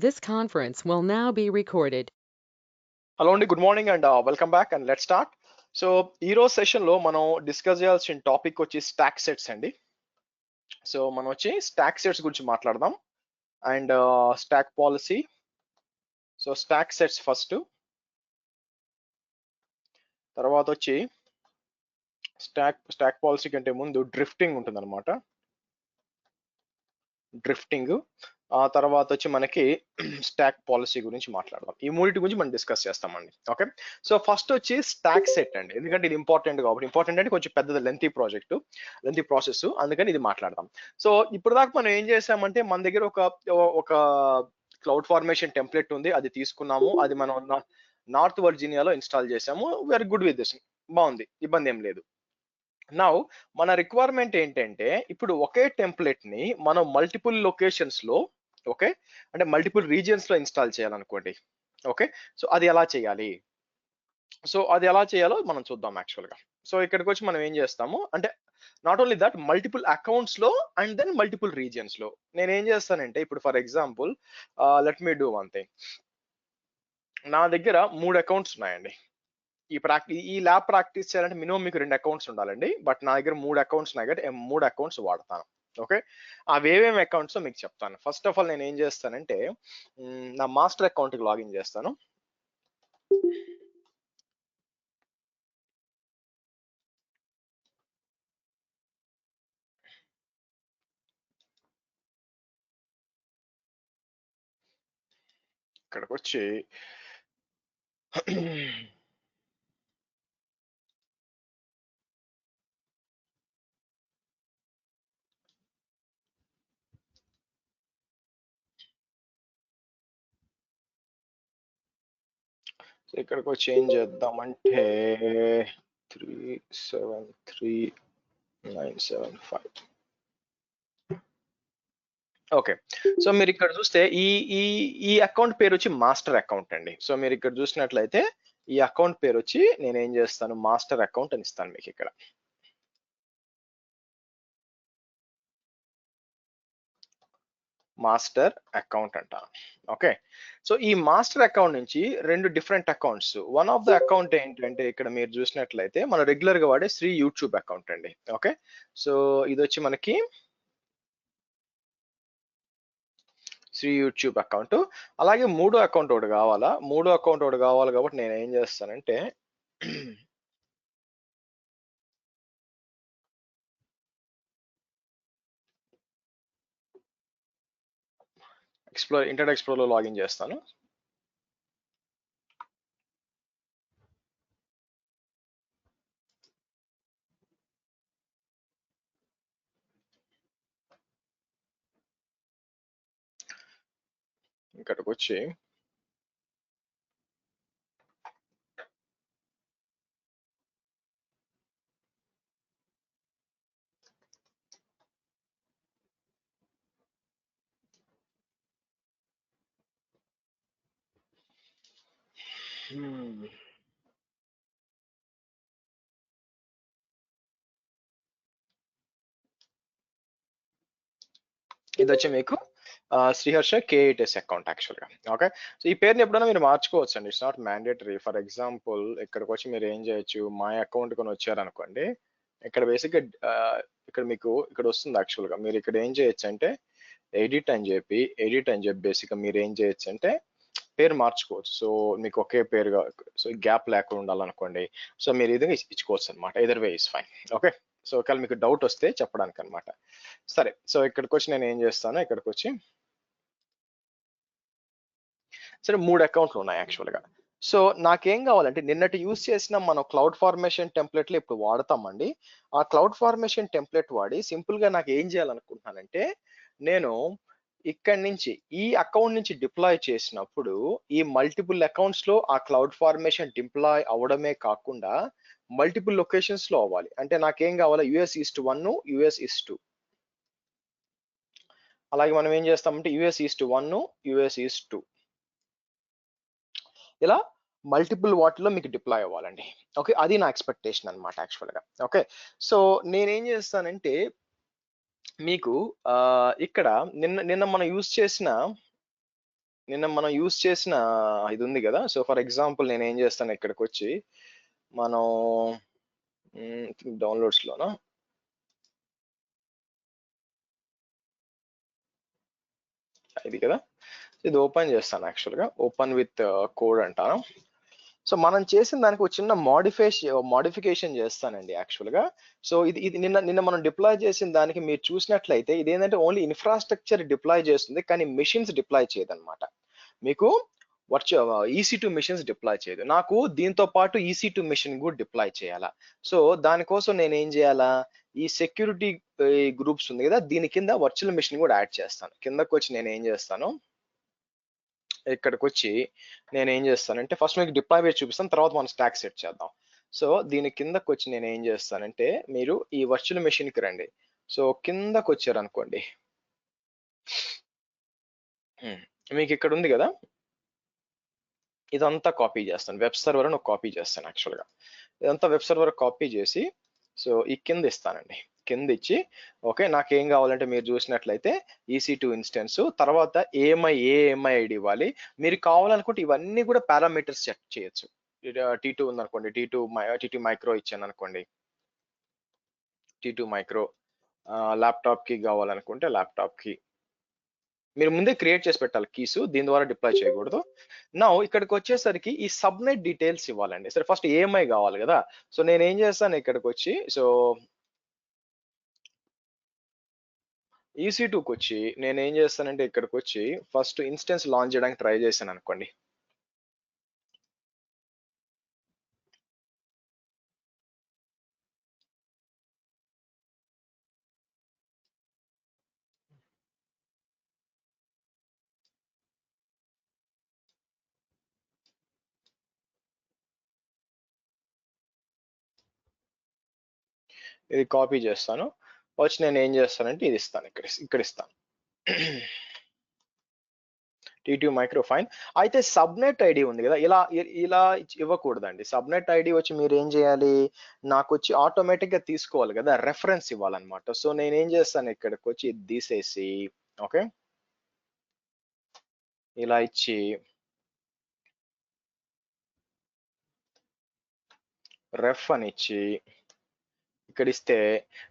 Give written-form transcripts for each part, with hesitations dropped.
This conference will now be recorded. Hello అండి, good morning and welcome back and let start. So ఈ రోజు session లో మనం discuss చేయాల్సిన టాపిక్ వచ్చి స్టాక్ సెట్స్ అండి. సో మనం వచ్చి స్టాక్ సెట్స్ గురించి మాట్లాడదాం and stock policy. So stock sets first, తర్వాత వచ్చి స్టాక్ పాలసీ కంటే ముందు డ్రిఫ్టింగ్ ఉంటుంది అనమాట. డ్రిఫ్టింగ్ ఆ తర్వాత వచ్చి మనకి స్టాక్ పాలసీ గురించి మాట్లాడదాం. ఈ మూడింటి గురించి మనం డిస్కస్ చేస్తామండి. ఓకే, సో ఫస్ట్ వచ్చి స్టాక్ సెట్ అండి, ఎందుకంటే ఇది ఇంపార్టెంట్ కాబట్టి. ఇంపార్టెంట్ అంటే కొంచెం పెద్దది, లెంతీ ప్రాసెస్, అందుకని ఇది మాట్లాడదాం. సో ఇప్పుడు దాకా మనం ఏం చేసామంటే మన దగ్గర ఒక క్లౌడ్ ఫార్మేషన్ టెంప్లెట్ ఉంది, అది తీసుకున్నాము, అది మనం నార్త్ వర్జీనియాలో ఇన్స్టాల్ చేసాము. వీఆర్ గుడ్ విత్ దిస్, బాగుంది, ఇబ్బంది ఏం లేదు. నౌ మన రిక్వైర్మెంట్ ఏంటంటే ఇప్పుడు ఒకే టెంప్లెట్ ని మనం మల్టిపుల్ లొకేషన్స్ లో, ఓకే, అంటే మల్టిపుల్ రీజియన్స్ లో ఇన్స్టాల్ చేయాలనుకోండి. ఓకే, సో అది ఎలా చేయాలి, మనం చూద్దాం యాక్చువల్ గా. సో ఇక్కడికి వచ్చి మనం ఏం చేస్తాము అంటే, not only that, multiple accounts లో అండ్ దెన్ మల్టిపుల్ రీజియన్స్ లో నేను ఏం చేస్తానంటే, ఇప్పుడు for example let me do one thing. నా దగ్గర 3 అకౌంట్స్ ఉన్నాయండి. ఈ ల్యాబ్ ప్రాక్టీస్ చేయాలంటే మినిమం మీకు 2 అకౌంట్స్ ఉండాలండి. బట్ నా దగ్గర 3 అకౌంట్స్ ఉన్నాయి కాబట్టి 3 అకౌంట్స్ వాడతాను. ఓకే, అవి ఏమేమి అకౌంట్స్ మీకు చెప్తాను. ఫస్ట్ ఆఫ్ ఆల్ నేను ఏం చేస్తానంటే, నా మాస్టర్ అకౌంట్ కి లాగిన్ చేస్తాను. ఇక్కడికి వచ్చి ఇక్కడికి వచ్చి ఏం చేద్దామంటే 373975. ఓకే, సో మీరు ఇక్కడ చూస్తే ఈ ఈ ఈ అకౌంట్ పేరు వచ్చి మాస్టర్ అకౌంట్ అండి. సో మీరు ఇక్కడ చూసినట్లయితే ఈ అకౌంట్ పేరు వచ్చి నేను ఏం చేస్తాను, మాస్టర్ అకౌంట్ అని ఇస్తాను మీకు ఇక్కడ. మాస్టర్ అకౌంట్ అంటాను. ఓకే, సో ఈ మాస్టర్ అకౌంట్ నుంచి 2 different accounts, one of the account ఏంటంటే ఇక్కడ మీరు చూసినట్లయితే మన రెగ్యులర్ గా వాడే శ్రీ యూట్యూబ్ అకౌంట్ అండి. ఓకే, సో ఇది వచ్చి మనకి శ్రీ యూట్యూబ్ అకౌంట్. అలాగే మూడో అకౌంట్ ఒకటి కావాలి కాబట్టి నేను ఏం చేస్తానంటే ఇంటర్నెట్ ఎక్స్ప్లోర్ లో లాగిన్ చేస్తాను. ఇక్కడికి వచ్చి ఇది వచ్చి మీకు శ్రీహర్ష కేఐటిఎస్ అకౌంట్ యాక్చువల్ గా. ఓకే, సో ఈ పేరుని ఎప్పుడైనా మీరు మార్చుకోవచ్చు అండి, it's not mandatory. For example ఇక్కడికి వచ్చి మీరు ఏం చేయొచ్చు, మై అకౌంట్ కొని వచ్చారనుకోండి, ఇక్కడ బేసిక్ గా ఇక్కడ మీకు ఇక్కడ వస్తుంది యాక్చువల్ గా. మీరు ఇక్కడ ఏం చేయొచ్చు అంటే ఎడిట్ అని చెప్పి బేసిక్ గా మీరు ఏం చేయొచ్చు అంటే పేరు మార్చుకోవచ్చు. సో మీకు ఒకే పేరుగా, సో గ్యాప్ లేకుండా ఉండాలనుకోండి, సో మీరు ఇది ఇచ్చుకోవచ్చు అనమాట. Either way is fine. Okay, so ఒకవేళ మీకు డౌట్ వస్తే చెప్పడానికి అనమాట. సరే, సో ఇక్కడికి వచ్చి నేను ఏం చేస్తాను, ఇక్కడికి వచ్చి సరే 3 అకౌంట్లు ఉన్నాయి యాక్చువల్ గా. సో నాకేం కావాలంటే, నిన్నటి యూస్ చేసిన మనం క్లౌడ్ ఫార్మేషన్ టెంప్లెట్లు ఇప్పుడు వాడతామండి. ఆ క్లౌడ్ ఫార్మేషన్ టెంప్లెట్ వాడి సింపుల్ గా నాకు ఏం చేయాలనుకుంటున్నానంటే, నేను ఇక్కడి నుంచి ఈ అకౌంట్ నుంచి డిప్లాయ్ చేసినప్పుడు ఈ మల్టిపుల్ అకౌంట్స్ లో ఆ క్లౌడ్ ఫార్మేషన్ డిప్లాయ్ అవడమే కాకుండా మల్టిపుల్ లొకేషన్స్ లో అవ్వాలి. అంటే నాకేం కావాలి, యుఎస్ ఈస్ట్ 1, యుఎస్ ఈస్ట్ 2. అలాగే మనం ఏం చేస్తామంటే యుఎస్ ఈస్ట్ 1, యుఎస్ ఈస్ట్ 2, ఇలా మల్టిపుల్ వాటిలో మీకు డిప్లాయ్ అవ్వాలండి. ఓకే, అది నా ఎక్స్పెక్టేషన్ అనమాట యాక్చువల్ గా. ఓకే, సో నేనేం చేస్తానంటే మీకు ఇక్కడ నిన్న నిన్న మనం యూజ్ చేసిన నిన్న మనం యూస్ చేసిన ఇది ఉంది కదా. సో ఫర్ ఎగ్జాంపుల్ నేను ఏం చేస్తాను, ఇక్కడికి వచ్చి మనం డౌన్లోడ్స్ లోనా ఇది కదా, ఇది ఓపెన్ చేస్తాను. యాక్చువల్గా ఓపెన్ విత్ కోడ్ అంటాను. సో మనం చేసిన దానికి ఒక చిన్న మోడిఫికేషన్ చేస్తానండి యాక్చువల్గా. సో ఇది ఇది నిన్న నిన్న మనం డిప్లాయ్ చేసిన దానికి మీరు చూసినట్లయితే ఇది ఏంటంటే ఓన్లీ ఇన్ఫ్రాస్ట్రక్చర్ డిప్లాయ్ చేస్తుంది, కానీ మెషిన్స్ డిప్లాయ్ చేయదన్నమాట. మీకు EC2 మిషన్స్ డిప్లాయ్ చేయదు. నాకు దీంతో పాటు EC2 మిషన్ కూడా డిప్లాయ్ చేయాలా. సో దానికోసం నేను ఏం చేయాలా, ఈ సెక్యూరిటీ గ్రూప్స్ ఉంది కదా, దీని కింద వర్చువల్ మిషన్ కూడా యాడ్ చేస్తాను. కిందకు వచ్చి నేను ఏం చేస్తాను, ఇక్కడికి వచ్చి నేను ఏం చేస్తానంటే ఫస్ట్ మీకు డిప్లాయ్ చూపిస్తాను, తర్వాత మనం స్టాక్ సెట్ చేద్దాం. సో దీని కిందకు వచ్చి నేను ఏం చేస్తానంటే, మీరు ఈ వర్చువల్ మెషిన్ కి రండి. సో కిందకు వచ్చారు అనుకోండి, మీకు ఇక్కడ ఉంది కదా, ఇదంతా కాపీ చేస్తాను. వెబ్ సర్వర్ అని కాపీ చేస్తాను యాక్చువల్గా. ఇదంతా వెబ్ సర్వర్ కాపీ చేసి సో ఈ కింద ఇస్తానండి. కింద ఇచ్చి ఓకే, నాకు ఏం కావాలంటే మీరు చూసినట్లయితే EC2 ఇన్స్టెన్స్, తర్వాత ఏఎంఐ ఐడి ఇవ్వాలి. మీరు కావాలనుకుంటే ఇవన్నీ కూడా పారామీటర్స్ సెట్ చేయొచ్చు. T2 ఉందనుకోండి, T2 మైక్రో ఇచ్చాను అనుకోండి, T2 మైక్రో. ల్యాప్టాప్ కి కావాలనుకుంటే ల్యాప్టాప్ కి మీరు ముందే క్రియేట్ చేసి పెట్టాలి కీస్, దీని ద్వారా డిప్లాయ్ చేయకూడదు. నా ఇక్కడికి వచ్చేసరికి ఈ సబ్నెట్ డీటెయిల్స్ ఇవ్వాలండి. సరే ఫస్ట్ ఏఎంఐ కావాలి కదా. సో నేను ఏం చేస్తాను, ఇక్కడికి వచ్చి సో EC2కి వచ్చి నేను ఏం చేస్తానంటే, ఇక్కడికి వచ్చి ఫస్ట్ ఇన్స్టెన్స్ లాంచ్ చేయడానికి ట్రై చేశాను అనుకోండి. ఇది కాపీ చేస్తాను. వచ్చి నేను ఏం చేస్తానంటే ఇది ఇస్తాను, ఇక్కడ ఇస్తాను. T2 micro fine. అయితే సబ్నెట్ ఐడి ఉంది కదా, ఇలా ఇవ్వకూడదండి. సబ్నెట్ ఐడి వచ్చి మీరు ఏం చేయాలి, నాకు వచ్చి ఆటోమేటిక్ గా తీసుకోవాలి కదా, రెఫరెన్స్ ఇవ్వాలన్నమాట. సో నేను ఏం చేస్తాను, ఇక్కడికి వచ్చి ఇది తీసేసి ఓకే ఇలా ఇచ్చి రెఫ్ అని ఇచ్చి ఇక్కడ ఇస్తే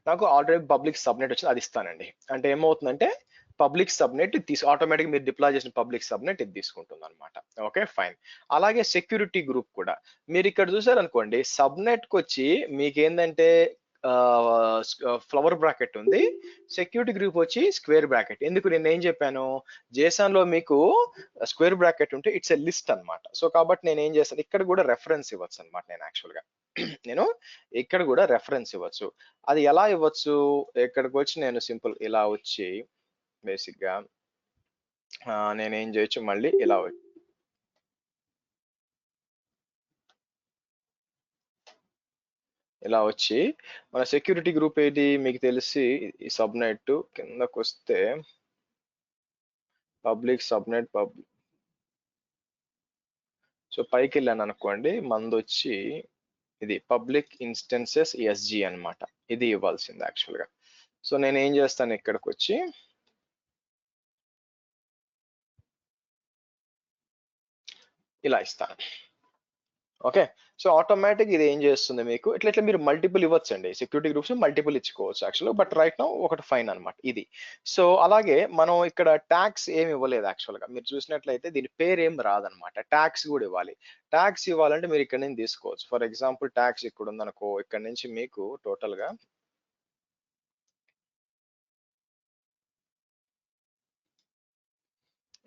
నాకు ఆల్రెడీ పబ్లిక్ సబ్నెట్ వచ్చింది, అది ఇస్తానండి. అంటే ఏమవుతుందంటే పబ్లిక్ సబ్నెట్ ఆటోమేటిక్ మీరు డిప్లాయ్ చేసిన పబ్లిక్ సబ్నెట్ ఇది తీసుకుంటుంది అనమాట. Okay fine. అలాగే సెక్యూరిటీ గ్రూప్ కూడా మీరు ఇక్కడ చూసారనుకోండి, సబ్నెట్ కి వచ్చి మీకు ఏంటంటే ఫ్లవర్ బ్రాకెట్ ఉంది, సెక్యూరిటీ గ్రూప్ వచ్చి స్క్వేర్ బ్రాకెట్. ఎందుకు నేను ఏం చెప్పాను, జేసన్ లో మీకు స్క్వేర్ బ్రాకెట్ ఉంటే ఇట్స్ ఎ లిస్ట్ అన్నమాట. సో కాబట్టి నేను ఏం చేస్తాను, ఇక్కడ కూడా రెఫరెన్స్ ఇవ్వచ్చు అనమాట. నేను యాక్చువల్ గా నేను ఇక్కడ కూడా రెఫరెన్స్ ఇవ్వచ్చు. అది ఎలా ఇవ్వచ్చు, ఇక్కడికి వచ్చి నేను సింపుల్ ఇలా వచ్చి బేసిక్ గా నేను ఏం చేయొచ్చు, మళ్ళీ ఇలా వచ్చి మన సెక్యూరిటీ గ్రూప్ ఏది మీకు తెలిసి ఈ సబ్నెట్ కిందకు వస్తే పబ్లిక్ సబ్నెట్ సో పైకి వెళ్ళాను అనుకోండి, మంది వచ్చి ఇది పబ్లిక్ ఇన్స్టెన్సెస్ SG అన్నమాట. ఇది ఇవ్వాల్సింది యాక్చువల్ గా. సో నేను ఏం చేస్తాను, ఇక్కడికి వచ్చి ఇలా ఇస్తాను. ఓకే సో ఆటోమేటిక్ ఇది ఏం చేస్తుంది మీకు, ఇట్లా ఇట్లా మీరు మల్టిపుల్ ఇవ్వచ్చండి. సెక్యూరిటీ గ్రూప్స్ మల్టిపుల్ ఇచ్చుకోవచ్చు యాక్చువల్గా, బట్ రైట్ నౌ ఒకటి ఫైన్ అనమాట ఇది. సో అలాగే మనం ఇక్కడ ట్యాక్స్ ఏమి ఇవ్వలేదు యాక్చువల్గా. మీరు చూసినట్లయితే దీని పేరు ఏం రాదనమాట. ట్యాక్స్ కూడా ఇవ్వాలి. ట్యాక్స్ ఇవ్వాలంటే మీరు ఇక్కడ నుంచి తీసుకోవచ్చు. ఫర్ ఎగ్జాంపుల్ ట్యాక్స్ ఇక్కడ ఉందనుకో, ఇక్కడ నుంచి మీకు టోటల్ గా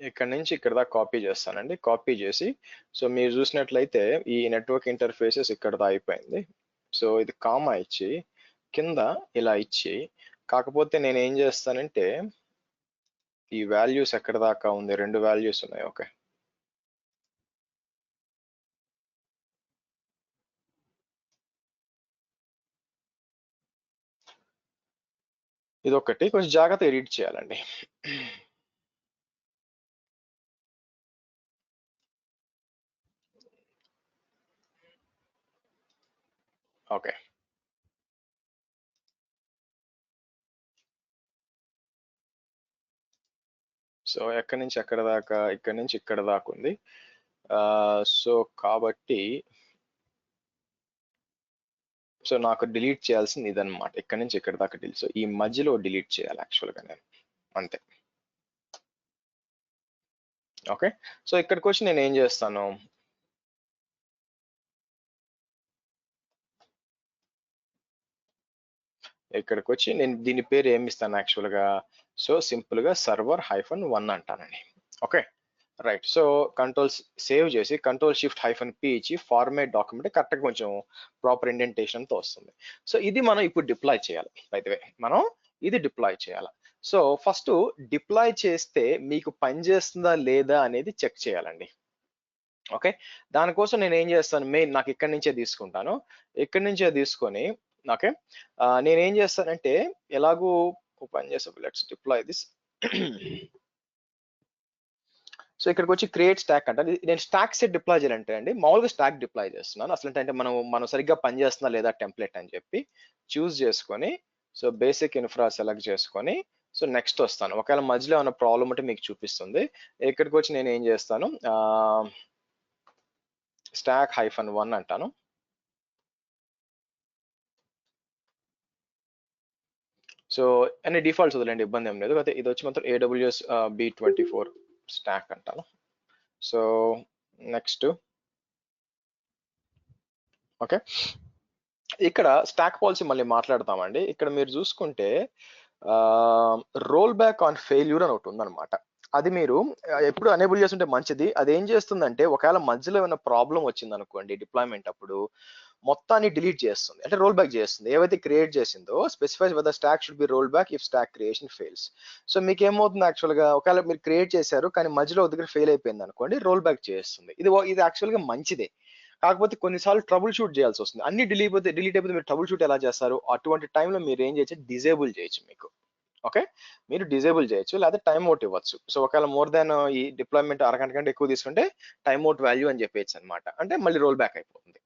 ఇక్కడ నుంచి ఇక్కడ దాకా కాపీ చేస్తానండి. కాపీ చేసి సో మీరు చూసినట్లయితే ఈ నెట్వర్క్ ఇంటర్ఫేసెస్ ఇక్కడ దా అయిపోయింది. సో ఇది కామా ఇచ్చి కింద ఇలా ఇచ్చి, కాకపోతే నేను ఏం చేస్తానంటే ఈ వాల్యూస్ ఎక్కడ దాకా ఉంది, 2 వాల్యూస్ ఉన్నాయి. ఓకే ఇది ఒకటి కొంచెం జాగ్రత్త ఎడిట్ చేయాలండి. ఓకే సో ఎక్కడి నుంచి ఎక్కడ దాకా, ఇక్కడి నుంచి ఇక్కడ దాకా ఉంది. సో కాబట్టి సో నాకు డిలీట్ చేయాల్సింది ఇదన్నమాట. ఇక్కడి నుంచి ఇక్కడ దాకా డిలీట్. సో ఈ మధ్యలో డిలీట్ చేయాలి యాక్చువల్గా నేను, అంతే. ఓకే, సో ఇక్కడికి వచ్చి నేను ఏం చేస్తాను, ఇక్కడికి వచ్చి నేను దీని పేరు ఏమి ఇస్తాను యాక్చువల్గా, సో సింపుల్గా server-1 అంటానండి. Okay, right. So control save చేసి Ctrl+Shift-P ఇచ్చి ఫార్మేట్ డాక్యుమెంట్ కరెక్ట్గా కొంచెం ప్రాపర్ ఇండెంటేషన్తో వస్తుంది. సో ఇది మనం ఇప్పుడు డిప్లాయ్ చేయాలి. బై ది వే మనం ఇది డిప్లాయ్ చేయాలి. సో ఫస్ట్ డిప్లాయ్ చేస్తే మీకు పనిచేస్తుందా లేదా అనేది చెక్ చేయాలండి. ఓకే, దానికోసం నేను ఏం చేస్తాను, మెయిన్ నాకు ఇక్కడి నుంచే తీసుకుంటాను. ఇక్కడి నుంచే తీసుకొని ఓకే, నేను ఏం చేస్తానంటే ఎలాగూ పని చేసా, లెట్స్ డిప్లాయ్ దిస్. సో ఇక్కడికి వచ్చి క్రియేట్ స్టాక్ అంటే నేను స్టాక్ సెట్ డిప్లాయ్ చేయాలంటే అండి, మామూలుగా స్టాక్ డిప్లాయ్ చేస్తున్నాను. అసలు అంటే మనం సరిగ్గా పనిచేస్తుందా లేదా టెంప్లెట్ అని చెప్పి చూస్ చేసుకొని, సో బేసిక్ ఇన్ఫ్రా సెలెక్ట్ చేసుకొని, సో నెక్స్ట్ వస్తాను. ఒకవేళ మధ్యలో ఏమైనా ప్రాబ్లం ఉంటే మీకు చూపిస్తుంది. ఇక్కడికి వచ్చి నేను ఏం చేస్తాను, stack-1 అంటాను. సో అన్ని డిఫాల్ట్స్ వదిలేండి, ఇబ్బంది ఏం లేదు. అయితే ఇది వచ్చి మాత్రం AWS B24 స్టాక్ అంటాను. సో నెక్స్ట్ ఓకే, ఇక్కడ స్టాక్ పాలసీ మళ్ళీ మాట్లాడతామండి. ఇక్కడ మీరు చూసుకుంటే రోల్ బ్యాక్ ఆన్ ఫెయిల్యూర్ అని ఒకటి ఉందన్నమాట. అది మీరు ఎప్పుడు అనేబుల్ చేస్తుంటే మంచిది. అది ఏం చేస్తుందంటే ఒకవేళ మధ్యలో ఏమైనా ప్రాబ్లం వచ్చింది అనుకోండి డిప్లాయ్మెంట్ అప్పుడు, మొత్తాన్ని డిలీట్ చేస్తుంది, అంటే రోల్ బ్యాక్ చేస్తుంది. ఏవైతే క్రియేట్ చేసిందో specifies whether stack should be roll back if stack creation fails. So మీకు ఏమవుతుంది యాక్చువల్గా, ఒకవేళ మీరు క్రియేట్ చేశారు కానీ మధ్యలో ఒక దగ్గర ఫెయిల్ అయిపోయింది అనుకోండి, రోల్ బ్యాక్ చేస్తుంది. ఇది యాక్చువల్గా మంచిదే. కాకపోతే కొన్నిసార్లు ట్రబుల్ షూట్ చేయాల్సి వస్తుంది. అన్ని డిలీట్ అయిపోతే మీరు ట్రబుల్ షూట్ ఎలా చేస్తారు? అటువంటి టైంలో మీరు ఏం చేయొచ్చు, డిజేబుల్ చేయొచ్చు మీకు. ఓకే, మీరు డిజేబుల్ చేయొచ్చు, లేదా టైం అవుట్ ఇవ్వచ్చు. సో ఒకవేళ మోర్ దాన్ ఈ డిప్లాయ్మెంట్ అరగంట కంటే ఎక్కువ తీసుకుంటే టైం అవుట్ వాల్యూ అని చెప్పేసి అనమాట. అంటే మళ్ళీ రోల్ బ్యాక్ అయిపోతుంది.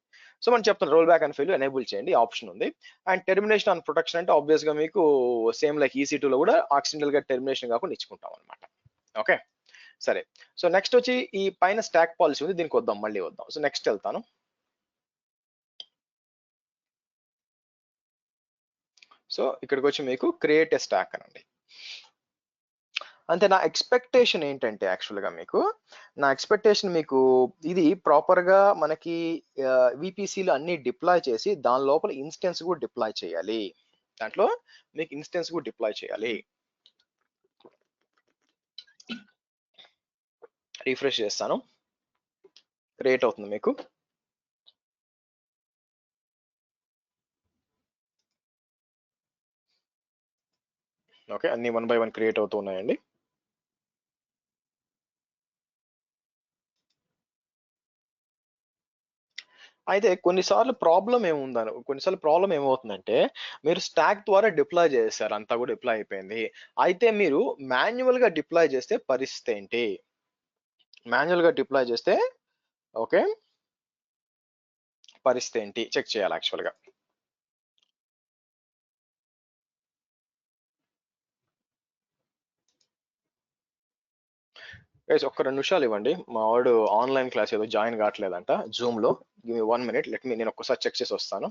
సో మనం చెప్తాం roll back and fail enable చేయండి, ఆప్షన్ ఉంది. అండ్ టెర్మినేషన్ ఆన్ ప్రొటెక్షన్ అంటే ఆబ్వియస్ గా మీకు సేమ్ లైక్ EC2 లో కూడా ఆక్సిడెంటల్ గా టెర్మినేషన్ కాకుండా ఇచ్చుకుంటాం అనమాట. ఓకే, సరే. సో నెక్స్ట్ వచ్చి ఈ పైన స్టాక్ పాలసీ ఉంది, దీనికి వద్దాం, మళ్ళీ వద్దాం. సో నెక్స్ట్ వెళ్తాను. సో ఇక్కడికి వచ్చి మీకు క్రియేట్ ఏ స్టాక్ అనండి. అంతే. నా ఎక్స్పెక్టేషన్ ఏంటంటే యాక్చువల్గా నా ఎక్స్పెక్టేషన్ మీకు ఇది ప్రాపర్ గా మనకి VPCలు అన్ని డిప్లాయ్ చేసి దాని లోపల ఇన్స్టెన్స్ కూడా డిప్లాయ్ చేయాలి. దాంట్లో మీకు ఇన్స్టెన్స్ కూడా డిప్లాయ్ చేయాలి. రిఫ్రెష్ చేస్తాను, క్రియేట్ అవుతుంది మీకు. ఓకే, అన్ని 1 by 1 క్రియేట్ అవుతూ ఉన్నాయండి. అయితే కొన్నిసార్లు ప్రాబ్లం ఏమవుతుందంటే మీరు స్టాక్ ద్వారా డిప్లాయ్ చేశారు, అంతా కూడా డిప్లాయ్ అయిపోయింది. అయితే మీరు మాన్యువల్ గా డిప్లాయ్ చేస్తే పరిస్థితి ఏంటి? మాన్యువల్ గా డిప్లాయ్ చేస్తే ఓకే, పరిస్థితి ఏంటి చెక్ చేయాలి యాక్చువల్గా. గైస్ ఒక్క 2 నిమిషాలు ఇవ్వండి, మా వాడు ఆన్లైన్ క్లాస్ ఏదో జాయిన్ కావట్లేదంట జూమ్ లో. గివ్ మీ 1 minute, నేను ఒక్కసారి చెక్ చేసి వస్తాను.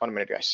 1 minute guys.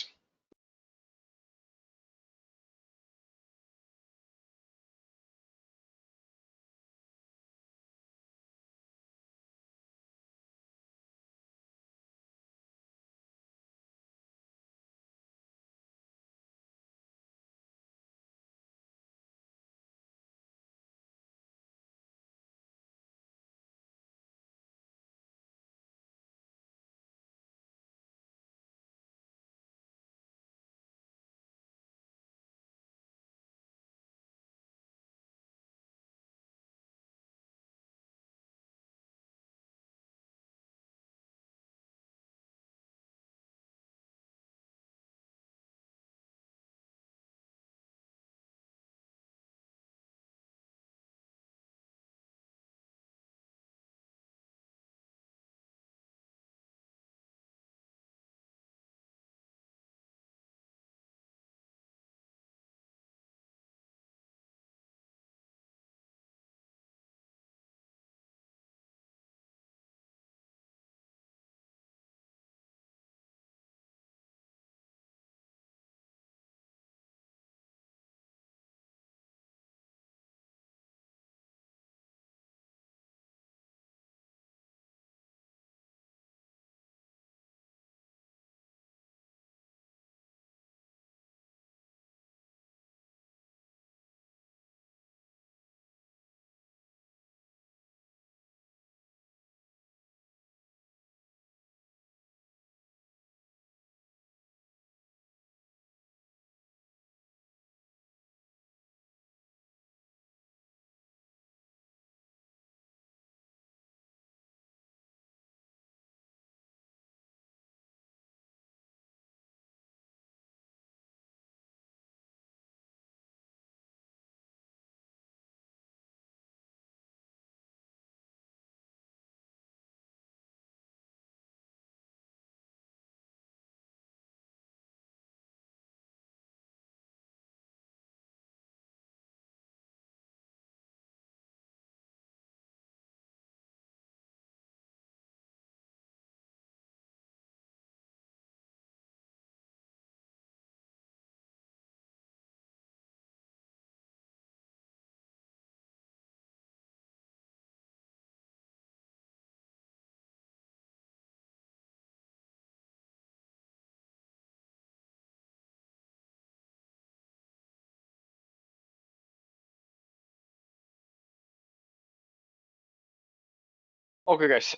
Okay guys.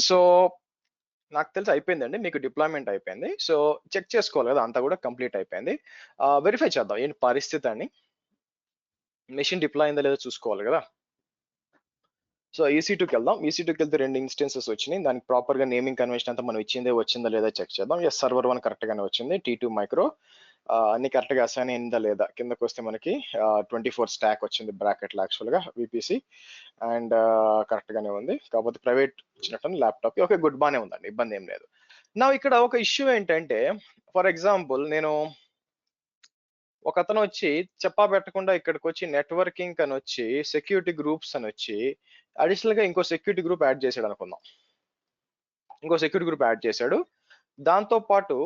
So నాకు తెలిసి అయిపోయిందండి. మీకు డిప్లాయ్‌మెంట్ అయిపోయింది. సో చెక్ చేసుకోవాలి కదా! అంతా కూడా కంప్లీట్ అయిపోయింది. వెరిఫై చేద్దాం ఏంటి పరిస్థితి అని. మెషిన్ డిప్లాయ్ అయిందా లేదో చూసుకోవాలి కదా! సో EC2కెళ్దాం. EC2కెళ్తే 2 ఇన్‌స్టెన్సెస్ వచ్చినాయి. దానికి ప్రాపర్‌గా నేమింగ్ కన్వెన్షన్ అంతా మనం ఇచ్చిందే వచ్చిందా లేదా చెక్ చేద్దాం. యెస్, సర్వర్ 1 కరెక్ట్ గానే వచ్చింది. T2 మైక్రో అన్ని కరెక్ట్‌గా అసైన్ అయిందా లేదా? కిందకొస్తే మనకి 24 స్టాక్ వచ్చింది బ్రాకెట్‌లో యాక్చువల్‌గా VPC అండ్ కరెక్ట్ గానే ఉంది. కాకపోతే ప్రైవేట్ ఇచ్చినట్టుంది ల్యాప్‌టాప్. ఓకే, గుడ్, బానే ఉందండి. ఇబ్బంది ఏం లేదు. నౌ ఇక్కడ ఒక ఇష్యూ ఏంటంటే ఫర్ ఎగ్జాంపుల్ నేను ఒకతను వచ్చి చెప్పా పెట్టకుండా ఇక్కడికొచ్చి నెట్వర్కింగ్ అని వచ్చి సెక్యూరిటీ గ్రూప్స్ అని వచ్చి అడిషనల్ గా ఇంకో సెక్యూరిటీ గ్రూప్ యాడ్ చేశాడు అనుకుందాం. ఇంకో సెక్యూరిటీ గ్రూప్ యాడ్ చేశాడు. దాంతో పాటు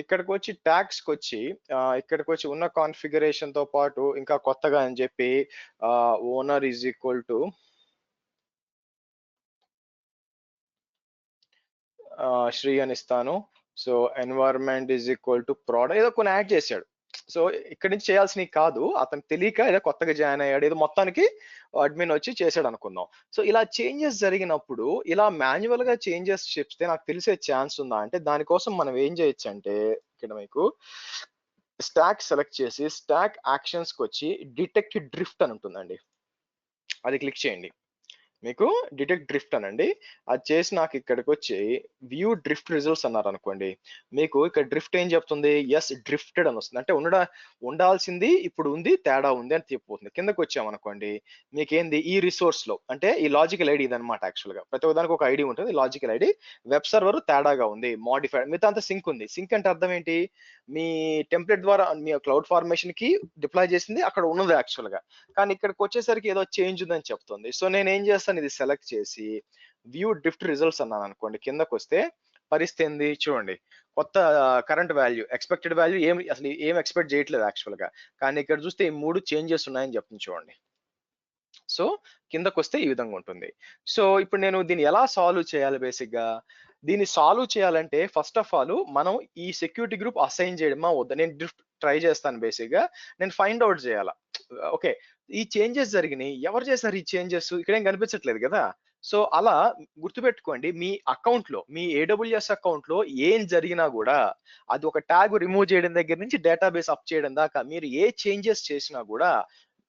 ఇక్కడికి వచ్చి ట్యాక్స్ కి వచ్చి ఇక్కడికి వచ్చి ఉన్న కాన్ఫిగరేషన్ తో పాటు ఇంకా కొత్తగా అని చెప్పి owner is equal to Shri అని ఇస్తాను. So environment is equal to product ఏదో కొన్ని యాడ్ చేశాడు. సో ఇక్కడి నుంచి చేయాల్సినవి కాదు, అతను తెలియక ఏదో కొత్తగా జాయిన్ అయ్యాడు, ఏదో మొత్తానికి అడ్మిన్ వచ్చి చేశాడు అనుకుందాం. సో ఇలా చేంజెస్ జరిగినప్పుడు ఇలా మాన్యువల్ గా చేంజెస్ చెప్తే నాకు తెలిసే ఛాన్స్ ఉందా అంటే, దానికోసం మనం ఏం చేయొచ్చు అంటే ఇక్కడ మీకు స్టాక్ సెలెక్ట్ చేసి స్టాక్ యాక్షన్స్ కి వచ్చి డిటెక్ట్ డ్రిఫ్ట్ అని ఉంటుందండి, అది క్లిక్ చేయండి. మీకు డిటెక్ట్ డ్రిఫ్ట్ అనండి. అది చేసి నాకు ఇక్కడికి వచ్చి వ్యూ డ్రిఫ్ట్ రిజల్ట్స్ అన్నారు అనుకోండి, మీకు ఇక్కడ డ్రిఫ్ట్ ఏం చెప్తుంది? ఎస్ డ్రిఫ్టెడ్ అని వస్తుంది. అంటే ఉండాల్సింది ఇప్పుడు ఉంది, తేడా ఉంది అని చెప్పిపోతుంది. కిందకి వచ్చామనుకోండి, మీకేంది ఈ రిసోర్స్ లో అంటే ఈ లాజికల్ ఐడి ఇదనమాట. యాక్చువల్ గా ప్రతి ఒక్కదానికి ఒక ఐడి ఉంటుంది, లాజికల్ ఐడి. వెబ్ సర్వర్ తేడాగా ఉంది, మాడిఫైడ్, మిగతా అంతా సింక్ ఉంది. సింక్ అంటే అర్థం ఏంటి? మీ టెంప్లెట్ ద్వారా మీ క్లౌడ్ ఫార్మేషన్ కి డిప్లాయ్ చేసింది అక్కడ ఉన్నది యాక్చువల్ గా, కానీ ఇక్కడికి వచ్చేసరికి ఏదో చేంజ్ ఉందని చెప్తుంది. సో నేను ఏం చేస్తాను, ఇది సెలెక్ట్ చేసి వ్యూ డ్రిఫ్ట్ రిజల్ట్స్ అన్నాను అనుకోండి, కిందకు వస్తే పరిస్థితి ఏంది చూడండి. కొత్త కరెంట్ వాల్యూ, ఎక్స్పెక్టెడ్ వాల్యూ ఏం అసలు ఏం ఎక్స్పెక్ట్ చేయట్లేదు యాక్చువల్ గా, కానీ ఇక్కడ చూస్తే ఈ 3 చేంజెస్ ఉన్నాయని చెప్తుంది చూడండి. సో కిందకు వస్తే ఈ విధంగా ఉంటుంది. సో ఇప్పుడు నేను దీన్ని ఎలా సాల్వ్ చేయాలి? బేసిక్ గా దీన్ని సాల్వ్ చేయాలంటే ఫస్ట్ ఆఫ్ ఆల్ మనం ఈ సెక్యూరిటీ గ్రూప్ అసైన్ చేయడమా వద్దా, నేను డ్రిఫ్ట్ ట్రై చేస్తాను. బేసిక్ గా నేను ఫైండ్ అవుట్ చేయాలా. ఓకే, ఈ చేంజెస్ జరిగినాయి, ఎవరు చేశారు ఈ చేంజెస్? ఇక్కడ ఏం కనిపించట్లేదు కదా. సో అలా గుర్తుపెట్టుకోండి, మీ అకౌంట్ లో, మీ AWS అకౌంట్ లో ఏం జరిగినా కూడా అది ఒక ట్యాగ్ రిమూవ్ చేయడం దగ్గర నుంచి డేటాబేస్ అప్ చేయడం దాకా మీరు ఏ చేంజెస్ చేసినా కూడా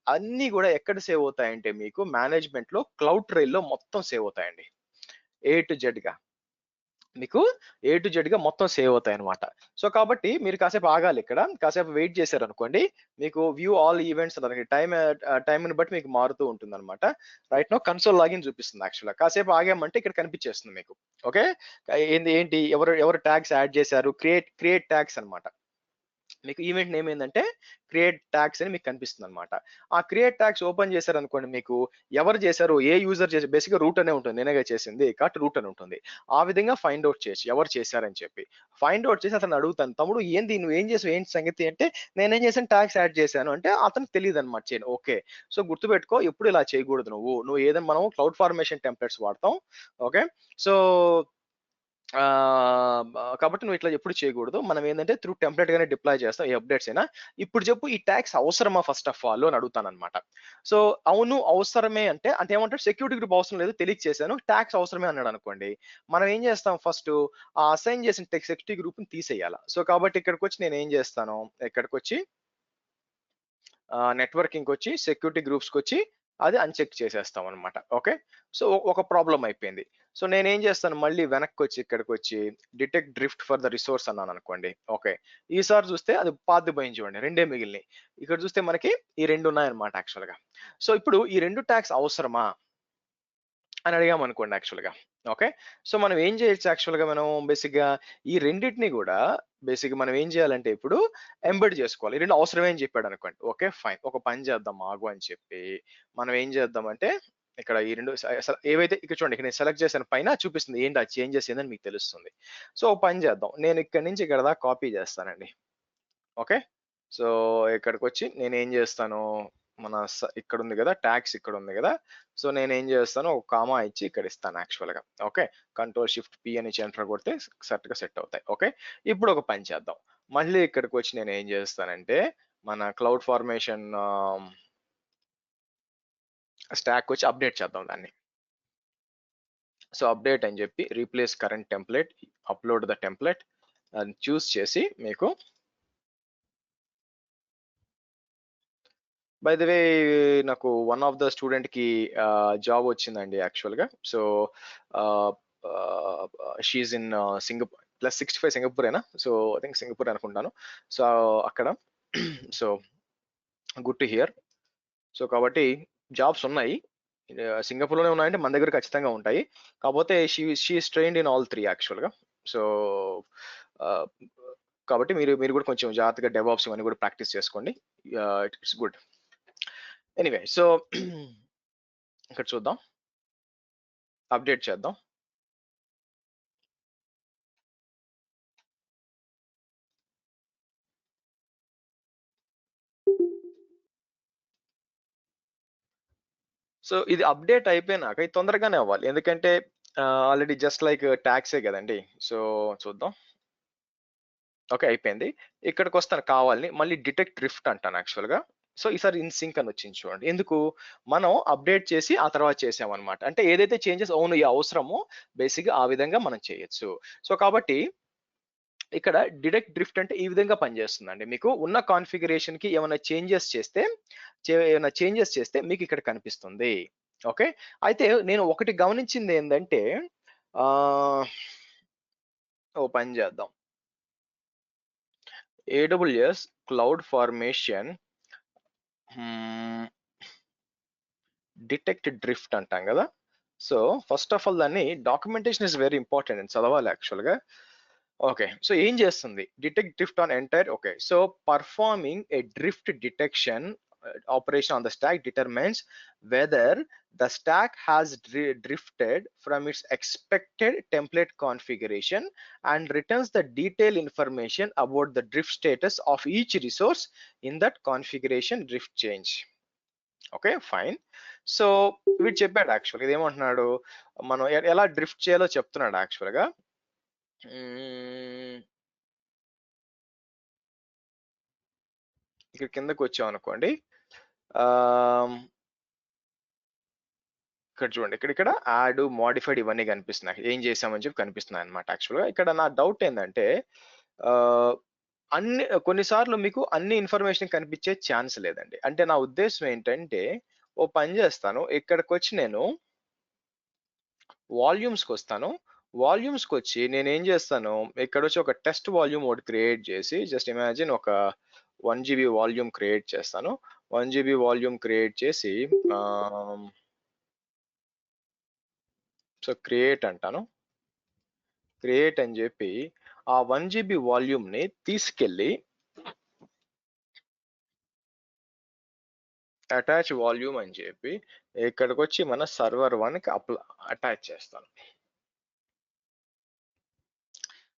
అన్ని కూడా ఎక్కడ సేవ్ అవుతాయంటే మీకు మేనేజ్మెంట్ లో క్లౌడ్ ట్రైల్ లో మొత్తం సేవ్ అవుతాయండి. ఏ టు జెడ్ గా మీకు గా మొత్తం సేవ్ అవుతాయి అనమాట. సో కాబట్టి మీరు కాసేపు ఆగాలి, ఇక్కడ కాసేపు వెయిట్ చేశారు అనుకోండి, మీకు వ్యూ ఆల్ ఈవెంట్స్ టైం ని బట్టి మీకు మారుతూ ఉంటుంది అనమాట. రైట్ నో కన్సోల్ లాగిన్ చూపిస్తుంది యాక్చువల్గా. కాసేపు ఆగామంటే ఇక్కడ కనిపించేస్తుంది మీకు. ఓకే, ఏంటి ఎవరు ఎవరు ట్యాగ్స్ యాడ్ చేశారు, క్రియేట్ ట్యాగ్స్ అన్నమాట. మీకు ఈవెంట్ నేమ్ ఏంటంటే క్రియేట్ ట్యాగ్స్ అని మీకు కనిపిస్తుంది అనమాట. ఆ క్రియేట్ ట్యాగ్స్ ఓపెన్ చేశారు అనుకోండి, మీకు ఎవరు చేశారు, ఏ యూజర్ చేశారు, బేసిక్ గా రూట్ అనే ఉంటుంది, నేనేగా చేసింది కాబట్టి రూట్ అని ఉంటుంది. ఆ విధంగా ఫైండ్ అవుట్ చేయొచ్చు ఎవరు చేశారని చెప్పి. ఫైండ్ అవుట్ చేసి అతను అడుగుతాను, తమ్ముడు ఏంది నువ్వు ఏం చేసావు, ఏంటి సంగతి అంటే, నేనేం చేశాను ట్యాగ్స్ యాడ్ చేశాను అంటే అతనికి తెలియదు అనమాట చేయను. ఓకే, సో గుర్తుపెట్టుకో, ఎప్పుడు ఇలా చేయకూడదు. నువ్వు ఏదైనా మనం క్లౌడ్ ఫార్మేషన్ టెంప్లెట్స్ వాడతాం. ఓకే, సో కాబట్టి నువ్వు ఇట్లా ఎప్పుడు చేయకూడదు. మనం ఏంటంటే త్రూ టెంప్లెట్ గానే డిప్లాయ్ చేస్తాం ఏ అప్డేట్స్ అయినా. ఇప్పుడు చెప్పు ఈ ట్యాగ్స్ అవసరమా ఫస్ట్ ఆఫ్ ఆల్ అని అడుగుతానన్నమాట. సో అవును అవసరమే అంటే ఏమంటాడు, సెక్యూరిటీ గ్రూప్ అవసరం లేదు, తెలియక చేశాను, ట్యాగ్స్ అవసరమే అన్నాడు అనుకోండి. మనం ఏం చేస్తాం, ఫస్ట్ ఆ అసైన్ చేసిన సెక్యూరిటీ గ్రూప్ ని తీసేయాలి. సో కాబట్టి ఇక్కడికి వచ్చి నేను ఏం చేస్తాను, ఇక్కడికి వచ్చి నెట్వర్కింగ్ వచ్చి సెక్యూరిటీ గ్రూప్స్కి వచ్చి అది అన్చెక్ చేసేస్తాం అనమాట. ఓకే, సో ఒక ప్రాబ్లం అయిపోయింది. సో నేనేం చేస్తాను, మళ్ళీ వెనక్కి వచ్చి ఇక్కడికి వచ్చి detect drift for the resource అన్నాను అనుకోండి. ఓకే, ఈసారి చూస్తే అది పాత్ పోయింది చూడండి, రెండే మిగిలినాయి. ఇక్కడ చూస్తే మనకి ఈ రెండు ఉన్నాయన్నమాట యాక్చువల్గా. సో ఇప్పుడు ఈ రెండు ట్యాగ్స్ అవసరమా అని అడిగాం అనుకోండి యాక్చువల్గా. ఓకే, సో మనం ఏం చేయొచ్చు యాక్చువల్గా, మనం బేసిక్గా ఈ రెండింటిని కూడా బేసిక్ మనం ఏం చేయాలంటే ఇప్పుడు ఎంబెడ్ చేసుకోవాలి. ఈ రెండు అవసరమే అని చెప్పాడు అనుకోండి. ఓకే ఫైన్, ఒక పని చేద్దాం ఆగు అని చెప్పి మనం ఏం చేద్దామంటే, ఇక్కడ ఈ రెండు ఏవైతే ఇక్కడ చూడండి, ఇక్కడ నేను సెలెక్ట్ చేసిన పైన చూపిస్తుంది ఏంటి ఆ చేంజెస్ ఏందని మీకు తెలుస్తుంది. సో ఒక పని చేద్దాం, నేను ఇక్కడ నుంచి ఇక్కడ దాకా కాపీ చేస్తానండి. ఓకే, సో ఇక్కడికి వచ్చి నేను ఏం చేస్తాను, ఇక్కడ ఉంది కదా ట్యాక్స్, ఇక్కడ ఉంది కదా. సో నేను ఏం చేస్తాను, ఒక కామా ఇచ్చి ఇక్కడ ఇస్తాను యాక్చువల్ గా. ఓకే, Ctrl+Shift+P అని ఎంటర్ కొడితే కరెక్ట్ గా సెట్ అవుతాయి. ఓకే, ఇప్పుడు ఒక పని చేద్దాం, మళ్ళీ ఇక్కడికి వచ్చి నేను ఏం చేస్తానంటే మన క్లౌడ్ ఫార్మేషన్ స్టాక్ వచ్చి అప్డేట్ చేద్దాం దాన్ని. సో అప్డేట్ అని చెప్పి replace current template, upload the template అని చూస్ చేసి మీకు బై ద వే నాకు వన్ ఆఫ్ ద స్టూడెంట్ కి జాబ్ వచ్చిందండి యాక్చువల్ గా. సో షీఈ్ ఇన్ సింగపూర్ +65 సింగపూరేనా, సో ఐ థింక్ సింగపూర్ అనుకుంటాను. సో అక్కడ so good to hear. So కాబట్టి జాబ్స్ ఉన్నాయి, సింగపూర్లోనే ఉన్నాయంటే మన దగ్గర ఖచ్చితంగా ఉంటాయి. కాకపోతే she's trained in all 3 actual గా. సో కాబట్టి మీరు మీరు కూడా కొంచెం జాగ్రత్తగా డెవాప్స్ ఇవన్నీ కూడా ప్రాక్టీస్ చేసుకోండి. It's good. ఎనీవే సో ఇక్కడ చూద్దాం, అప్డేట్ చేద్దాం. సో ఇది అప్డేట్ అయిపోయినాక ఇది తొందరగానే అవ్వాలి, ఎందుకంటే ఆల్రెడీ జస్ట్ లైక్ ట్యాక్సే కదండి. సో చూద్దాం. ఓకే అయిపోయింది. ఇక్కడికి వస్తాను కావాలని మళ్ళీ డిటెక్ట్ డ్రిఫ్ట్ అంటాను యాక్చువల్ గా. సో ఈసారి ఇన్ సింక్ అని వచ్చింది చూడండి. ఎందుకు? మనం అప్డేట్ చేసి ఆ తర్వాత చేసామన్నమాట. అంటే ఏదైతే చేంజెస్ అవును ఈ అవసరమో బేసిక్ ఆ విధంగా మనం చేయొచ్చు. సో కాబట్టి ఇక్కడ డిటెక్ట్ డ్రిఫ్ట్ అంటే ఈ విధంగా పనిచేస్తుందండి. మీకు ఉన్న కాన్ఫిగరేషన్ కి ఏమైనా చేంజెస్ చేస్తే మీకు ఇక్కడ కనిపిస్తుంది. ఓకే. అయితే నేను ఒకటి గమనించింది ఏంటంటే ఓ పని చేద్దాం. AWS cloud formation detect drift అంటాం కదా. సో ఫస్ట్ ఆఫ్ ఆల్ దాన్ని డాక్యుమెంటేషన్ ఇస్ వెరీ ఇంపార్టెంట్ అని చదవాలి యాక్చువల్ గా. ఓకే. సో ఏం చేస్తుంది? Detect drift on entire. Okay. So performing A drift detection operation on the stack determines whether the stack has drifted from its expected template configuration and returns the detailed information about the drift status of each resource in that configuration drift change. Okay fine. So వీడు చెప్పాడు యాక్చువల్గా ఇదేమంటున్నాడు, మనం ఎలా drift చేయాలో చెప్తున్నాడు యాక్చువల్గా. ఇక్కడ కిందకు వచ్చాం అనుకోండి, ఇక్కడ చూడండి, ఇక్కడ యాడ్ మోడిఫైడ్ ఇవన్నీ కనిపిస్తున్నాయి, ఏం చేసామని చెప్పి కనిపిస్తున్నాయి అనమాట. యాక్చువల్గా ఇక్కడ నా డౌట్ ఏంటంటే కొన్నిసార్లు మీకు అన్ని ఇన్ఫర్మేషన్ కనిపించే ఛాన్స్ లేదండి. అంటే నా ఉద్దేశం ఏంటంటే ఓ పని చేస్తాను, ఇక్కడికి వచ్చి నేను వాల్యూమ్స్కి వస్తాను. వాల్యూమ్స్కి వచ్చి నేను ఏం చేస్తాను, ఇక్కడ వచ్చి ఒక టెస్ట్ వాల్యూమ్ ఒకటి క్రియేట్ చేసి జస్ట్ ఇమాజిన్ ఒక 1 GB వాల్యూమ్ క్రియేట్ చేస్తాను. 1 GB వాల్యూమ్ క్రియేట్ చేసి సో క్రియేట్ అంటాను. క్రియేట్ అని చెప్పి ఆ 1 GB వాల్యూమ్ ని తీసుకెళ్ళి అటాచ్ వాల్యూమ్ అని చెప్పి ఇక్కడికి వచ్చి మన సర్వర్ 1కి అటాచ్ చేస్తాను.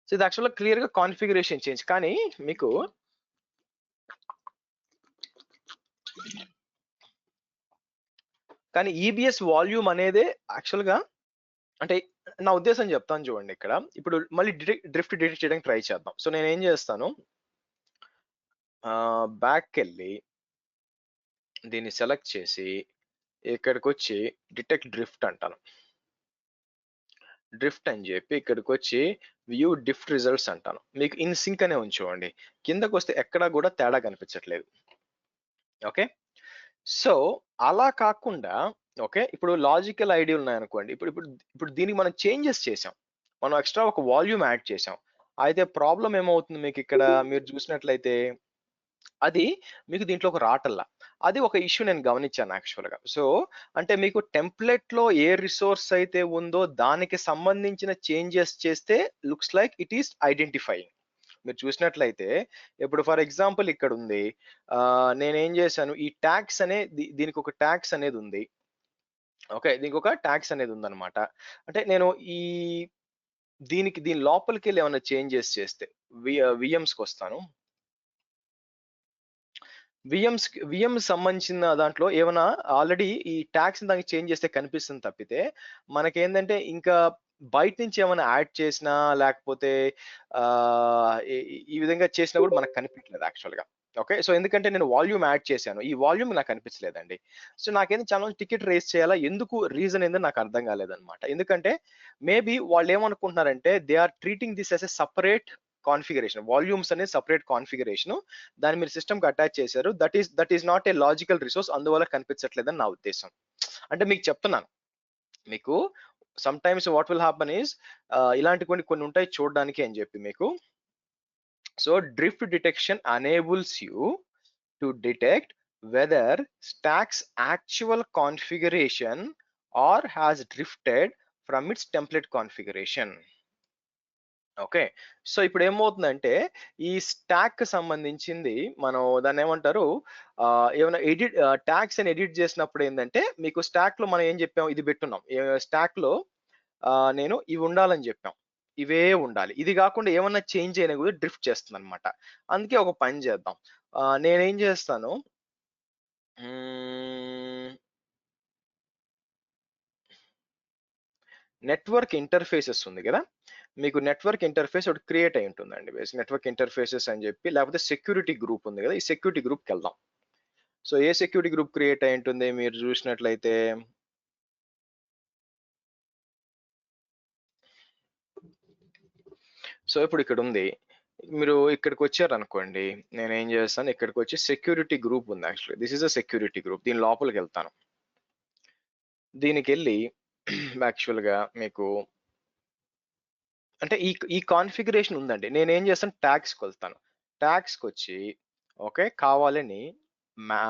సో ఇది యాక్చువల్గా క్లియర్ గా కాన్ఫిగరేషన్ చేంజ్. కానీ మీకు EBS వాల్యూమ్ అనేదే యాక్చువల్గా, అంటే నా ఉద్దేశం చెప్తాను చూడండి. ఇక్కడ ఇప్పుడు మళ్ళీ డ్రిఫ్ట్ డిటెక్ట్ చేయడానికి ట్రై చేద్దాం. సో నేను ఏం చేస్తాను, బ్యాక్ వెళ్ళి దీన్ని సెలెక్ట్ చేసి ఇక్కడికి వచ్చి డిటెక్ట్ డ్రిఫ్ట్ అంటాను. డ్రిఫ్ట్ అని చెప్పి ఇక్కడికి వచ్చి వ్యూ డ్రిఫ్ట్ రిజల్ట్స్ అంటాను. మీకు ఇన్ సింక్ అనే ఉంచుకోండి. కిందకు వస్తే ఎక్కడా కూడా తేడా కనిపించట్లేదు. ఓకే. సో అలా కాకుండా ఓకే, ఇప్పుడు లాజికల్ ఐడి ఉన్నాయనుకోండి, ఇప్పుడు దీనికి మనం చేంజెస్ చేసాం, మనం ఎక్స్ట్రా ఒక వాల్యూమ్ యాడ్ చేసాం. అయితే ప్రాబ్లం ఏమవుతుంది మీకు ఇక్కడ మీరు చూసినట్లయితే అది మీకు దీంట్లోకి రావటల్లా. అది ఒక ఇష్యూ నేను గమనించాను యాక్చువల్గా. సో అంటే మీకు టెంప్లెట్ లో ఏ రిసోర్స్ అయితే ఉందో దానికి సంబంధించిన చేంజెస్ చేస్తే looks like it is identifying. మీరు చూసినట్లయితే ఇప్పుడు ఫర్ ఎగ్జాంపుల్ ఇక్కడ ఉంది, నేనేం చేశాను, ఈ ట్యాక్స్ దీనికి ఒక ట్యాక్స్ అనేది ఉంది. ఓకే, దీనికి ఒక ట్యాక్స్ అనేది ఉందన్నమాట. అంటే నేను దీని లోపలికి వెళ్ళి ఏమైనా చేంజెస్ చేస్తే విఎంస్కి వస్తాను. విఎం సంబంధించిన దాంట్లో ఏమైనా ఆల్రెడీ ఈ ట్యాక్స్ దానికి చేంజ్ చేస్తే కనిపిస్తుంది తప్పితే మనకేంటంటే ఇంకా బయట నుంచి ఏమైనా యాడ్ చేసినా లేకపోతే ఈ విధంగా చేసినా కూడా మనకు కనిపించలేదు యాక్చువల్గా. ఓకే. సో ఎందుకంటే నేను వాల్యూమ్ యాడ్ చేశాను. ఈ వాల్యూమ్ నాకు అనిపించలేదండి. సో నాకేంది చాలా టికెట్ రైజ్ చేయాలా? ఎందుకు రీజన్ ఏందో నాకు అర్థం కాలేదన్నమాట. ఎందుకంటే మేబీ వాళ్ళు ఏమనుకుంటున్నారంటే they are treating this as a separate configuration. Volumes అనేది సెపరేట్ కాన్ఫిగరేషన్. దాన్ని మీరు సిస్టమ్‌కి అటాచ్ చేశారు. That is not a logical resource. అందువల్ల కనిపించట్లేదని నా ఉద్దేశం. అంటే మీకు చెప్తున్నాను. మీకు sometimes what will happen is ఇలాంటి కొన్ని కొన్ని ఉంటాయి చూడడానికి అని చెప్పి మీకు. So drift detection enables you to detect whether stack's actual configuration or has drifted from its template configuration. Okay. So ఇప్పుడు ఏమవుతుందంటే ఈ స్టాక్ సంబంధించింది మనం దాన్ని ఏమంటారు ఏమైనా ట్యాగ్స్ అని ఎడిట్ చేసినప్పుడు ఏంటంటే మీకు స్టాక్ లో మనం ఏం చెప్పాం ఇది పెట్టున్నాం స్టాక్ లో నేను ఇవి ఉండాలని చెప్పాం. ఇవే ఉండాలి. ఇది కాకుండా ఏమన్నా చేంజ్ అయినా కూడా డ్రిఫ్ట్ చేస్తుంది అనమాట. అందుకే ఒక పని చేద్దాం. నేనేం చేస్తాను నెట్వర్క్ ఇంటర్ఫేసెస్ ఉంది కదా. మీకు నెట్వర్క్ ఇంటర్ఫేస్ ఒకటి క్రియేట్ అయి ఉంటుందండి. నెట్వర్క్ ఇంటర్ఫేసెస్ అని చెప్పి లేకపోతే సెక్యూరిటీ గ్రూప్ ఉంది కదా. ఈ సెక్యూరిటీ గ్రూప్కి వెళ్దాం. సో ఏ సెక్యూరిటీ గ్రూప్ క్రియేట్ అయి ఉంటుంది మీరు చూసినట్లయితే సో ఇప్పుడు ఇక్కడ ఉంది. మీరు ఇక్కడికి వచ్చారనుకోండి. నేనేం చేస్తాను ఇక్కడికి వచ్చి సెక్యూరిటీ గ్రూప్ ఉంది actually. This is a security group. దీని లోపలికి వెళ్తాను. దీనికి వెళ్ళి యాక్చువల్గా మీకు అంటే ఈ కాన్ఫిగరేషన్ ఉందండి. నేనేం చేస్తాను ట్యాగ్స్కి వెళ్తాను. ట్యాగ్స్కి వచ్చి ఓకే కావాలని మా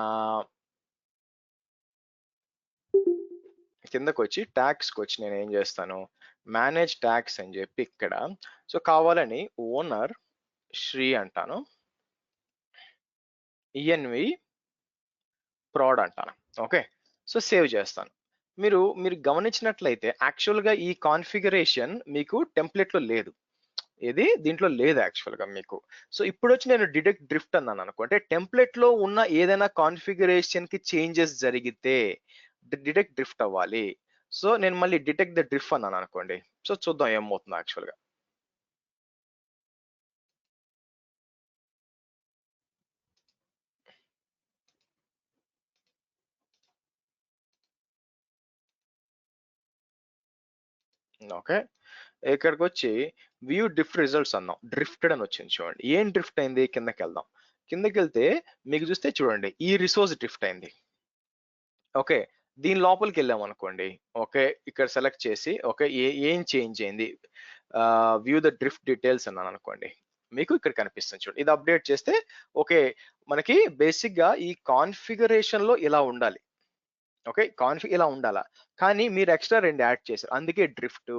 కిందకు వచ్చి ట్యాగ్స్కి వచ్చి నేను ఏం చేస్తాను మేనేజ్ ట్యాగ్స్ అని చెప్పి ఇక్కడ సో కావాలని ఓనర్ శ్రీ అంటాను. ఈఎన్వి ప్రాడ్ అంటాను. ఓకే. సో సేవ్ చేస్తాను. మీరు గమనించినట్లయితే యాక్చువల్గా ఈ కాన్ఫిగరేషన్ మీకు టెంప్లెట్ లో లేదు. ఇది దీంట్లో లేదు యాక్చువల్గా మీకు. సో ఇప్పుడు వచ్చి నేను డిటెక్ట్ డ్రిఫ్ట్ అన్నాను అనుకో అంటే టెంప్లెట్ లో ఉన్న ఏదైనా కాన్ఫిగరేషన్ కి చేంజెస్ జరిగితే డిటెక్ట్ డ్రిఫ్ట్ అవ్వాలి. సో నేను మళ్ళీ డిటెక్ట్ ద డ్రిఫ్ట్ అన్నాను అనుకోండి. సో చూద్దాం ఏమవుతుందో యాక్చువల్గా. ఓకే. ఇక్కడికి వచ్చి వ్యూ డ్రిఫ్ట్ రిజల్ట్స్ అన్నాం. డ్రిఫ్టెడ్ అని వచ్చింది చూడండి. ఏం డ్రిఫ్ట్ అయింది కిందకి వెళ్దాం. కిందకి వెళ్తే మీకు చూస్తే చూడండి ఈ రిసోర్స్ డ్రిఫ్ట్ అయింది. ఓకే. దీని లోపలికి వెళ్ళాం అనుకోండి. ఓకే. ఇక్కడ సెలెక్ట్ చేసి ఓకే ఏం చేంజ్ అయింది వ్యూ ద డ్రిఫ్ట్ డీటెయిల్స్ అన్నాను అనుకోండి. మీకు ఇక్కడ కనిపిస్తుంది చూడండి. ఇది అప్డేట్ చేస్తే ఓకే మనకి బేసిక్ గా ఈ కాన్ఫిగరేషన్ లో ఇలా ఉండాలి. ఓకే. ఇలా ఉండాలా. కానీ మీరు ఎక్స్ట్రా 2 యాడ్ చేశారు. అందుకే డ్రిఫ్ట్.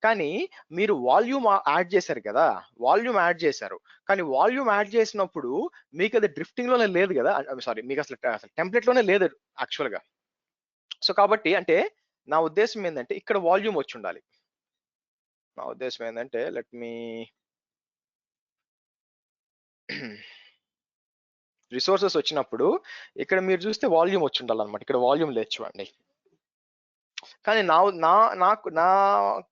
కానీ మీరు వాల్యూమ్ యాడ్ చేశారు కదా. వాల్యూమ్ యాడ్ చేశారు. కానీ వాల్యూమ్ యాడ్ చేసినప్పుడు మీకు అది డ్రిఫ్టింగ్ లోనే లేదు కదా. సారీ మీకు అసలు టెంప్లెట్ లోనే లేదు యాక్చువల్ గా. సో కాబట్టి అంటే నా ఉద్దేశం ఏంటంటే ఇక్కడ వాల్యూమ్ వచ్చి ఉండాలి. నా ఉద్దేశం ఏంటంటే లెట్ మీ రిసోర్సెస్ వచ్చినప్పుడు ఇక్కడ మీరు చూస్తే వాల్యూమ్ వచ్చి ఉండాలన్నమాట. ఇక్కడ వాల్యూమ్ లేదు చూడండి. కానీ నా నా నాకు నా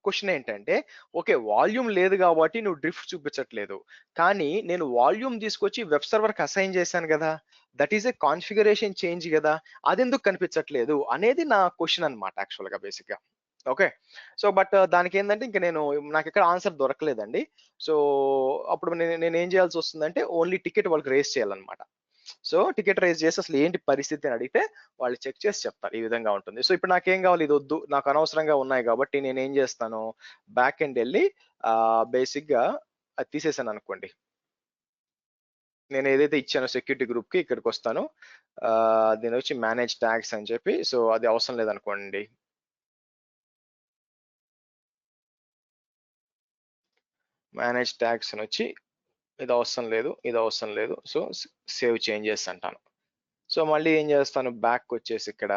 క్వశ్చన్ ఏంటంటే ఓకే వాల్యూమ్ లేదు కాబట్టి నువ్వు డ్రిఫ్ట్ చూపించట్లేదు. కానీ నేను వాల్యూమ్ తీసుకొచ్చి వెబ్ సర్వర్కి అసైన్ చేశాను కదా. That is a configuration change కదా. అదెందుకు కనిపించట్లేదు అనేది నా క్వశ్చన్ అనమాట యాక్చువల్గా బేసిక్ గా. ఓకే. సో బట్ దానికి ఏంటంటే ఇంకా నాకు ఎక్కడ ఆన్సర్ దొరకలేదండి. సో అప్పుడు నేను ఏం చేయాల్సి వస్తుందంటే ఓన్లీ టికెట్ వాళ్ళకి రేస్ చేయాలన్నమాట. సో టికెట్ రైజ్ చేసి అసలు ఏంటి పరిస్థితి అని అడిగితే వాళ్ళు చెక్ చేసి చెప్తారు. ఈ విధంగా ఉంటుంది. సో ఇప్పుడు నాకేం కావాలి ఇది వద్దు నాకు అనవసరంగా ఉన్నాయి కాబట్టి నేను ఏం చేస్తాను బ్యాక్ ఎండ్ వెళ్ళి బేసిక్ గా అది తీసేసాను అనుకోండి. నేను ఏదైతే ఇచ్చానో సెక్యూరిటీ గ్రూప్ కి ఇక్కడికి వస్తాను. దీని వచ్చి మేనేజ్ ట్యాగ్స్ అని చెప్పి సో అది అవసరం లేదనుకోండి. మేనేజ్ ట్యాగ్స్ అని వచ్చి ఇది అవసరం లేదు ఇది అవసరం లేదు. సో సేవ్ చేంజెస్ అంటాను. సో మళ్ళీ ఏం చేస్తాను బ్యాక్ వచ్చేసి ఇక్కడ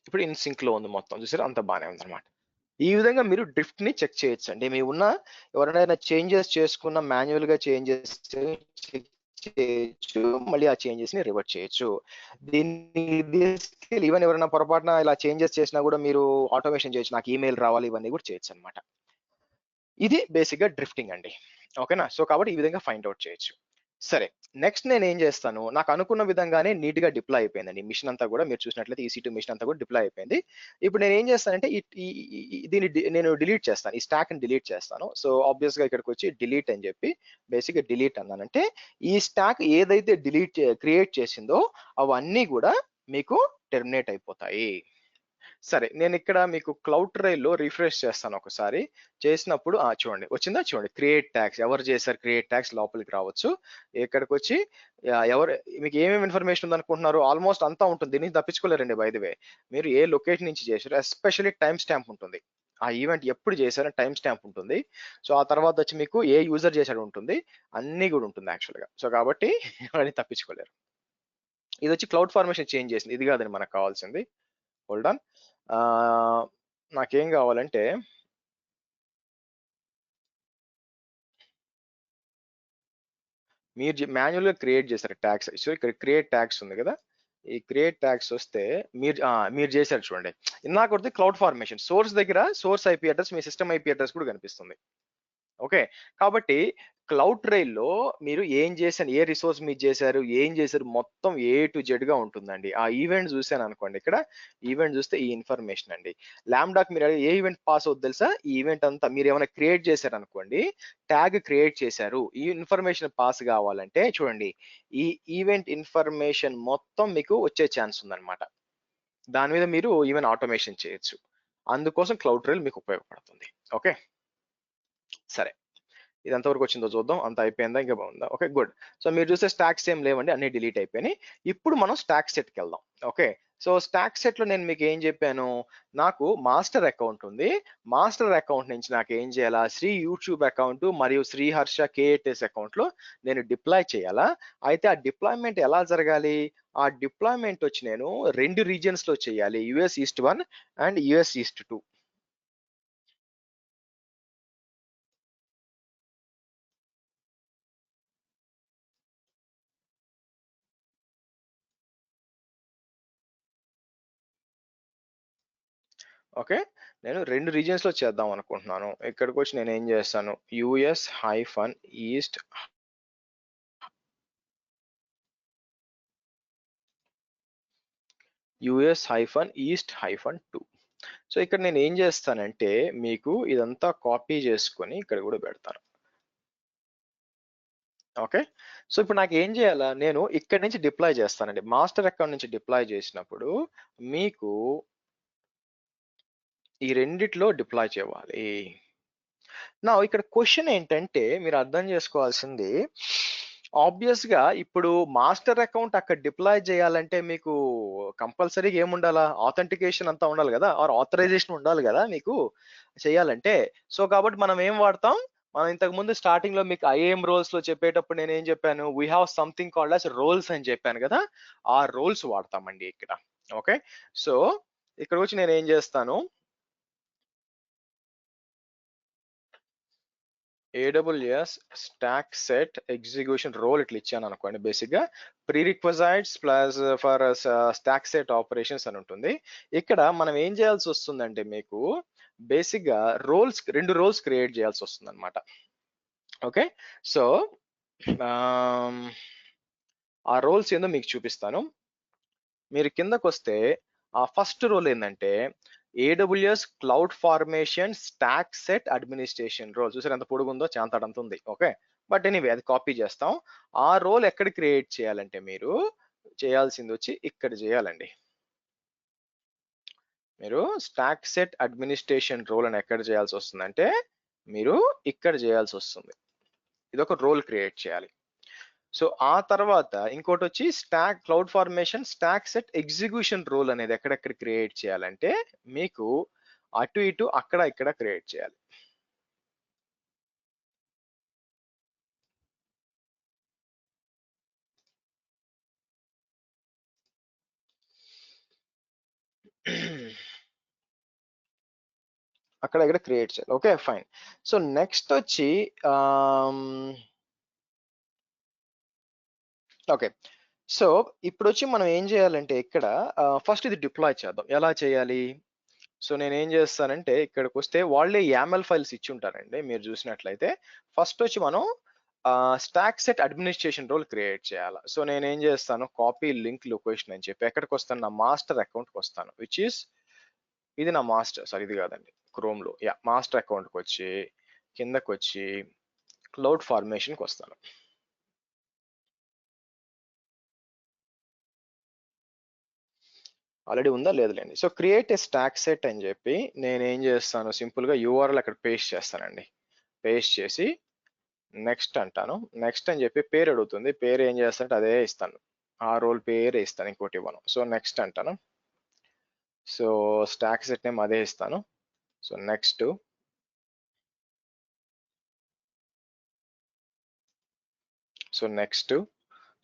ఇప్పుడు ఇన్ సింక్ లో ఉంది మొత్తం చూసారా అంత బాగానే ఉంది అనమాట. ఈ విధంగా మీరు డ్రిఫ్ట్ ని చెక్ చేయొచ్చండి. మీ ఉన్న ఎవరైనా చేంజెస్ చేసుకున్న మాన్యువల్ గా చేంజెస్ చెక్ చేయొచ్చు, మళ్ళీ ఆ చేంజెస్ ని రివర్ట్ చేయొచ్చు. దీన్ని తీసుకెళ్ళి ఈవెన్ ఎవరైనా పొరపాటున ఇలా చేంజెస్ చేసినా కూడా మీరు ఆటోమేషన్ చేయొచ్చు. నాకు ఈమెయిల్ రావాలి, ఇవన్నీ కూడా చేయొచ్చు అనమాట. ఇది బేసిక్ గా డ్రిఫ్టింగ్ అండి. ఓకేనా? సో కాబట్టి ఈ విధంగా ఫైండ్ అవుట్ చేయొచ్చు. సరే, నెక్స్ట్ నేను ఏం చేస్తాను, నాకు అనుకున్న విధంగానే నీట్ గా డిప్లాయ్ అయిపోయిందండి మిషన్ అంతా కూడా. మీరు చూసినట్లయితే EC2 మిషన్ అంతా కూడా డిప్లాయ్ అయిపోయింది. ఇప్పుడు నేను ఏం చేస్తానంటే దీన్ని నేను డిలీట్ చేస్తాను, ఈ స్టాక్ ని డిలీట్ చేస్తాను. సో ఆబ్వియస్ గా ఇక్కడికి వచ్చి డిలీట్ అని చెప్పి బేసిక్ గా డిలీట్ అన్నానంటే ఈ స్టాక్ ఏదైతే క్రియేట్ చేసిందో అవన్నీ కూడా మీకు టెర్మినేట్ అయిపోతాయి. సరే, నేను ఇక్కడ మీకు క్లౌడ్ ట్రైల్లో రిఫ్రెష్ చేస్తాను ఒకసారి. చేసినప్పుడు చూడండి వచ్చిందా, చూడండి క్రియేట్ ట్యాగ్స్ ఎవరు చేశారు, క్రియేట్ ట్యాగ్స్ లోపలికి రావచ్చు. ఇక్కడికి వచ్చి ఎవరు మీకు ఏమేమి ఇన్ఫర్మేషన్ ఉందనుకుంటున్నారు, ఆల్మోస్ట్ అంతా ఉంటుంది. దీని నుంచి తప్పించుకోలేరండి. బై ది వే, మీరు ఏ లొకేషన్ నుంచి చేశారు, ఎస్పెషల్లీ టైం స్టాంప్ ఉంటుంది. ఆ ఈవెంట్ ఎప్పుడు చేశారని టైం స్టాంప్ ఉంటుంది. సో ఆ తర్వాత వచ్చి మీకు ఏ యూజర్ చేశాడు ఉంటుంది, అన్ని కూడా ఉంటుంది యాక్చువల్గా. సో కాబట్టి అవన్నీ తప్పించుకోలేరు. ఇది వచ్చి క్లౌడ్ ఫార్మేషన్ చేంజ్ చేసింది, ఇది కాదండి మనకు కావాల్సింది. Hold on. నాకేం కావాలంటే మీరు మాన్యువల్ గా క్రియేట్ చేశారు ట్యాగ్స్. సో ఇక్కడ క్రియేట్ ట్యాగ్స్ ఉంది కదా, ఈ క్రియేట్ ట్యాగ్స్ వస్తే మీరు చేశారు చూడండి. ఇందాక కొడితే క్లౌడ్ ఫార్మేషన్ సోర్స్ దగ్గర సోర్స్ IP అడ్రస్, మీ సిస్టమ్ IP అడ్రస్ కూడా కనిపిస్తుంది. ఓకే, కాబట్టి క్లౌడ్ ట్రైల్లో మీరు ఏం చేశారు, ఏ రిసోర్స్ మీరు చేశారు, ఏం చేశారు, మొత్తం A to Z గా ఉంటుందండి. ఆ ఈవెంట్ చూసాను అనుకోండి, ఇక్కడ ఈవెంట్ చూస్తే ఈ ఇన్ఫర్మేషన్ అండి. లాంబ్డాకి మీరు ఏ ఈవెంట్ పాస్ అవుతుంది తెలుసా, ఈ ఈవెంట్ అంతా మీరు ఏమైనా క్రియేట్ చేశారు అనుకోండి, ట్యాగ్ క్రియేట్ చేశారు, ఈ ఇన్ఫర్మేషన్ పాస్ కావాలంటే చూడండి, ఈ ఈవెంట్ ఇన్ఫర్మేషన్ మొత్తం మీకు వచ్చే ఛాన్స్ ఉందన్నమాట. దాని మీద మీరు ఈవెన్ ఆటోమేషన్ చేయొచ్చు. అందుకోసం క్లౌడ్ ట్రైల్ మీకు ఉపయోగపడుతుంది. ఓకే, సరే, ఇది ఎంతవరకు వచ్చిందో చూద్దాం. అంత అయిపోయిందా, ఇంకా బాగుందా? Okay, good. సో మీరు చూస్తే స్టాక్స్ ఏం లేవండి, అన్ని డిలీట్ అయిపోయినాయి. ఇప్పుడు మనం స్టాక్ సెట్కి వెళ్దాం. ఓకే, సో స్టాక్ సెట్ లో నేను మీకు ఏం చెప్పాను, నాకు మాస్టర్ అకౌంట్ ఉంది. మాస్టర్ అకౌంట్ నుంచి నాకు ఏం చేయాలా, శ్రీ యూట్యూబ్ అకౌంట్ మరియు శ్రీహర్ష KATS అకౌంట్ లో నేను డిప్లాయ్ చేయాలా. అయితే ఆ డిప్లాయ్మెంట్ ఎలా జరగాలి, ఆ డిప్లాయ్మెంట్ వచ్చి నేను 2 రీజియన్స్ లో చేయాలి, US East 1 and US East 2. Okay, నేను 2 రీజియన్స్ లో చేద్దాం అనుకుంటున్నాను. ఇక్కడికి వచ్చి నేను ఏం చేస్తాను, US-East US-East-2. సో ఇక్కడ నేను ఏం చేస్తానంటే మీకు ఇదంతా కాపీ చేసుకొని ఇక్కడ కూడా పెడతాను. ఓకే, సో ఇప్పుడు నాకు ఏం చేయాలా, నేను ఇక్కడ నుంచి డిప్లాయ్ చేస్తానండి. మాస్టర్ అకౌంట్ నుంచి డిప్లాయ్ చేసినప్పుడు మీకు ఈ రెండిట్లో డిప్లాయ్ చేయాలి. నా ఇక్కడ క్వశ్చన్ ఏంటంటే మీరు అర్థం చేసుకోవాల్సింది, ఆబ్వియస్ గా ఇప్పుడు మాస్టర్ అకౌంట్ అక్కడ డిప్లాయ్ చేయాలంటే మీకు కంపల్సరీగా ఏముండాలా, ఆథెంటికేషన్ అంతా ఉండాలి కదా, ఆర్ ఆథరైజేషన్ ఉండాలి కదా మీకు చేయాలంటే. సో కాబట్టి మనం ఏం వాడతాం, మనం ఇంతకు ముందు స్టార్టింగ్ లో మీకు IAM రోల్స్ లో చెప్పేటప్పుడు నేను ఏం చెప్పాను, we have something called as roles అని చెప్పాను కదా, ఆ రోల్స్ వాడతామండి ఇక్కడ. ఓకే, సో ఇక్కడ వచ్చి నేను ఏం చేస్తాను, AWS stack set execution role ఇట్లా ఇచ్చాను అనుకోండి. బేసిక్ గా prerequisites plus for stack set operations అని ఉంటుంది. ఇక్కడ మనం ఏం చేయాల్సి వస్తుందంటే మీకు బేసిక్ గా రోల్స్, 2 రోల్స్ క్రియేట్ చేయాల్సి వస్తుంది అనమాట. ఓకే, సో ఆ రోల్స్ ఏందో మీకు చూపిస్తాను. మీరు కిందకు వస్తే ఆ ఫస్ట్ రోల్ ఏంటంటే AWS cloud formation stack set administration role. చూసారు ఎంత పొడుగుందో, చాంతాడంత ఉంది. ఓకే, బట్ ఎనీవే అది కాపీ చేస్తాం. ఆ రోల్ ఎక్కడ క్రియేట్ చేయాలంటే మీరు చేయాల్సింది వచ్చి ఇక్కడ చేయాలండి. మీరు స్టాక్ సెట్ అడ్మినిస్ట్రేషన్ రోల్ అని ఎక్కడ చేయాల్సి వస్తుందంటే మీరు ఇక్కడ చేయాల్సి వస్తుంది. ఇది ఒక రోల్ క్రియేట్ చేయాలి. సో ఆ తర్వాత ఇంకోటి వచ్చి stack cloud formation stack set execution role అనేది ఎక్కడెక్కడ క్రియేట్ చేయాలంటే మీకు అటు ఇటు అక్కడ ఇక్కడ క్రియేట్ చేయాలి. అక్కడ ఇక్కడ క్రియేట్ చేయాలి. Okay, fine. సో నెక్స్ట్ వచ్చి ఓకే. సో ఇప్పుడొచ్చి మనం ఏం చేయాలంటే ఇక్కడ ఫస్ట్ ఇది డిప్లాయ్ చేద్దాం. ఎలా చేయాలి? సో నేనేం చేస్తానంటే ఇక్కడికొస్తే వాళ్ళే యామెల్ ఫైల్స్ ఇచ్చుంటారండి మీరు చూసినట్లయితే. ఫస్ట్ వచ్చి మనం stack set administration role create చేయాలి. సో నేనేం చేస్తాను కాపీ లింక్ లొకేషన్ అని చెప్పి ఎక్కడికొస్తాను నా మాస్టర్ అకౌంట్‌కి వస్తాను. విచ్ ఈస్ ఇది నా మాస్టర్ సారీ ఇది కాదండి. క్రోమ్‌లో మాస్టర్ అకౌంట్‌కి వచ్చి కిందకొచ్చి క్లౌడ్ ఫార్మేషన్‌కి వస్తాను. ఆల్రెడీ ఉందా లేదులేండి. So create a stock set అని చెప్పి నేనేం చేస్తాను సింపుల్ గా యూఆర్ఎల్ అక్కడ పేస్ట్ చేస్తానండి. పేస్ట్ చేసి నెక్స్ట్ అంటాను. నెక్స్ట్ అని చెప్పి పేరు అడుగుతుంది. పేరు ఏం చేస్తానంటే అదే ఇస్తాను. ఆ రోల్ పేరే ఇస్తాను, ఇంకోటి ఇవ్వను. సో నెక్స్ట్ అంటాను. సో స్టాక్ సెట్ నేమ్ అదే ఇస్తాను. So next. So next.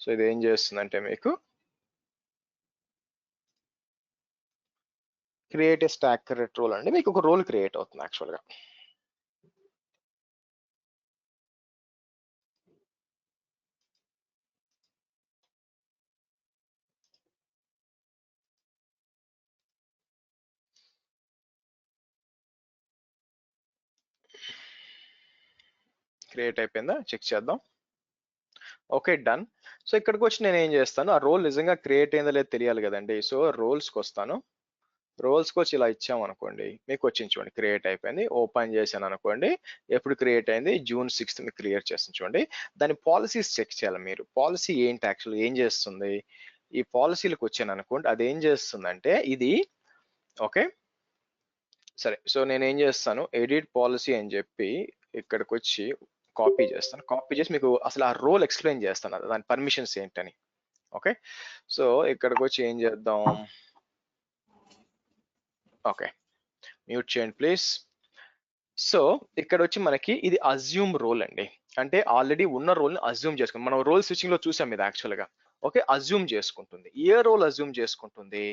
So ఇది ఏం చేస్తుందంటే మీకు క్రియేట్ ఏ స్టాక్ రోల్ అండి. మీకు ఒక రోల్ క్రియేట్ అవుతుంది యాక్చువల్ గా. క్రియేట్ అయిపోయిందా చెక్ చేద్దాం. Okay done. సో ఇక్కడికి వచ్చి నేను ఏం చేస్తాను, ఆ రోల్ నిజంగా క్రియేట్ అయిందో లేదో తెలియాలి కదండి. సో రోల్స్కి వస్తాను. రోల్స్కి వచ్చి ఇలా ఇచ్చామనుకోండి మీకు వచ్చింది చూడండి క్రియేట్ అయిపోయింది. ఓపెన్ చేశాను అనుకోండి ఎప్పుడు క్రియేట్ అయింది జూన్ 6th మీకు క్రియేట్ చేస్తుంది చూడండి. దాని పాలసీస్ చెక్ చేయాలి మీరు. పాలసీ ఏంటి యాక్చువల్ ఏం చేస్తుంది, ఈ పాలసీలకు వచ్చాను అనుకోండి అది ఏం చేస్తుందంటే ఇది. ఓకే సరే. సో నేను ఏం చేస్తాను ఎడిట్ పాలసీ అని చెప్పి ఇక్కడికి వచ్చి కాపీ చేస్తాను. కాపీ చేసి మీకు అసలు ఆ రోల్ ఎక్స్ప్లెయిన్ చేస్తాను దాని పర్మిషన్స్ ఏంటని. ఓకే సో ఇక్కడికి వచ్చి ఏం చేద్దాం. ఓకే మ్యూట్ చేయండి ప్లీజ్. సో ఇక్కడ వచ్చి మనకి ఇది అజ్యూమ్ రోల్ అండి. అంటే ఆల్రెడీ ఉన్న రోల్ ని అజ్యూమ్ చేసుకుంది. మనం రోల్ స్విచ్చింగ్ లో చూసాం ఇది యాక్చువల్ గా. ఓకే అజ్యూమ్ చేసుకుంటుంది. ఏ రోల్ అజ్యూమ్ చేసుకుంటుంది?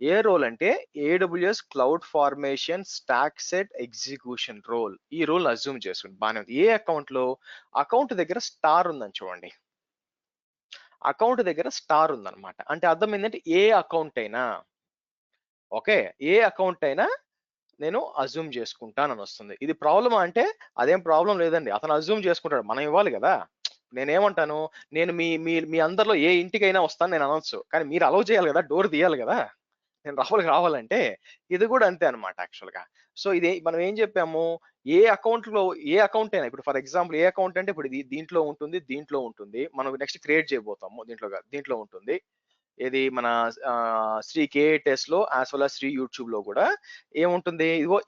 ఏ రోల్ అంటే AWS cloud formation stack set execution role. ఈ రోల్ అజ్యూమ్ చేసుకుంది బాగానే ఉంది. ఏ అకౌంట్ లో? అకౌంట్ దగ్గర స్టార్ ఉందని చూడండి. అకౌంట్ దగ్గర స్టార్ ఉందన్నమాట. అంటే అర్థం ఏంటంటే ఏ అకౌంట్ అయినా, ఓకే ఏ అకౌంట్ అయినా నేను అజ్యూమ్ చేసుకుంటానని వస్తుంది. ఇది ప్రాబ్లమా అంటే అదేం ప్రాబ్లం లేదండి. అతను అజ్యూమ్ చేసుకుంటాడు, మనం ఇవ్వాలి కదా. నేనేమంటాను, నేను మీ మీ మీ అందరిలో ఏ ఇంటికైనా వస్తాను నేను అనొచ్చు, కానీ మీరు అలౌ చేయాలి కదా, డోర్ తీయాలి కదా నేను రావాలంటే. ఇది కూడా అంతే అనమాట యాక్చువల్ గా. సో ఇది మనం ఏం చెప్పాము, ఏ అకౌంట్ లో ఏ అకౌంట్ అయినా ఇప్పుడు ఫర్ ఎగ్జాంపుల్ ఏ అకౌంట్ అంటే ఇప్పుడు ఇది దీంట్లో ఉంటుంది, దీంట్లో ఉంటుంది, మనం నెక్స్ట్ క్రియేట్ చేయబోతాము దీంట్లో కాదు, దీంట్లో ఉంటుంది. ఏది మన శ్రీ కేఏటెస్ లో as well as Shri YouTube లో కూడా ఏముంటుంది, ఇదిగో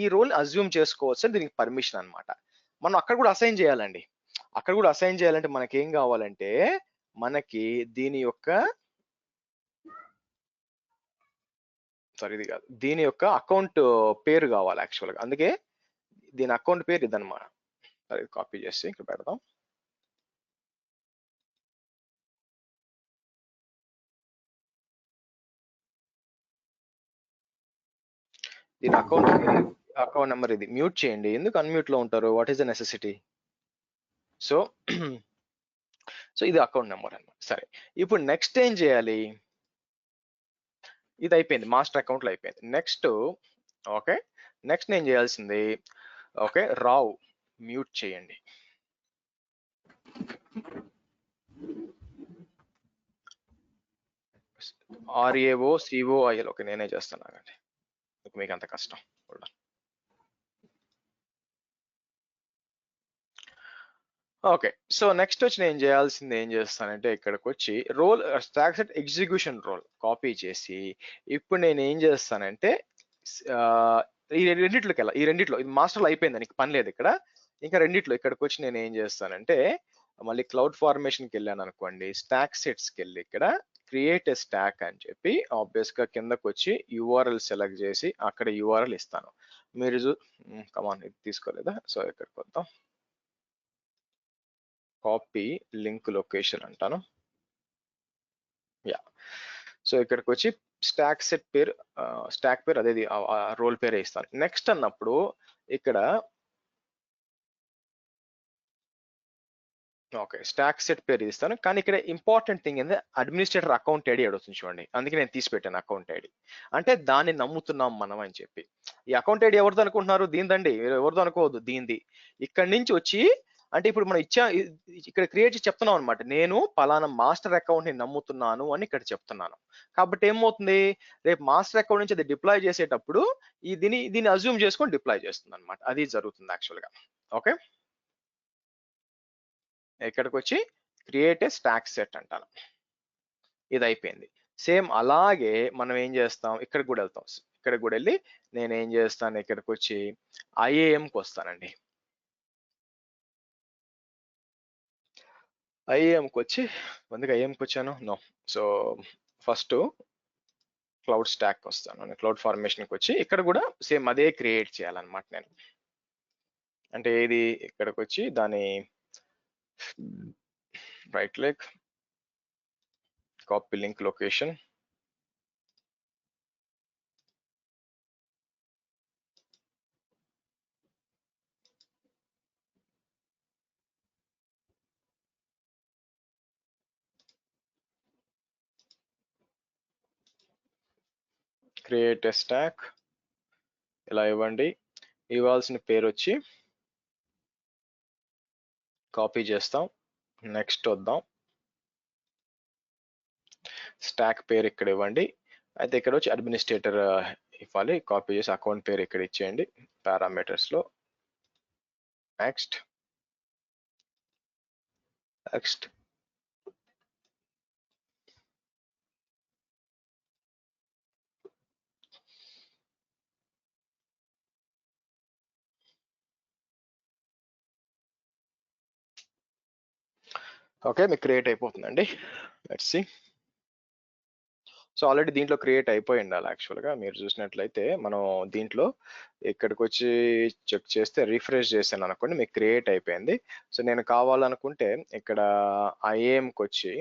ఈ రోల్ అజ్యూమ్ చేసుకోవచ్చు అని దీనికి పర్మిషన్ అన్నమాట. మనం అక్కడ కూడా అసైన్ చేయాలండి. అక్కడ కూడా అసైన్ చేయాలంటే మనకి ఏం కావాలంటే మనకి దీని యొక్క సారీ ఇది కాదు, దీని యొక్క అకౌంట్ పేరు కావాలి యాక్చువల్ గా. అందుకే దీని అకౌంట్ పేరు ఇదన్నమాట. సరే కాపీ చేసి ఇక్కడ పెడదాం. దీని అకౌంట్ నెంబర్ ఇది. మ్యూట్ చేయండి, ఎందుకు అన్మ్యూట్ లో ఉంటారు, what is the necessity. So so ఇది అకౌంట్ నెంబర్ అన్నమాట. సరే ఇప్పుడు నెక్స్ట్ ఏం చేయాలి, ఇది అయిపోయింది మాస్టర్ అకౌంట్ లో అయిపోయింది. నెక్స్ట్ ఓకే నెక్స్ట్ నేను చేయాల్సింది ఓకే రావ్ మ్యూట్ చేయండి. RAOCOIL ఓకే నేనే చేస్తాను ఆగండి, మీకు అంత కష్టం. ఓకే సో నెక్స్ట్ వచ్చి నేను చేయాల్సింది ఏం చేస్తానంటే ఇక్కడికి వచ్చి role stack set execution role copy చేసి ఇప్పుడు నేను ఏం చేస్తానంటే ఆ, ఈ రెండిట్లోకి వెళ్ళా, ఈ రెండిట్లో ఇది మాస్టర్లో అయిపోయింది నీకు పని లేదు ఇక్కడ. ఇంకా రెండిట్లో ఇక్కడికి వచ్చి నేను ఏం చేస్తానంటే మళ్ళీ క్లౌడ్ ఫార్మేషన్కి వెళ్ళాను అనుకోండి, స్టాక్ సెట్స్కి వెళ్ళి ఇక్కడ క్రియేట్ ఎ స్టాక్ అని చెప్పి ఆబ్వియస్ గా కిందకు వచ్చి యూఆర్ఎల్ సెలెక్ట్ చేసి అక్కడ యూఆర్ఎల్ ఇస్తాను. మీరు కమాన్ ఇది తీసుకోలేదా, సో ఇక్కడికి వద్దాం. కాపీ లింక్ లొకేషన్ అంటాను. యా సో ఇక్కడికి వచ్చి స్టాక్ పేరు అదేది రోల్ పేరే ఇస్తాను. నెక్స్ట్ అన్నప్పుడు ఇక్కడ ఓకే, స్టాక్ సెట్ పేరు ఇస్తాను, కానీ ఇక్కడ ఇంపార్టెంట్ థింగ్ ఏంటంటే అడ్మినిస్ట్రేటర్ అకౌంట్ ఐడి అడుగుతుంది చూడండి, అందుకే నేను తీసి పెట్టాను అకౌంట్ ఐడి. అంటే దాన్ని నమ్ముతున్నాం మనం అని చెప్పి. ఈ అకౌంట్ ఐడి ఎవరిదో అనుకుంటున్నారు? దీనిదండి, ఎవరిదో అనుకోవద్దు, దీనిది. ఇక్కడి నుంచి వచ్చి అంటే ఇప్పుడు మనం ఇక్కడ క్రియేట్ చేసి చెప్తున్నాం అనమాట, నేను పలానా మాస్టర్ అకౌంట్ ని నమ్ముతున్నాను అని ఇక్కడ చెప్తున్నాను. కాబట్టి ఏమవుతుంది, రేపు మాస్టర్ అకౌంట్ నుంచి అది డిప్లాయ్ చేసేటప్పుడు దీన్ని అజ్యూమ్ చేసుకొని డిప్లాయ్ చేస్తుంది అనమాట. అది జరుగుతుంది యాక్చువల్ గా. ఓకే, ఇక్కడికి వచ్చి క్రియేట్ ఏ స్టాక్ సెట్ అంటాను. ఇది అయిపోయింది. సేమ్ అలాగే మనం ఏం చేస్తాం, ఇక్కడికి కూడా వెళ్తాం. ఇక్కడికి కూడా వెళ్ళి నేను ఏం చేస్తాను, ఇక్కడికి వచ్చి ఐఏఎంకి వస్తానండి. ఐఏఎంకి వచ్చి అందుకే ఐఏఎంకి వచ్చాను నో. సో ఫస్ట్ క్లౌడ్ స్టాక్ వస్తాను, క్లౌడ్ ఫార్మేషన్కి వచ్చి ఇక్కడ కూడా సేమ్ అదే క్రియేట్ చేయాలన్నమాట నేను. అంటే ఇది ఇక్కడికి వచ్చి దాని right click, copy link location, create a stock ఇలా ఇవ్వండి. ఇవ్వాల్సిన పేరు వచ్చి కాపీ చేస్తాం, నెక్స్ట్ వద్దాం, స్టాక్ పేరు ఇక్కడ ఇవ్వండి. అయితే ఇక్కడ వచ్చి అడ్మినిస్ట్రేటర్ ఇవ్వాలి, కాపీ చేసి అకౌంట్ పేరు ఇక్కడ ఇచ్చేయండి పారామీటర్స్ లో. నెక్స్ట్ నెక్స్ట్ ఓకే, మీకు క్రియేట్ అయిపోతుందండి. Let's see. సో ఆల్రెడీ దీంట్లో క్రియేట్ అయిపోయి ఉండాలి యాక్చువల్గా. మీరు చూసినట్లయితే మనం దీంట్లో ఇక్కడికి వచ్చి చెక్ చేస్తే రిఫ్రెష్ చేశాను అనుకోండి, మీకు క్రియేట్ అయిపోయింది. సో నేను కావాలనుకుంటే ఇక్కడ ఐఏఎంకి వచ్చి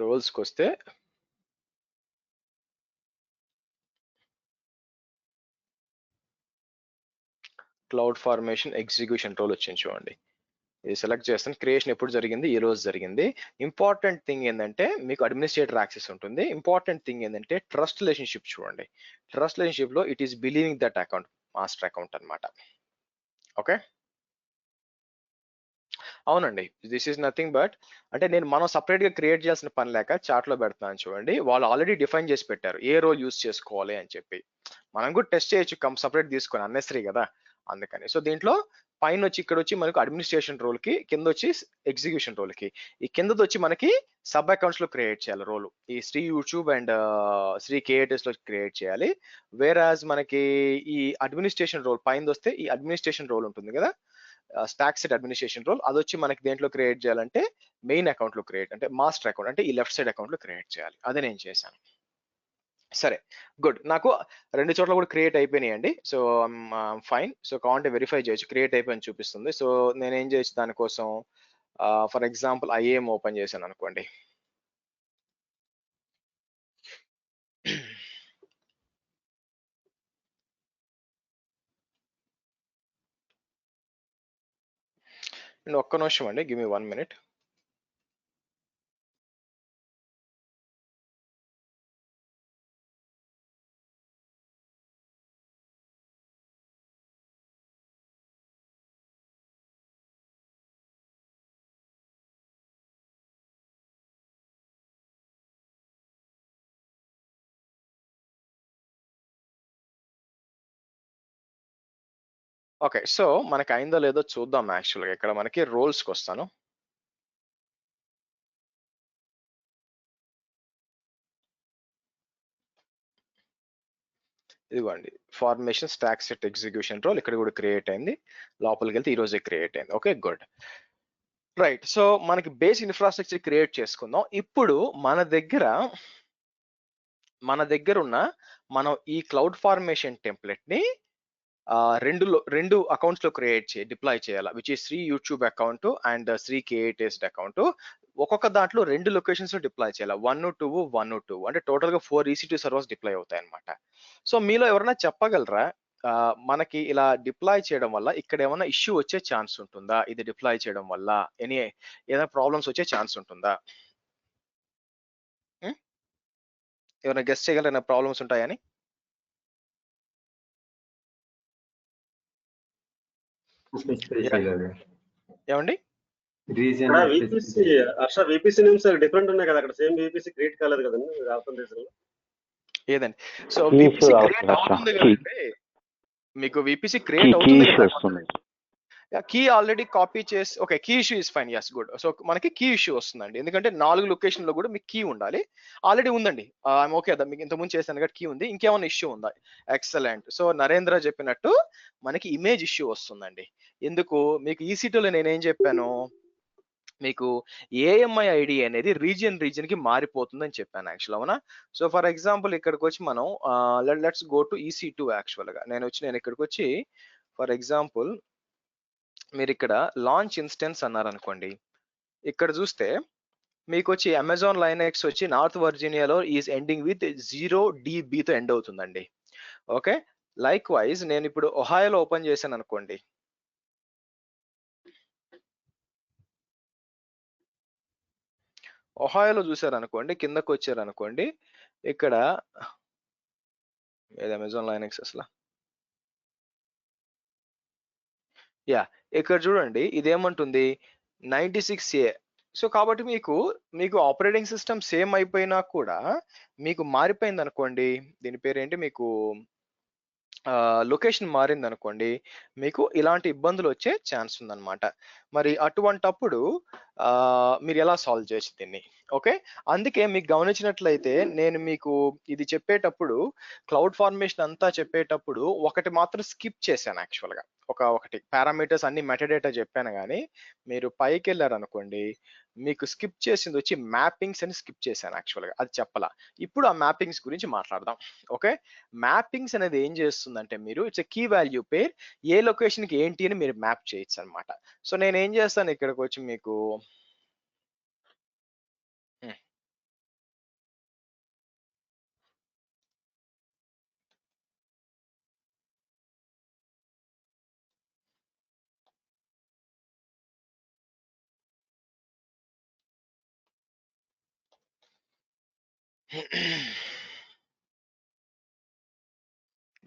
రోల్స్కి వస్తే క్లౌడ్ ఫార్మేషన్ ఎగ్జిక్యూషన్ రోల్ వచ్చింది చూడండి. ఇది సెలెక్ట్ చేస్తాను. క్రియేషన్ ఎప్పుడు జరిగింది? ఈ రోజు జరిగింది. ఇంపార్టెంట్ థింగ్ ఏంటంటే మీకు అడ్మినిస్ట్రేటర్ యాక్సెస్ ఉంటుంది. ఇంపార్టెంట్ థింగ్ ఏంటంటే ట్రస్ట్ రిలేషన్షిప్ చూడండి. ట్రస్ట్ రిలేషన్షిప్ లో it is believing that account master account అన్నమాట. ఓకే, అవునండి, దిస్ ఈస్ నథింగ్ బట్ అంటే మనం సపరేట్ గా క్రియేట్ చేయాల్సిన పని లేక చార్ట్ లో పెడుతున్నాను చూడండి. వాళ్ళు ఆల్రెడీ డిఫైన్ చేసి పెట్టారు ఏ రోల్ యూస్ చేసుకోవాలి అని చెప్పి. మనం కూడా టెస్ట్ చేయొచ్చు సపరేట్ తీసుకొని, అన్నెసరీ కదా, అందుకని. సో దీంట్లో పైన వచ్చి ఇక్కడ వచ్చి మనకు అడ్మినిస్ట్రేషన్ రోల్ కి, కింద వచ్చి ఎగ్జిక్యూషన్ రోల్ కి, ఈ కిందది వచ్చి మనకి సబ్ అకౌంట్స్ లో క్రియేట్ చేయాలి రోల్. ఈ శ్రీ యూట్యూబ్ అండ్ శ్రీ కేఏటిఎస్ లో క్రియేట్ చేయాలి. వేరాజ్ మనకి ఈ అడ్మినిస్ట్రేషన్ రోల్ పైన వస్తే ఈ అడ్మినిస్ట్రేషన్ రోల్ ఉంటుంది కదా, స్టాక్ సెట్ అడ్మినిస్ట్రేషన్ రోల్, అది వచ్చి మనకి దేంట్లో క్రియేట్ చేయాలంటే మెయిన్ అకౌంట్ లో క్రియేట్, అంటే మాస్టర్ అకౌంట్ అంటే ఈ లెఫ్ట్ సైడ్ అకౌంట్ లో క్రియేట్ చేయాలి. అదే నేను చేశాను. సరే, గుడ్. నాకు రెండు చోట్ల కూడా క్రియేట్ అయిపోయినాయండి. So fine. సో కావాలంటే వెరిఫై చేయొచ్చు, క్రియేట్ అయిపోయింది చూపిస్తుంది. సో నేనేం చేయొచ్చు దానికోసం, ఫర్ ఎగ్జాంపుల్ ఐఏఎం ఓపెన్ చేశాను అనుకోండి. అండ్ ఒక్క నిమిషం అండి, give me 1 minute. Okay, so మనకి అయిందో లేదో చూద్దాం. యాక్చువల్గా ఇక్కడ మనకి రోల్స్కి వస్తాను. ఇదిగోండి, formation stack set execution role ఇక్కడ కూడా క్రియేట్ అయింది. లోపలికి వెళ్తే ఈ రోజే క్రియేట్ అయింది. Okay, good. రైట్. సో మనకి బేస్ ఇన్ఫ్రాస్ట్రక్చర్ క్రియేట్ చేసుకుందాం. ఇప్పుడు మన దగ్గర ఉన్న మనం ఈ క్లౌడ్ ఫార్మేషన్ టెంప్లెట్ ని రెండు అకౌంట్స్ లో డిప్లాయ్ చేయాలి, విచ్ ఈ Sri YouTube account and Sri KATS account. ఒక్కొక్క దాంట్లో 2 లొకేషన్స్ లో డిప్లాయ్ చేయాలి, 1, 2, 1, 2. అంటే టోటల్ గా 4 EC2 సర్వర్స్ డిప్లాయ్ అవుతాయి అనమాట. సో మీలో ఎవరైనా చెప్పగలరా మనకి ఇలా డిప్లాయ్ చేయడం వల్ల ఇక్కడ ఏమైనా ఇష్యూ వచ్చే ఛాన్స్ ఉంటుందా? ఇది డిప్లాయ్ చేయడం వల్ల ఏదైనా ప్రాబ్లమ్స్ వచ్చే ఛాన్స్ ఉంటుందా? హ్మ్. ఎవరైనా గెస్ చేయగలరా ఏమైనా ప్రాబ్లమ్స్ ఉంటాయని? ఏమండి? Region VPC Harsha VPC names different ఉన్నాయి కదా, అక్కడ సేమ్ విపిసి క్రియేట్ కాలేదు కదండి ఆథెంటికేషన్ లో. ఏదండి? సో విపిసి క్రియేట్ అవుతుంది కదండి, మీకు విపిసి క్రియేట్ అవుతుంది కదా. కీ ఆల్రెడీ కాపీ చేసి okay, key issue is fine, yes good. So మనకి కీ ఇష్యూ వస్తుందండి, ఎందుకంటే 4 లొకేషన్ లో కూడా మీకు కీ ఉండాలి. ఆల్రెడీ ఉందండి, ఐఎమ్ ఓకే, అదా మీకు ఇంతకుముందు చేశాను కాబట్టి కీ ఉంది. ఇంకేమైనా ఇష్యూ ఉందా? ఎక్సలెంట్. సో నరేంద్ర చెప్పినట్టు మనకి ఇమేజ్ ఇష్యూ వస్తుందండి. ఎందుకు? మీకు ఈసీ2లో నేనేం చెప్పాను, మీకు ఏఎంఐ ఐడి అనేది రీజియన్ కి మారిపోతుందని చెప్పాను యాక్చువల్, అవునా? సో ఫర్ ఎగ్జాంపుల్ ఇక్కడికి వచ్చి మనం let's go to EC2 actual గా. నేను ఇక్కడికి వచ్చి ఫర్ ఎగ్జాంపుల్ మీరు ఇక్కడ లాంచ్ ఇన్స్టెన్స్ అన్నారు అనుకోండి. ఇక్కడ చూస్తే మీకు వచ్చి అమెజాన్ లైనెక్స్ వచ్చి నార్త్ వర్జీనియాలో ఈజ్ ఎండింగ్ విత్ 0DB తో ఎండ్ అవుతుందండి. ఓకే, లైక్ వైజ్ నేను ఇప్పుడు ఒహాయోలో ఓపెన్ చేశాను అనుకోండి. ఒహాయోలో చూసారు అనుకోండి, కిందకు వచ్చారు అనుకోండి, ఇక్కడ ఏది అమెజాన్ లైనెక్స్ అసలు, యా ఇక్కడ చూడండి ఇదేమంటుంది 96A. సో కాబట్టి మీకు ఆపరేటింగ్ సిస్టమ్ సేమ్ అయిపోయినా కూడా మీకు మారిపోయింది అనుకోండి, దీని పేరేంటి, మీకు లొకేషన్ మారింది అనుకోండి, మీకు ఇలాంటి ఇబ్బందులు వచ్చే ఛాన్స్ ఉందన్నమాట. మరి అటువంటప్పుడు మీరు ఎలా సాల్వ్ చేయొచ్చు దీన్ని? ఓకే, అందుకే మీకు గమనించినట్లయితే నేను మీకు ఇది చెప్పేటప్పుడు క్లౌడ్ ఫార్మేషన్ అంతా చెప్పేటప్పుడు ఒకటి మాత్రం స్కిప్ చేశాను యాక్చువల్గా. ఒకటి పారామీటర్స్ అన్ని మెటాడేటా చెప్పాను, కానీ మీరు పైకి వెళ్ళారు అనుకోండి, మీకు స్కిప్ చేసింది వచ్చి మ్యాపింగ్స్ అని స్కిప్ చేశాను యాక్చువల్గా, అది చెప్పాల. ఇప్పుడు ఆ మ్యాపింగ్స్ గురించి మాట్లాడదాం. ఓకే, మ్యాపింగ్స్ అనేది ఏం చేస్తుందంటే, మీరు ఇట్స్ కీ వాల్యూ పేర్, ఏ లొకేషన్ కి ఏంటి అని మీరు మ్యాప్ చేయొచ్చు అనమాట. సో నేను ఏం చేస్తాను ఇక్కడికి వచ్చి మీకు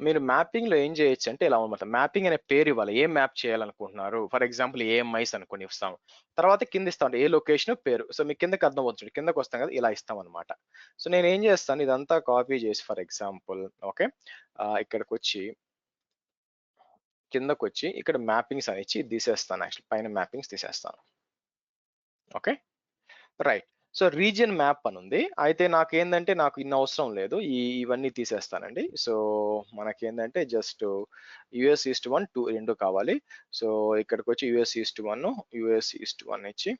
మీరు మ్యాపింగ్ లో ఏం చేయొచ్చు అంటే ఇలా అనమాట. మ్యాపింగ్ అనే పేరు ఇవ్వాలి, ఏం మ్యాప్ చేయాలనుకుంటున్నారు. ఫర్ ఎగ్జాంపుల్ ఏఎంఐస్ అనుకుని ఇస్తాం, తర్వాత కింద ఇస్తాం ఏ లొకేషన్ పేరు. సో మీకు కిందకి అర్థం అవుతుంది, కిందకి వస్తాం కదా, ఇలా ఇస్తాం అనమాట. సో నేను ఏం చేస్తాను, ఇదంతా కాపీ చేసి ఫర్ ఎగ్జాంపుల్ ఓకే ఇక్కడికి వచ్చి కిందకు వచ్చి ఇక్కడ మ్యాపింగ్స్ అని ఇచ్చి తీసేస్తాను, యాక్చువల్ పైన మ్యాపింగ్స్ తీసేస్తాను. Okay right. So region map అని ఉంది, అయితే నాకేందంటే నాకు ఇన్ని అవసరం లేదు, ఇవన్నీ తీసేస్తానండి. సో మనకేందంటే జస్ట్ యుఎస్ ఈస్ట్ 1 2 రెండు కావాలి. సో ఇక్కడికి వచ్చి యుఎస్ ఈస్ట్ 1 ఇచ్చి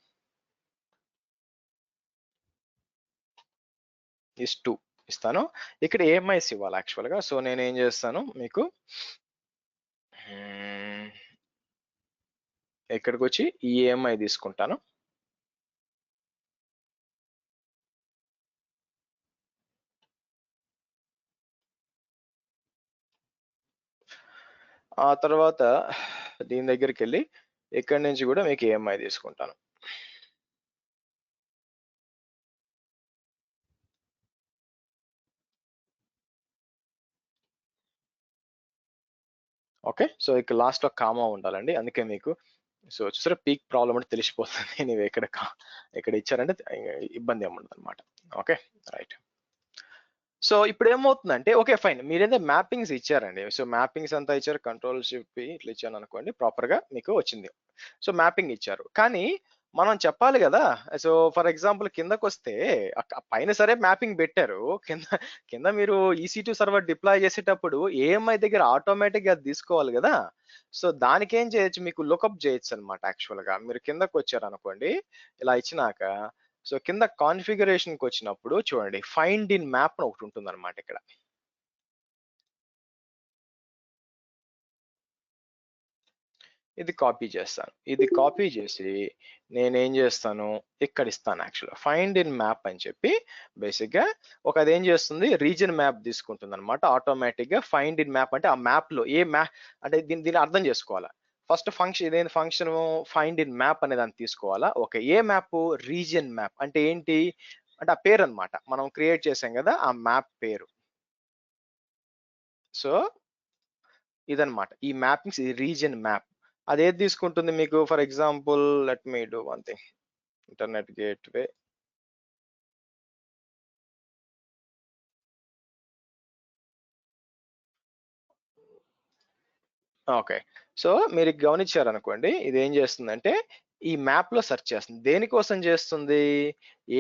ఈస్ట్ 2 ఇస్తాను. ఇక్కడ ఏఎంఐస్ ఇవ్వాలి యాక్చువల్గా. సో నేను ఏం చేస్తాను, మీకు ఇక్కడికి వచ్చి ఈ ఏఎంఐ తీసుకుంటాను. ఆ తర్వాత దీని దగ్గరికి వెళ్ళి ఇక్కడి నుంచి కూడా మీకు ఏఎంఐ తీసుకుంటాను. ఓకే, సో ఇక్కడ లాస్ట్ లో కామా ఉండాలండి, అందుకే మీకు సో చూసారా పీక్ ప్రాబ్లమ్ అంటే తెలిసిపోతుంది. నీవు ఎక్కడ ఇచ్చారంటే ఇబ్బంది ఏముండదు అనమాట. Okay right. సో ఇప్పుడు ఏమవుతుందంటే, ఓకే ఫైన్, మీరైతే మ్యాపింగ్స్ ఇచ్చారండి. సో మ్యాపింగ్స్ అంతా ఇచ్చారు, కంట్రోల్ షిఫ్ట్ ఇట్లా ఇచ్చాను అనుకోండి, ప్రాపర్ గా మీకు వచ్చింది. సో మ్యాపింగ్ ఇచ్చారు, కానీ మనం చెప్పాలి కదా. సో ఫర్ ఎగ్జాంపుల్ కిందకు వస్తే పైన సరే మ్యాపింగ్ పెట్టారు, కింద మీరు EC2 సర్వర్ డిప్లాయ్ చేసేటప్పుడు ఏఎంఐ దగ్గర ఆటోమేటిక్ గా తీసుకోవాలి కదా. సో దానికి ఏం చేయొచ్చు, మీకు లుకప్ చేయొచ్చు అనమాట. యాక్చువల్ గా మీరు కిందకు వచ్చారు అనుకోండి, ఇలా ఇచ్చినాక సో కింద కాన్ఫిగరేషన్ కి వచ్చినప్పుడు చూడండి, ఫైండ్ ఇన్ మ్యాప్ అని ఒకటి ఉంటుంది అనమాట ఇక్కడ. ఇది కాపీ చేస్తాను. ఇది కాపీ చేసి నేనేం చేస్తాను, ఇక్కడ ఇస్తాను యాక్చువల్గా ఫైండ్ ఇన్ మ్యాప్ అని చెప్పి. బేసిక్గా అదేం చేస్తుంది, రీజన్ మ్యాప్ తీసుకుంటుంది అనమాట ఆటోమేటిక్గా. ఫైండ్ ఇన్ మ్యాప్ అంటే ఆ మ్యాప్లో ఏ మ్యాప్ అంటే దీన్ని అర్థం చేసుకోవాలా. ఫస్ట్ ఫంక్షన్ ఇదేంటి ఫంక్షన్, ఫైండ్ ఇన్ మ్యాప్ అనే దాన్ని తీసుకోవాలా. ఓకే, ఏ మ్యాప్, రీజియన్ మ్యాప్ అంటే ఏంటి అంటే ఆ పేరు అనమాట, మనం క్రియేట్ చేసాం కదా ఆ మ్యాప్ పేరు. సో ఇదన్నమాట ఈ మ్యాపింగ్స్, ఈ రీజియన్ మ్యాప్. అదేది తీసుకుంటుంది మీకు, for example let me do one thing, internet gateway. Okay, so మీరు గమనించారనుకోండి, ఇది ఏం చేస్తుందంటే ఈ మ్యాప్ లో సెర్చ్ చేస్తుంది. దేనికోసం చేస్తుంది,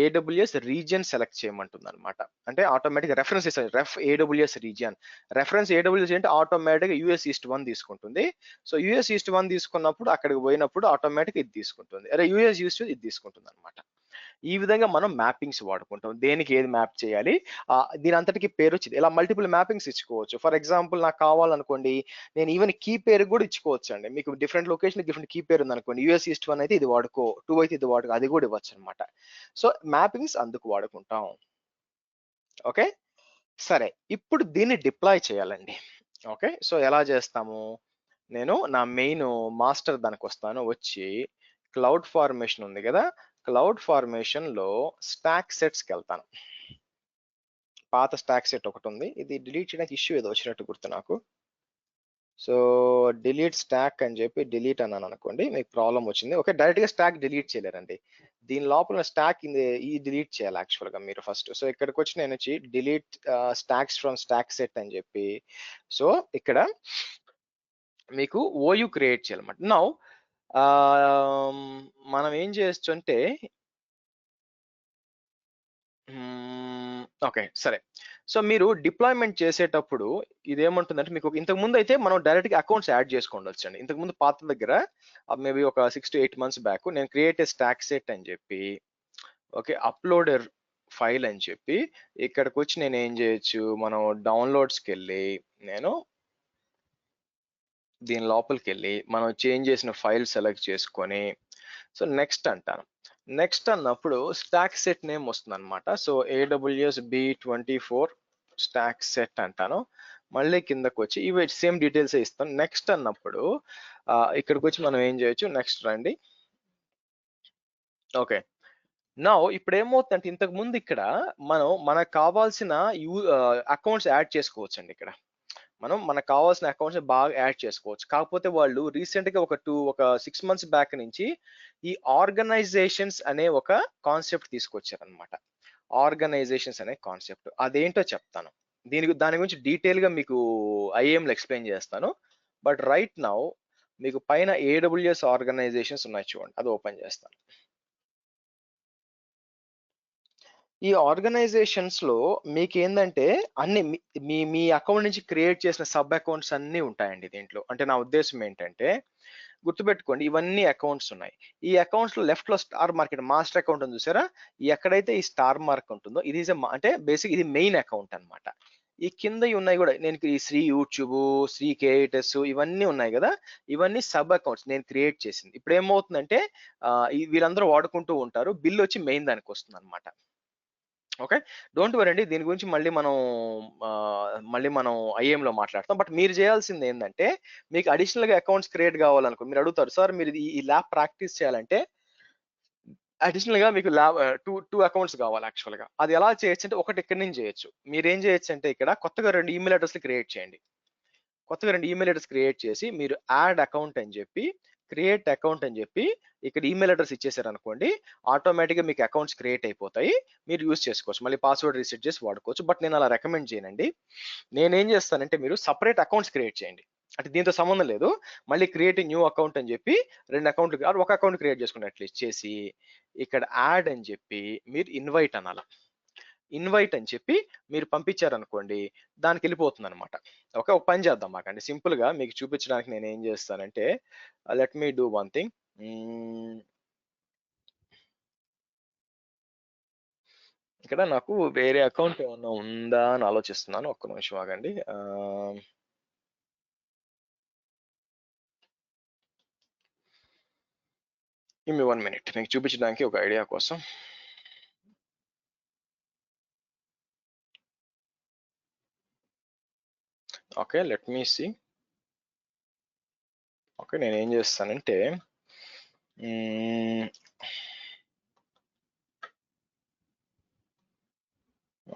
ఏడబ్ల్యూఎస్ రీజియన్ సెలెక్ట్ చేయమంటుంది అనమాట. అంటే ఆటోమేటిక్ రెఫరెన్స్ ఇస్తుంది, ref AWS region. Reference AWS అంటే ఆటోమేటిక్ యుఎస్ ఈస్ట్ 1 తీసుకుంటుంది. సో యుఎస్ ఈస్ట్ 1 తీసుకున్నప్పుడు అక్కడికి పోయినప్పుడు ఆటోమేటిక్ ఇది తీసుకుంటుంది, అరే యుఎస్ ఈస్ట్ ఇది తీసుకుంటుంది అనమాట. ఈ విధంగా మనం మ్యాపింగ్స్ వాడుకుంటాం, దేనికి ఏది మ్యాప్ చేయాలి. దీని అంతటికి పేరు వచ్చింది. ఇలా మల్టిపుల్ మ్యాపింగ్స్ ఇచ్చుకోవచ్చు. ఫర్ ఎగ్జాంపుల్ నాకు కావాలనుకోండి, నేను ఈవెన్ కీ పేరు కూడా ఇచ్చుకోవచ్చు అండి. మీకు డిఫరెంట్ లొకేషన్ డిఫరెంట్ కీ పేరు ఉంది అనుకోండి, యూఎస్ ఈస్ట్ 1 అయితే ఇది వాడుకో, 2 అయితే ఇది వాడుకో, అది కూడా ఇవ్వచ్చు అనమాట. సో మ్యాపింగ్స్ అందుకు వాడుకుంటాం. ఓకే, సరే ఇప్పుడు దీన్ని డిప్లాయ్ చేయాలండి. ఓకే, సో ఎలా చేస్తాము, నేను నా మెయిన్ మాస్టర్ దానికి వస్తాను, వచ్చి క్లౌడ్ ఫార్మేషన్ ఉంది కదా, క్లౌడ్ ఫార్మేషన్ లో స్టాక్ సెట్స్కి వెళ్తాను. పాత స్టాక్ సెట్ ఒకటి ఉంది, ఇది డిలీట్ చేయడానికి ఇష్యూ ఏదో వచ్చినట్టు గుర్తు నాకు. సో డిలీట్ స్టాక్ అని చెప్పి డిలీట్ అన్నాను అనుకోండి, మీకు ప్రాబ్లం వచ్చింది. ఓకే, డైరెక్ట్ గా స్టాక్ డిలీట్ చేయలేరండి, దీని లోపల స్టాక్ ఈ డిలీట్ చేయాలి యాక్చువల్ గా మీరు ఫస్ట్. సో ఇక్కడికి వచ్చి నేను వచ్చి delete stocks from stock set అని చెప్పి, సో ఇక్కడ మీకు ఓయూ క్రియేట్ చేయాలన్నమాట. నౌ మనం ఏం చేయొచ్చు, ఓకే సరే. సో మీరు డిప్లాయ్మెంట్ చేసేటప్పుడు ఇదేమంటుందంటే, మీకు ఇంతకు ముందు అయితే మనం డైరెక్ట్ గా అకౌంట్స్ యాడ్ చేసుకోవచ్చు అండి. ఇంతకు ముందు పాత దగ్గర మేబీ ఒక 6 to 8 months బ్యాక్ నేను క్రియేట్ స్టాక్ సెట్ అని చెప్పి, ఓకే అప్లోడర్ ఫైల్ అని చెప్పి ఇక్కడికి వచ్చి నేను ఏం చేయొచ్చు, మనం డౌన్లోడ్స్కి వెళ్ళి నేను దీని లోపలికి వెళ్ళి మనం చేంజ్ చేసిన ఫైల్ సెలెక్ట్ చేసుకొని, సో నెక్స్ట్ అంటాను. నెక్స్ట్ అన్నప్పుడు స్టాక్ సెట్ నేమ్ వస్తుంది అనమాట. So AWS B24 stack set అంటాను. మళ్ళీ కిందకు వచ్చి ఇవి సేమ్ డీటెయిల్స్ ఇస్తాను. నెక్స్ట్ అన్నప్పుడు ఇక్కడికి వచ్చి మనం ఏం చేయొచ్చు, నెక్స్ట్ రండి. ఓకే, నౌ ఇప్పుడు ఏమవుతుందంటే, ఇంతకు ముందు ఇక్కడ మనకు కావాల్సిన అకౌంట్స్ యాడ్ చేసుకోవచ్చు అండి. ఇక్కడ మనకు కావాల్సిన అకౌంట్స్ బాగా యాడ్ చేసుకోవచ్చు. కాకపోతే వాళ్ళు రీసెంట్ గా ఒక 6 months బ్యాక్ నుంచి ఈ ఆర్గనైజేషన్స్ అనే ఒక కాన్సెప్ట్ తీసుకొచ్చారనమాట. ఆర్గనైజేషన్స్ అనే కాన్సెప్ట్ అదేంటో చెప్తాను. దాని గురించి డీటెయిల్ గా మీకు ఐఏఎంలో ఎక్స్ప్లెయిన్ చేస్తాను. బట్ రైట్ నౌ మీకు పైన AWS ఆర్గనైజేషన్స్ ఉన్నాయి చూడండి, అది ఓపెన్ చేస్తాను. ఈ ఆర్గనైజేషన్స్ లో మీకు ఏంటంటే అన్ని మీ మీ అకౌంట్ నుంచి క్రియేట్ చేసిన సబ్ అకౌంట్స్ అన్ని ఉంటాయండి దీంట్లో. అంటే నా ఉద్దేశం ఏంటంటే, గుర్తుపెట్టుకోండి ఇవన్నీ అకౌంట్స్ ఉన్నాయి. ఈ అకౌంట్స్ లో లెఫ్ట్ లో స్టార్ మార్కెట్ మాస్టర్ అకౌంట్ ఉంది చూసారా, ఎక్కడైతే ఈ స్టార్ మార్క్ ఉంటుందో ఇది అంటే బేసిక్ ఇది మెయిన్ అకౌంట్ అన్నమాట. ఈ కింద ఉన్నాయి కూడా, నేను ఈ శ్రీ యూట్యూబ్, శ్రీ కేటస్ ఇవన్నీ ఉన్నాయి కదా, ఇవన్నీ సబ్ అకౌంట్స్ నేను క్రియేట్ చేసింది. ఇప్పుడు ఏమవుతుందంటే వీళ్ళందరూ వాడుకుంటూ ఉంటారు, బిల్ వచ్చి మెయిన్ దానికి వస్తుంది అనమాట. ఓకే, డోంట్ వరీ అండి, దీని గురించి మళ్ళీ మనం ఐఏఎంలో మాట్లాడతాం. బట్ మీరు చేయాల్సింది ఏంటంటే, మీకు అడిషనల్ గా అకౌంట్స్ క్రియేట్ కావాలనుకో, మీరు అడుగుతారు సార్ మీరు ఈ ల్యాబ్ ప్రాక్టీస్ చేయాలంటే అడిషనల్ గా మీకు ల్యాబ్ టూ అకౌంట్స్ కావాలి యాక్చువల్ గా. అది ఎలా చేయొచ్చు అంటే, ఒకటి ఇక్కడి నుంచి చేయొచ్చు. మీరు ఏం చేయొచ్చు అంటే, ఇక్కడ కొత్తగా 2 ఈమెయిల్ అడ్రస్లు క్రియేట్ చేయండి. కొత్తగా 2 ఈమెయిల్ అడ్రస్ క్రియేట్ చేసి మీరు యాడ్ అకౌంట్ అని చెప్పి, క్రియేట్ అకౌంట్ అని చెప్పి ఇక్కడ ఈమెయిల్ అడ్రస్ ఇచ్చేసారు అనుకోండి, ఆటోమేటిక్ గా మీకు అకౌంట్స్ క్రియేట్ అయిపోతాయి, మీరు యూస్ చేసుకోవచ్చు. మళ్ళీ పాస్వర్డ్ రీసెట్ చేసి వాడుకోవచ్చు. బట్ నేను అలా రికమెండ్ చేయనండి. నేనేం చేస్తానంటే, మీరు సపరేట్ అకౌంట్స్ క్రియేట్ చేయండి. అంటే దీంతో సంబంధం లేదు, మళ్ళీ క్రియేట్ న్యూ అకౌంట్ అని చెప్పి 2 అకౌంట్లు ఒక అకౌంట్ క్రియేట్ చేసుకుని అట్లీస్ట్ చేసి, ఇక్కడ యాడ్ అని చెప్పి మీరు ఇన్వైట్ అనాల. ఇన్వైట్ అని చెప్పి మీరు పంపించారనుకోండి, దానికి వెళ్ళిపోతుంది అనమాట. ఓకే, ఒక పని చేద్దాం మాకండి, సింపుల్ గా మీకు చూపించడానికి నేను ఏం చేస్తానంటే, let me do one thing. ఇక్కడ నాకు వేరే అకౌంట్ ఏమన్నా ఉందా అని ఆలోచిస్తున్నాను, ఒక్క నిమిషం ఆగండి. గివ్ మీ 1 minute మీకు చూపించడానికి ఒక ఐడియా కోసం. Okay, let me see. Okay, నేను ఏం చేస్తానంటే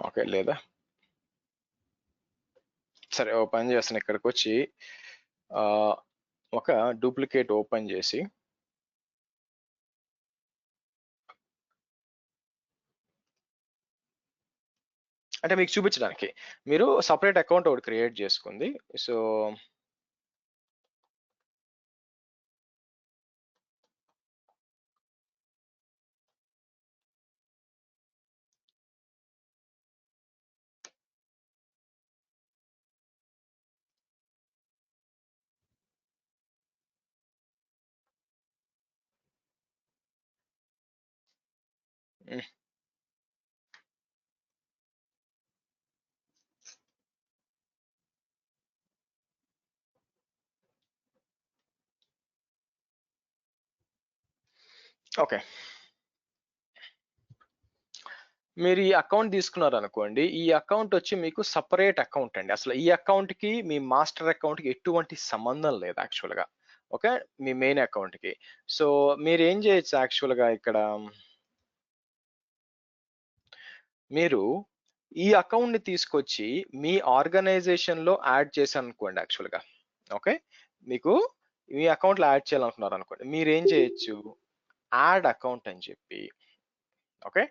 ఓకే లేదా సరే, ఓ పని చేస్తాను. ఇక్కడికి వచ్చి ఒక డూప్లికేట్ ఓపెన్ చేసి అంటే మీకు చూపించడానికి మీరు సపరేట్ అకౌంట్ ఒకటి క్రియేట్ చేసుకుంది. సో ఓకే, మీరు ఈ అకౌంట్ తీసుకున్నారు అనుకోండి. ఈ అకౌంట్ వచ్చి మీకు సపరేట్ అకౌంట్ అండి. అసలు ఈ అకౌంట్ కి మీ మాస్టర్ అకౌంట్ కి ఎటువంటి సంబంధం లేదు యాక్చువల్ గా. ఓకే, మీ మెయిన్ అకౌంట్ కి. సో మీరు ఏం చేయొచ్చు యాక్చువల్ గా ఇక్కడ, మీరు ఈ అకౌంట్ ని తీసుకొచ్చి మీ ఆర్గనైజేషన్ లో యాడ్ చేశాను అనుకోండి యాక్చువల్ గా. ఓకే, మీకు మీ అకౌంట్ లో యాడ్ చేయాలనుకున్నారు అనుకోండి, మీరు ఏం చేయొచ్చు, యాడ్ అకౌంట్ అని చెప్పి, ఓకే,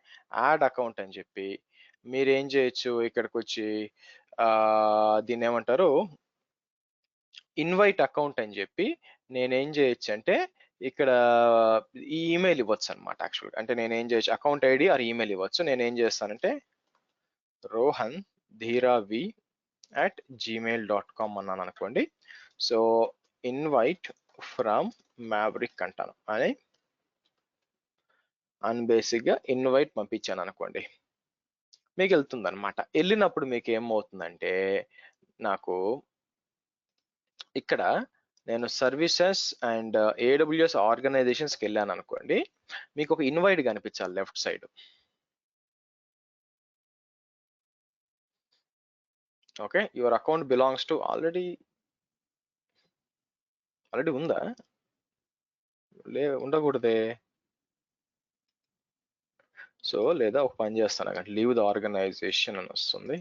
యాడ్ అకౌంట్ అని చెప్పి మీరు ఏం చేయొచ్చు, ఇక్కడికి వచ్చి దీన్ని ఏమంటారు, ఇన్వైట్ అకౌంట్ అని చెప్పి నేనేం చేయొచ్చు అంటే ఇక్కడ ఈ ఈమెయిల్ ఇవ్వచ్చు అనమాట యాక్చువల్గా. అంటే నేను ఏం చేయొచ్చు, అకౌంట్ ఐడి ఆర్ ఈమెయిల్ ఇవ్వచ్చు. నేను ఏం చేస్తానంటే rohandhirav@gmail.com అన్నాను అనుకోండి. సో ఇన్వైట్ ఫ్రమ్ మ్యావరిక్ అంటాను అని బేసిక్ గా ఇన్వైట్ పంపించాను అనుకోండి, మీకు వెళ్తుంది అనమాట. వెళ్ళినప్పుడు మీకు ఏమవుతుందంటే, నాకు ఇక్కడ నేను సర్వీసెస్ అండ్ AWS ఆర్గనైజేషన్స్కి వెళ్ళాను అనుకోండి, మీకు ఒక ఇన్వైట్ కనిపించాలి left side. Okay, your account belongs to already ఉందా, ఉండకూడదే. సో లేదా ఒక పని చేస్తాను, అక్కడ లీవ్ ద ఆర్గనైజేషన్ అని వస్తుంది.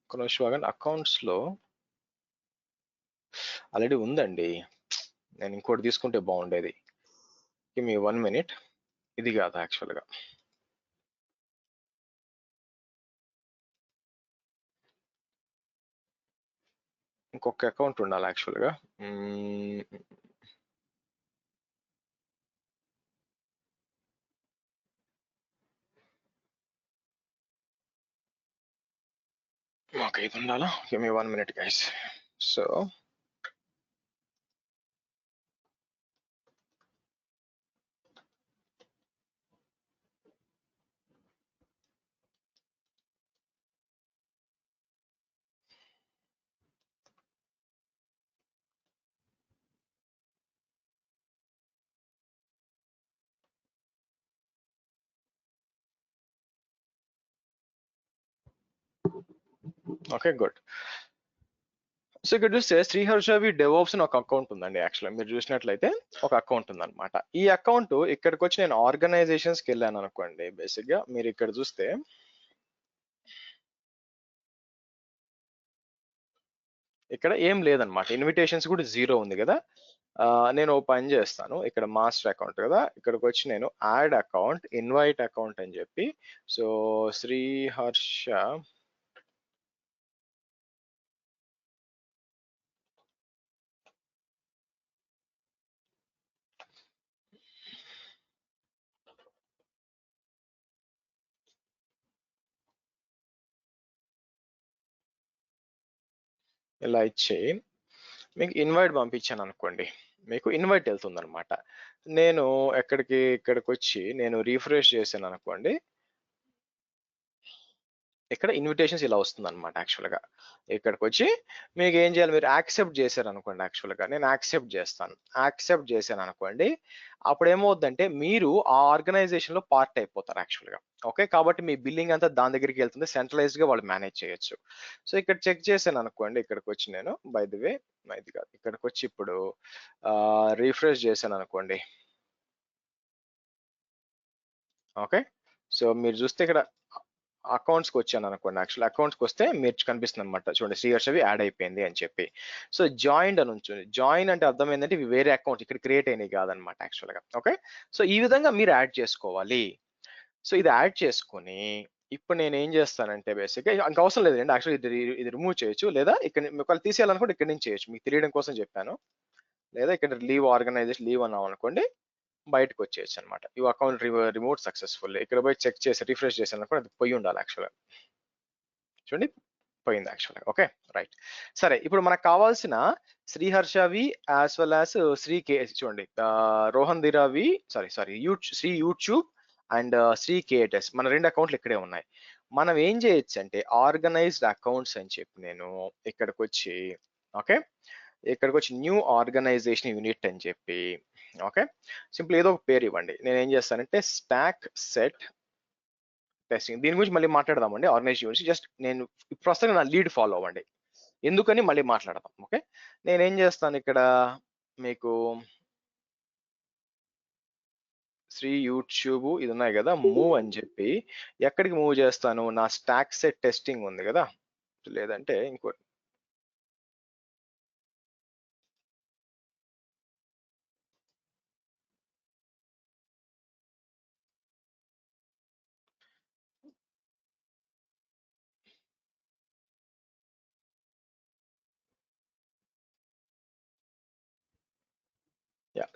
కొనసాగండి, అకౌంట్స్ లో ఆల్రెడీ ఉందండి. నేను ఇంకోటి తీసుకుంటే బాగుండేది. మీ 1 minute. ఇది కాదు యాక్చువల్గా, ఇంకొక అకౌంట్ ఉండాలి యాక్చువల్గా. ఓకే, ఇది ఉండాలా. Give me 1 minute guys. So okay, good. So ఇక్కడ చూస్తే శ్రీహర్షవి డెవోప్స్ అని ఒక అకౌంట్ ఉందండి. యాక్చువల్గా మీరు చూసినట్లయితే ఒక అకౌంట్ ఉందన్నమాట. ఈ అకౌంట్ ఇక్కడికి వచ్చి నేను ఆర్గనైజేషన్స్కి వెళ్ళాను అనుకోండి, బేసిక్ గా మీరు ఇక్కడ చూస్తే ఇక్కడ ఏం లేదనమాట, ఇన్విటేషన్స్ కూడా 0 ఉంది కదా. నేను ఓ పని చేస్తాను, ఇక్కడ మాస్టర్ అకౌంట్ కదా, ఇక్కడికి వచ్చి నేను యాడ్ అకౌంట్, ఇన్వైట్ అకౌంట్ అని చెప్పి, సో శ్రీహర్ష ఇలా ఇచ్చి మీకు ఇన్వైట్ పంపించాను అనుకోండి, మీకు ఇన్వైట్ వెళ్తుంది అనమాట. నేను ఇక్కడికి వచ్చి నేను రీఫ్రెష్ చేశాను అనుకోండి, ఇక్కడ ఇన్విటేషన్స్ ఇలా వస్తుంది అనమాట యాక్చువల్గా. ఇక్కడికి వచ్చి మీకు ఏం చేయాలి, మీరు యాక్సెప్ట్ చేశారు అనుకోండి, యాక్చువల్గా నేను యాక్సెప్ట్ చేస్తాను. యాక్సెప్ట్ చేశాను అనుకోండి, అప్పుడు ఏమవుద్దంటే మీరు ఆ ఆర్గనైజేషన్ లో పార్ట్ అయిపోతారు యాక్చువల్గా. ఓకే, కాబట్టి మీ బిల్లింగ్ అంతా దాని దగ్గరికి వెళ్తుంది, సెంట్రలైజ్డ్ గా వాళ్ళు మేనేజ్ చేయొచ్చు. సో ఇక్కడ చెక్ చేశాను అనుకోండి, ఇక్కడికి వచ్చి నేను బై ది వే ఇది కాదు, ఇక్కడికి వచ్చి ఇప్పుడు రిఫ్రెష్ చేశాను అనుకోండి. ఓకే, సో మీరు చూస్తే ఇక్కడ అకౌంట్స్కి వచ్చాను అనుకోండి, యాక్చువల్ అకౌంట్స్కి వస్తే మీరు కనిపిస్తుంది అనమాట, చూడండి శ్రీహర్షవి యాడ్ అయిపోయింది అని చెప్పి. సో జాయిన్డ్ అని ఉంటుంది. జాయిన్ అంటే అర్థం ఏంటంటే ఇవి వేరే అకౌంట్ ఇక్కడ క్రియేట్ అయినవి కాదనమాట యాక్చువల్గా. ఓకే, సో ఈ విధంగా మీరు యాడ్ చేసుకోవాలి. సో ఇది యాడ్ చేసుకొని ఇప్పుడు నేను ఏం చేస్తానంటే బేసిక్గా ఇంకా అవసరం లేదండి యాక్చువల్లీ, ఇది రిమూవ్ చేయొచ్చు, లేదా ఇక్కడ ఒకవేళ తీసేయాలనుకుంటే ఇక్కడ నుంచి చేయొచ్చు, మీకు తెలియడం కోసం చెప్పాను. లేదా ఇక్కడ లీవ్ ఆర్గనైజేషన్ లీవ్ అన్నాం అనుకోండి, బయటకు వచ్చేయచ్చు అనమాట. ఈ అకౌంట్ రిమోట్ సక్సెస్ఫుల్. ఇక్కడ పోయి చెక్ చేసి రిఫ్రెష్ చేసాను అనుకోండి, అది పోయి ఉండాలి యాక్చువల్గా. చూడండి పోయింది యాక్చువల్గా. ఓకే రైట్, సరే ఇప్పుడు మనకు కావాల్సిన శ్రీహర్షవి as well as Sri K, చూడండి రోహన్ దిరావి sorry Sri YouTube and Sri KS, మన 2 అకౌంట్లు ఇక్కడే ఉన్నాయి. మనం ఏం చేయొచ్చు అంటే ఆర్గనైజ్డ్ అకౌంట్స్ అని చెప్పి నేను ఇక్కడికి వచ్చి, ఓకే ఇక్కడికి వచ్చి న్యూ ఆర్గనైజేషన్ యూనిట్ అని చెప్పి, ఓకే సింపుల్ ఏదో ఒక పేరు ఇవ్వండి. నేను ఏం చేస్తానంటే స్టాక్ సెట్ టెస్టింగ్, దీని గురించి మళ్ళీ మాట్లాడదామండి ఆర్గనైజేషన్ గురించి. జస్ట్ నేను ప్రస్తుతం నా లీడ్ ఫాలో అవ్వండి, ఎందుకని మళ్ళీ మాట్లాడదాం. ఓకే, నేనేం చేస్తాను ఇక్కడ మీకు శ్రీ యూట్యూబ్ ఇది ఉన్నాయి కదా, మూవ్ అని చెప్పి ఎక్కడికి మూవ్ చేస్తాను, నా స్టాక్ సెట్ టెస్టింగ్ ఉంది కదా, లేదంటే ఇంకో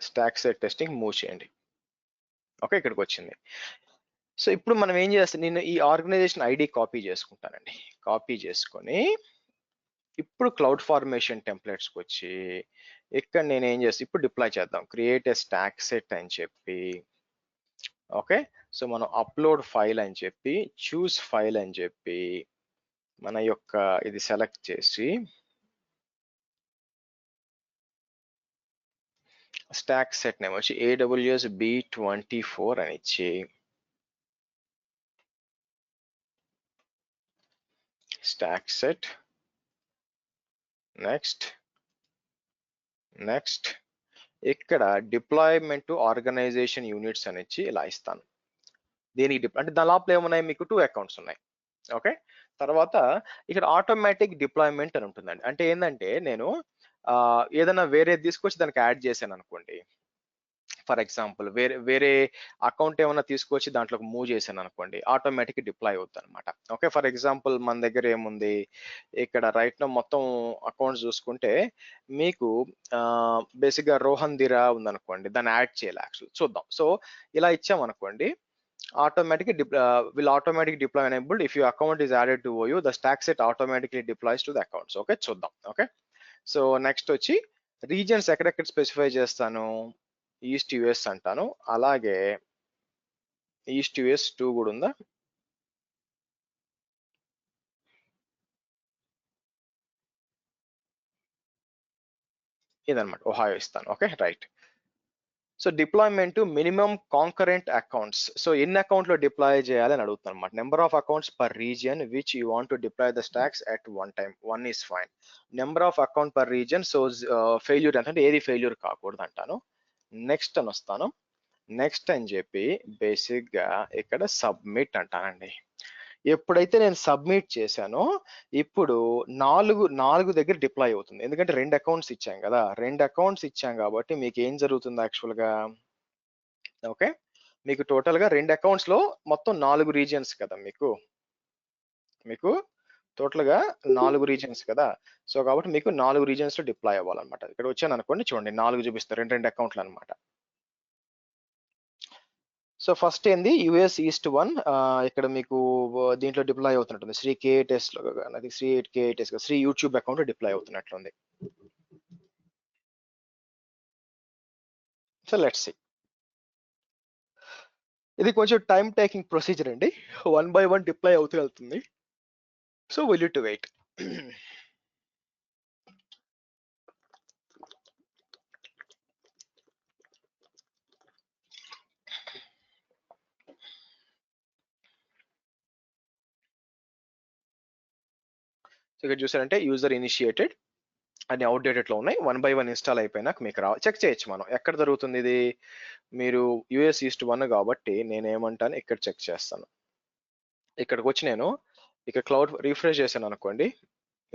స్టాక్ సెట్ టెస్టింగ్ మూవ్ చేయండి. ఓకే ఇక్కడికి వచ్చింది. సో ఇప్పుడు మనం ఏం చేస్తాం, నేను ఈ ఆర్గనైజేషన్ ఐడి కాపీ చేసుకుంటానండి. కాపీ చేసుకొని ఇప్పుడు క్లౌడ్ ఫార్మేషన్ టెంప్లెట్స్కి వచ్చి ఇక్కడ నేను ఏం చేస్తాను, ఇప్పుడు డిప్లాయ్ చేద్దాం. క్రియేట్ ఏ స్టాక్ సెట్ అని చెప్పి, ఓకే సో మనం అప్లోడ్ ఫైల్ అని చెప్పి, చూస్ ఫైల్ అని చెప్పి మన యొక్క ఇది సెలెక్ట్ చేసి స్టాక్ సెట్ నేమ్ వచ్చి AWS B24 అని ఇచ్చి స్టాక్ సెట్ నెక్స్ట్ ఇక్కడ డిప్లాయ్మెంట్ ఆర్గనైజేషన్ యూనిట్స్ అని ఇచ్చి ఇలా ఇస్తాను. దీనికి అంటే దాని లోపల ఏమున్నాయి, మీకు 2 అకౌంట్స్ ఉన్నాయి. ఓకే తర్వాత ఇక్కడ ఆటోమేటిక్ డిప్లాయ్మెంట్ అని ఉంటుందండి. అంటే ఏంటంటే నేను ఏదైనా వేరే తీసుకొచ్చి దానికి యాడ్ చేశాను అనుకోండి, ఫర్ ఎగ్జాంపుల్ వేరే అకౌంట్ ఏమైనా తీసుకొచ్చి దాంట్లో మూవ్ చేశాను అనుకోండి, ఆటోమేటిక్ డిప్లాయ్ అవుతుంది అనమాట. ఓకే ఫర్ ఎగ్జాంపుల్ మన దగ్గర ఏముంది, ఇక్కడ రైట్ నో మొత్తం అకౌంట్స్ చూసుకుంటే మీకు బేసిక్ గా రోహన్ దిరా ఉందనుకోండి, దాన్ని యాడ్ చేయాలి యాక్చువల్ చూద్దాం. సో ఇలా ఇచ్చామనుకోండి, automatic will automatically deploy enabled if your account is added to OU, the stack set automatically deploys to the accounts. Okay చూద్దాం. ఓకే సో నెక్స్ట్ వచ్చి రీజన్స్ ఎక్కడెక్కడ స్పెసిఫై చేస్తాను, ఈస్ట్ యుఎస్ అంటాను, అలాగే east US 2 కూడా ఉందా, ఇదనమాట ఒహాయో ఇస్తాను. Okay right, so deployment minimum concurrent accounts, so ఎన్ని అకౌంట్ లో డిప్లాయ్ చేయాలి అని అడుగుతాను అనమాట. Number of accounts per region which you want to deploy the stocks at one time, 1 is fine. Number of account per region, so failure అంటే ఏది failure కాకూడదు అంటాను. నెక్స్ట్ అని వస్తాను, నెక్స్ట్ అని చెప్పి బేసిక్ గా ఇక్కడ సబ్మిట్ అంటానండి. ఎప్పుడైతే నేను సబ్మిట్ చేశానో ఇప్పుడు నాలుగు దగ్గర డిప్లాయ్ అవుతుంది, ఎందుకంటే 2 అకౌంట్స్ ఇచ్చాం కదా, 2 అకౌంట్స్ ఇచ్చాం కాబట్టి మీకు ఏం జరుగుతుంది యాక్చువల్ గా, ఓకే మీకు టోటల్ గా 2 అకౌంట్స్ లో మొత్తం 4 రీజియన్స్ కదా, మీకు టోటల్ గా 4 రీజియన్స్ కదా, సో కాబట్టి మీకు 4 రీజియన్స్ లో డిప్లాయ్ అవ్వాలన్నమాట. ఇక్కడ వచ్చాను అనుకోండి, చూడండి 4 చూపిస్తారు, 2 అకౌంట్లు అనమాట. సో ఫస్ట్ ఏంది యుఎస్ ఈస్ట్ 1, ఇక్కడ మీకు దీంట్లో డిప్లాయ్ అవుతున్నట్టుంది శ్రీ కేఎస్ లో, అది Sri KS Sri YouTube account deploy అవుతున్నట్లుంది. సో లెట్స్ సి, ఇది కొంచెం టైం టేకింగ్ ప్రొసీజర్ అండి, 1 by 1 డిప్లాయ్ అవుతూ వెళ్తుంది. So will you to wait. ఇక్కడ చూసారంటే యూజర్ ఇనిషియేటెడ్ అని అవుట్డేటెడ్ లో ఉన్నాయి. 1 by 1 ఇన్స్టాల్ అయిపోయినాక మీకు చెక్ చేయొచ్చు. మనం ఎక్కడ జరుగుతుంది ఇది, మీరు యుఎస్ ఈస్ట్ 1 కాబట్టి నేను ఏమంటాను ఇక్కడ చెక్ చేస్తాను. ఇక్కడికి వచ్చి నేను ఇక్కడ క్లౌడ్ రిఫ్రెష్ చేశాను అనుకోండి,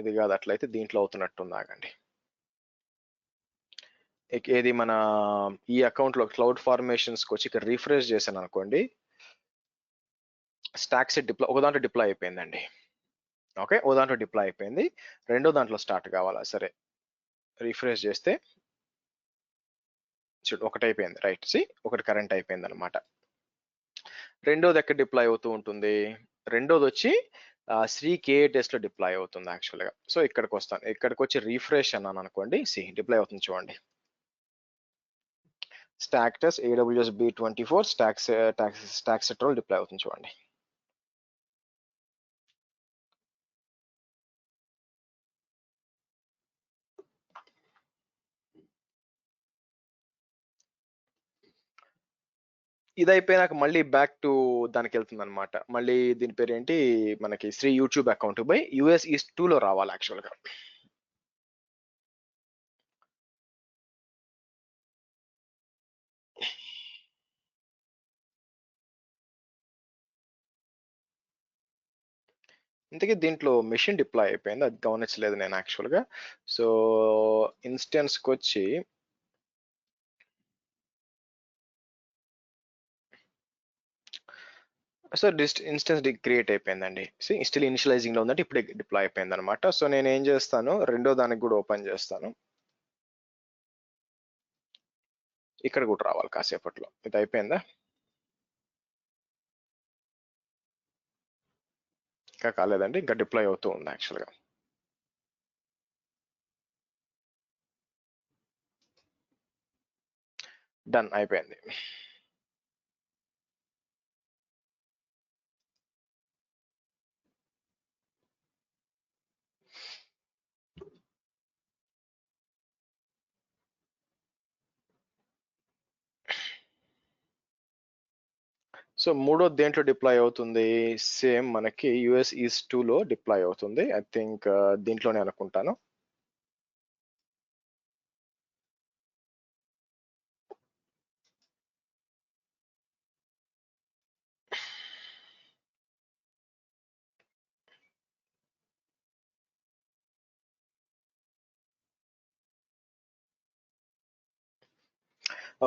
ఇది కాదు అట్లయితే దీంట్లో అవుతున్నట్టుంది, ఆగండి. ఏది మన ఈ అకౌంట్ లో క్లౌడ్ ఫార్మేషన్స్ కి వచ్చి ఇక్కడ రిఫ్రెష్ చేశాను అనుకోండి, స్టాక్ సెట్ డిప్లాయ్ ఒక దాంట్లో డిప్లాయ్ అయిపోయిందండి. ఓకే, ఓ దాంట్లో డిప్లాయ్ అయిపోయింది, రెండో దాంట్లో స్టార్ట్ కావాలా, సరే రిఫ్రెష్ చేస్తే చూడు ఒకటి అయిపోయింది, రైట్. ఒకటి కరెంట్ అయిపోయింది అనమాట. రెండోది ఎక్కడ డిప్లాయ్ అవుతూ ఉంటుంది, రెండోది వచ్చి శ్రీ కేఏటెస్ లో డిప్లాయ్ అవుతుంది యాక్చువల్ గా. సో ఇక్కడికి వస్తాను, ఇక్కడికి వచ్చి రిఫ్రెష్ అన్నాను అనుకోండి, డిప్లాయ్ అవుతుంది చూడండి. Stack test AWS B24 stack set role deploy అవుతుంది చూడండి. ఇది అయిపోయినాక మళ్ళీ బ్యాక్ టు దానికి వెళ్తుంది అనమాట. మళ్ళీ దీని పేరు ఏంటి, మనకి Shri YouTube account by US east 2 లో రావాలి యాక్చువల్ గా. ఇంతకీ దీంట్లో మెషిన్ డిప్లాయ్ అయిపోయింది, అది గమనించలేదు నేను యాక్చువల్ గా. సో ఇన్స్టెన్స్ కి వచ్చి సో ఇన్స్టెన్స్ క్రియేట్ అయిపోయిందండి. స్టిల్ ఇనిషియలైజింగ్ లో ఉందంటే ఇప్పుడే డిప్లాయ్ అయిపోయింది అనమాట. సో నేను ఏం చేస్తాను, రెండో దానికి కూడా ఓపెన్ చేస్తాను, ఇక్కడ కూడా రావాలి కాసేపట్లో. ఇది అయిపోయిందా, ఇంకా కాలేదండి, ఇంకా డిప్లాయ్ అవుతూ ఉంది యాక్చువల్ గా. డన్ అయిపోయింది. సో మూడో దేంట్లో డిప్లాయ్ అవుతుంది, సేమ్ మనకి US ఈస్ట్ 2 లో డిప్లాయ్ అవుతుంది. ఐ థింక్ దీంట్లోనే అనుకుంటాను.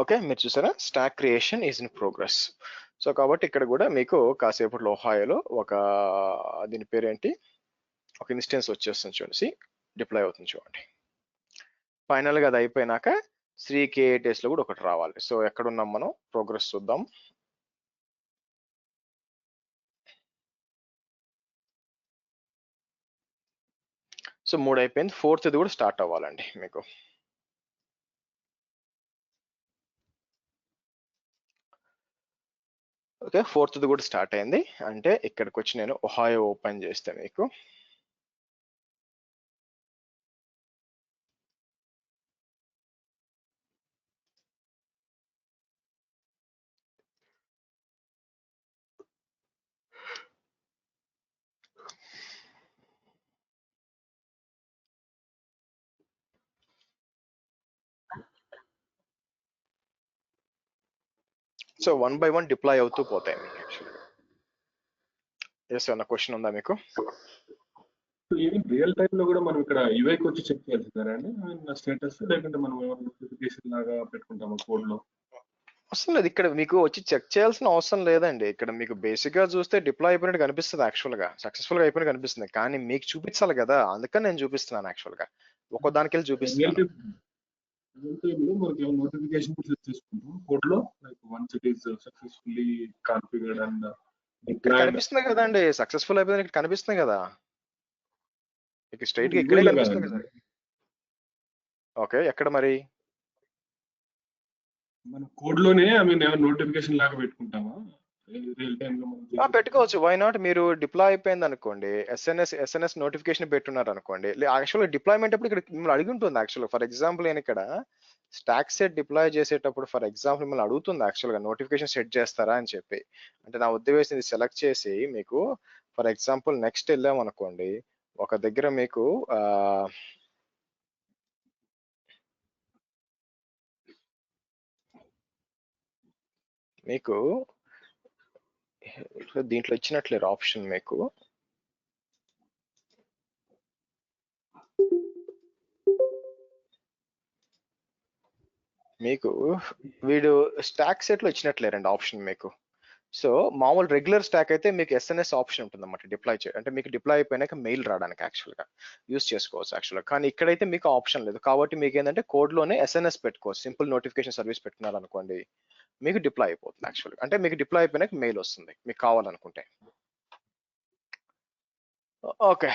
ఓకే, మీరు చూసారా stock creation is in progress. So కాబట్టి ఇక్కడ కూడా మీకు కాసేపట్లో ఒహాయోలో ఒక దీని పేరేంటి, ఒక ఇన్స్టెన్స్ వచ్చేస్తుంది చూడండి, డిప్లాయ్ అవుతుంది చూడండి. ఫైనల్ గా అది అయిపోయినాక శ్రీ కేఏటెస్ లో కూడా ఒకటి రావాలి. సో ఎక్కడున్నాం మనం, ప్రోగ్రెస్ చూద్దాం. సో 3 అయిపోయింది, 4th కూడా స్టార్ట్ అవ్వాలండి మీకు. ఓకే, 4th కూడా స్టార్ట్ అయింది. అంటే ఇక్కడికి వచ్చి నేను ఒహాయో ఓపెన్ చేస్తే మీకు సో 1 by 1 డిప్లాయ్ అవుతూ పోతాయి మీకు యాక్చువల్గా. ఎస్ అన్న క్వశ్చన్ ఉందా మీకు? ఈవెన్ రియల్ టైమ్ లో కూడా మనం ఇక్కడ యూఐకి వచ్చి చెక్ చేయాల్సిందారా అండి స్టేటస్, లేకుంటే మనం నోటిఫికేషన్ లాగా పెట్టుకుంటాము కోడ్ లో? అవసరం లేదు, ఇక్కడ మీకు వచ్చి చెక్ చేయాల్సిన అవసరం లేదండి. ఇక్కడ మీకు బేసిక్ గా చూస్తే డిప్లాయ్ అయిపోయినట్టు కనిపిస్తుంది యాక్చువల్ గా, సక్సెస్ఫుల్ గా అయిపోయినట్టు కనిపిస్తుంది. కానీ మీకు చూపించాలి కదా, అందుకని నేను చూపిస్తున్నాను యాక్చువల్ గా, ఒక్కో దానికి వెళ్ళి చూపిస్తున్నాను. మనకి నోటిఫికేషన్ సెట్ చేసుకుంటాం కోడ్ లో, like once it is successfully configured and ఇక్కడ కనిపిస్తుంది కదండి, సక్సెస్ఫుల్ అయిపోయింది ఇక్కడ కనిపిస్తుంది కదా, మీకు స్ట్రైట్ గా ఇక్కడే కనిపిస్తుంది కదా. ఓకే, ఎక్కడ మరి మన కోడ్ లోనే ఐ మీన్ ఏమైనా నోటిఫికేషన్ లాగా పెట్టుకుంటామా రియల్ టైమ్ లో మనం పెట్టుకోవచ్చు. Why not? మీరు డిప్లాయ్ అయిపోయింది అనుకోండి, ఎస్ఎన్ఎస్ నోటిఫికేషన్ పెట్టున్నారు అనుకోండి, యాక్చువల్గా డిప్లాయ్మెంట్ అప్పుడు ఇక్కడ మిమ్మల్ని అడిగి ఉంటుంది. యాక్చువల్గా ఫర్ ఎగ్జాంపుల్ నేను ఇక్కడ స్టాక్ సెట్ డిప్లాయ్ చేసేటప్పుడు ఫర్ ఎగ్జాంపుల్ మిమ్మల్ని అడుగుతుంది యాక్చువల్గా నోటిఫికేషన్ సెట్ చేస్తారా అని చెప్పి. అంటే నా ఉద్దేశం ఇది సెలెక్ట్ చేసి మీకు ఫర్ ఎగ్జాంపుల్ నెక్స్ట్ వెళ్ళాం అనుకోండి, ఒక దగ్గర మీకు మీకు దీంట్లో ఇచ్చినట్లేరు ఆప్షన్ మీకు. మీకు వీడు స్టాక్ సెట్ లో ఇచ్చినట్లేరండి ఆప్షన్ మీకు. సో మామూలు రెగ్యులర్ స్టాక్ అయితే మీకు ఎస్ఎన్ఎస్ ఆప్షన్ ఉంటుంది అన్నమాట డిప్లాయ్ అంటే మీకు డిప్లాయ్ అయిపోయినాక మెయిల్ రావడానికి యాక్చువల్గా యూస్ చేసుకోవచ్చు యాక్చువల్గా. కానీ ఇక్కడైతే మీకు ఆప్షన్ లేదు కాబట్టి మీకు ఏంటంటే కోడ్ లోనే ఎస్ఎన్ఎస్ పెట్టుకోవచ్చు. సింపుల్ నోటిఫికేషన్ సర్వీస్ పెట్టుకున్నారు అనుకోండి, మీకు డిప్లాయ్ అయిపోతుంది యాక్చువల్గా. అంటే మీకు డిప్లాయ్ అయిపోయినాక మెయిల్ వస్తుంది మీకు కావాలనుకుంటే. ఓకే,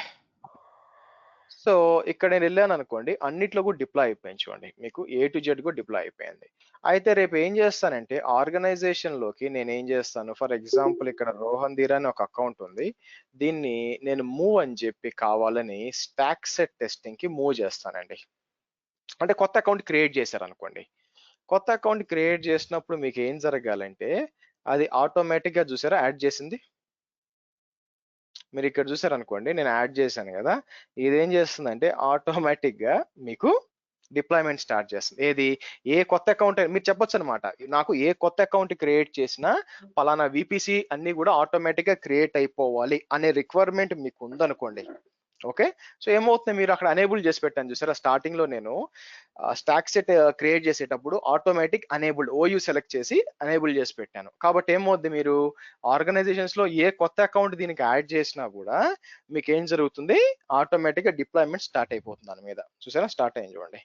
సో ఇక్కడ నేను వెళ్ళాను అనుకోండి, అన్నిట్లో కూడా డిప్లాయ్ అయిపోయింది చూడండి, మీకు A to Z కూడా డిప్లాయ్ అయిపోయింది. అయితే రేపు ఏం చేస్తానంటే ఆర్గనైజేషన్ లోకి నేను ఏం చేస్తాను, ఫర్ ఎగ్జాంపుల్ ఇక్కడ రోహన్ ధీర్ అని ఒక అకౌంట్ ఉంది, దీన్ని నేను మూవ్ అని చెప్పి కావాలని స్టాక్ సెట్ టెస్టింగ్ కి మూవ్ చేస్తానండి. అంటే కొత్త అకౌంట్ క్రియేట్ చేశారు అనుకోండి, కొత్త అకౌంట్ క్రియేట్ చేసినప్పుడు మీకు ఏం జరగాలంటే అది ఆటోమేటిక్ గా చూసారా యాడ్ చేసింది. మీరు ఇక్కడ చూసారు అనుకోండి, నేను యాడ్ చేశాను కదా, ఇదేం చేస్తుందంటే ఆటోమేటిక్ గా మీకు డిప్లాయ్మెంట్ స్టార్ట్ చేస్తుంది. ఏది ఏ కొత్త అకౌంట్ మీరు చెప్పొచ్చు అనమాట, నాకు ఏ కొత్త అకౌంట్ క్రియేట్ చేసినా పలానా విపిసి అన్ని కూడా ఆటోమేటిక్ గా క్రియేట్ అయిపోవాలి అనే రిక్వైర్మెంట్ మీకు ఉందనుకోండి. ఓకే, సో ఏమవుతుంది, మీరు అక్కడ అనేబుల్ చేసి పెట్టాను చూసారా, స్టార్టింగ్ లో నేను స్టాక్ సెట్ క్రియేట్ చేసేటప్పుడు ఆటోమేటిక్ అనేబుల్డ్ ఓయూ సెలెక్ట్ చేసి అనేబుల్ చేసి పెట్టాను. కాబట్టి ఏమవుద్ది, మీరు ఆర్గనైజేషన్స్ లో ఏ కొత్త అకౌంట్ దీనికి యాడ్ చేసినా కూడా మీకు ఏం జరుగుతుంది, ఆటోమేటిక్ గా డిప్లాయ్మెంట్ స్టార్ట్ అయిపోతుంది దాని మీద. చూసారా స్టార్ట్ అయింది చూడండి.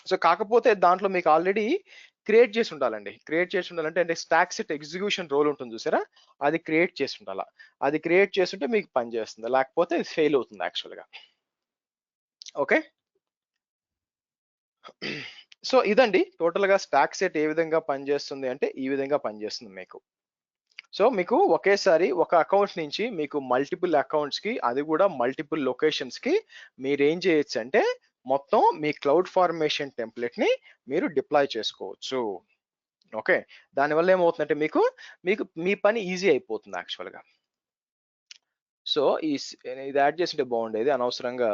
సో కాకపోతే దాంట్లో మీకు ఆల్రెడీ క్రియేట్ చేసి ఉండాలండి. క్రియేట్ చేసి ఉండాలంటే అంటే స్టాక్ సెట్ ఎగ్జిక్యూషన్ రోల్ ఉంటుంది చూసారా, అది క్రియేట్ చేసి ఉండాలా. అది క్రియేట్ చేస్తుంటే మీకు పని చేస్తుంది, లేకపోతే ఫెయిల్ అవుతుంది యాక్చువల్గా. ఓకే, సో ఇదండి టోటల్ గా స్టాక్ సెట్ ఏ విధంగా పనిచేస్తుంది అంటే ఈ విధంగా పనిచేస్తుంది మీకు. సో మీకు ఒకేసారి ఒక అకౌంట్ నుంచి మీకు మల్టిపుల్ అకౌంట్స్ కి, అది కూడా మల్టిపుల్ లొకేషన్స్ కి మీరు ఏం చేయొచ్చు అంటే మొత్తం మీ క్లౌడ్ ఫార్మేషన్ టెంప్లెట్ ని మీరు డిప్లాయ్ చేసుకోవచ్చు. ఓకే, దానివల్ల ఏమవుతుందంటే మీకు మీకు మీ పని ఈజీ అయిపోతుంది యాక్చువల్గా. సో ఇది యాడ్ చేస్తుంటే బాగుండేది అనవసరంగా.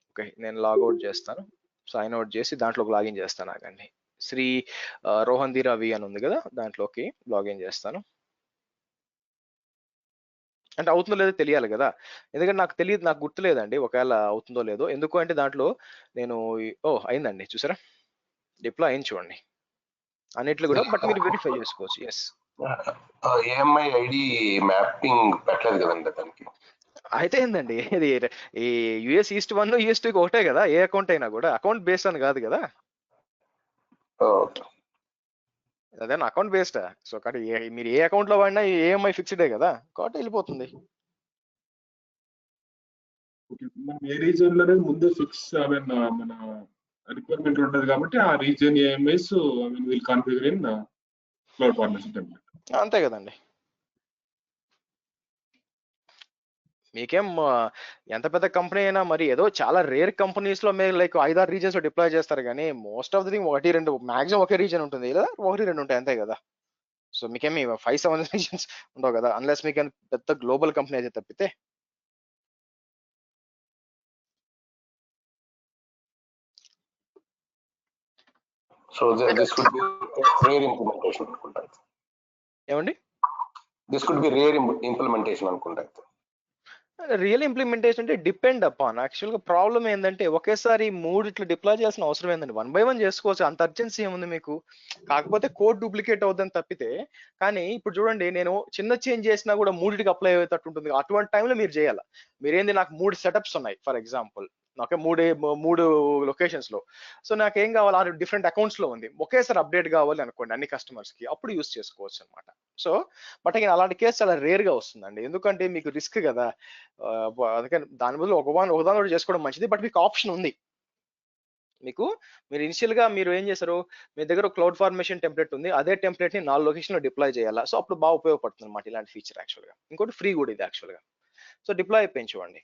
ఓకే, నేను లాగౌట్ చేస్తాను, సైన్ అవుట్ చేసి దాంట్లోకి లాగిన్ చేస్తాను. ఆగండి, శ్రీ రోహన్ ధీర్ వి అని ఉంది కదా, దాంట్లోకి లాగిన్ చేస్తాను. అంటే అవుతుందో లేదో తెలియాలి కదా, ఎందుకంటే నాకు తెలియదు, నాకు గుర్తులేదండి ఒకవేళ అవుతుందో లేదో. ఎందుకు అంటే దాంట్లో నేను అయిందండి చూసారా, డిప్లాయ్ అయింది చూడండి అన్నిట్లో కూడా. బట్ మీరు వెరిఫై చేసుకోవచ్చు. ఎస్, ఏఎంఐ ఐడి మ్యాపింగ్ పెట్టలేదు కదండి దానికి. అయితే ఏందండి ఇది ఈ యుఎస్ ఈస్ట్ 1 యుఎస్ 2 ఒకటే కదా, ఏ అకౌంట్ అయినా కూడా అకౌంట్ బేస్డ్ అని కాదు కదా, అదే అకౌంట్ బేస్డ్. సో కాబట్టి మీరు ఏ అకౌంట్ లో వాడినా ఏఎంఐ ఫిక్స్డే కదా, కాబట్టి వెళ్ళిపోతుంది. మనం ఏ రీజన్ లోనే ముందే ఫిక్స్ మన రిక్వైర్మెంట్ ఉంటుంది కాబట్టి ఆ reason AMIs will configure in cloud formation template. అంతే కదండి. మీకేం ఎంత పెద్ద కంపెనీ అయినా మరి ఏదో చాలా రేర్ కంపెనీస్ లో మీరు లైక్ 5-6 రీజన్స్ లో డిప్లాయ్ చేస్తారు, కానీ most of the thing 1-2 maximum okay reason ఉంటుంది లేదా 1-2 ఉంటాయి అంతే కదా. సో మీకేమి 5-7 రీజన్స్ ఉండవు కదా, అన్లెస్ మీకేం పెద్ద గ్లోబల్ కంపెనీ అయితే తప్పితే. So this could be rare implementation అనుకుంటా. ఏమండి, this could be rare implementation అనుకుంటా. రియల్ ఇంప్లిమెంటేషన్ అంటే డిపెండ్ అపాన్. యాక్చువల్గా ప్రాబ్లం ఏంటంటే ఒకేసారి 3 ఇట్లా డిప్లాయ్ చేయాల్సిన అవసరం ఏంటండి, 1 by 1 చేసుకోవచ్చు, అంత అర్జెన్సీ ఏముంది మీకు. కాకపోతే కోడ్ డూప్లికేట్ అవుతుందని తప్పితే. కానీ ఇప్పుడు చూడండి, నేను చిన్న చేంజ్ చేసినా కూడా 3టికి అప్లై అయ్యేటట్టు ఉంటుంది. అటువంటి టైంలో మీరు చేయాలి. మీరేంది, నాకు 3 సెటప్స్ ఉన్నాయి ఫర్ ఎగ్జాంపుల్, నాకు 3 లొకేషన్స్ లో. సో నాకేం కావాలి, 6 డిఫరెంట్ అకౌంట్స్ లో ఉంది, ఒకేసారి అప్డేట్ కావాలి అనుకోండి అన్ని కస్టమర్స్ కి, అప్పుడు యూస్ చేసుకోవచ్చు అనమాట. సో బట్ again అలాంటి కేసు చాలా రేర్ గా వస్తుందండి, ఎందుకంటే మీకు రిస్క్ కదా. అందుకని దాని బదులు ఒకదాని చేసుకోవడం మంచిది, బట్ మీకు ఆప్షన్ ఉంది. మీకు మీరు ఇనిషియల్ గా మీరు ఏం చేశారు, మీ దగ్గర క్లౌడ్ ఫార్మేషన్ టెంప్లెట్ ఉంది, అదే టెంప్లెట్ ని 4 లొకేషన్ లో డిప్లాయ్ చేయాలా. సో అప్పుడు బాగా ఉపయోగపడుతుంది అనమాట ఇలాంటి ఫీచర్ యాక్చువల్ గా. ఇంకోటి ఫ్రీ కూడా ఇది యాక్చువల్ గా. సో డిప్లాయ్ అయిపోయింది చూడండి.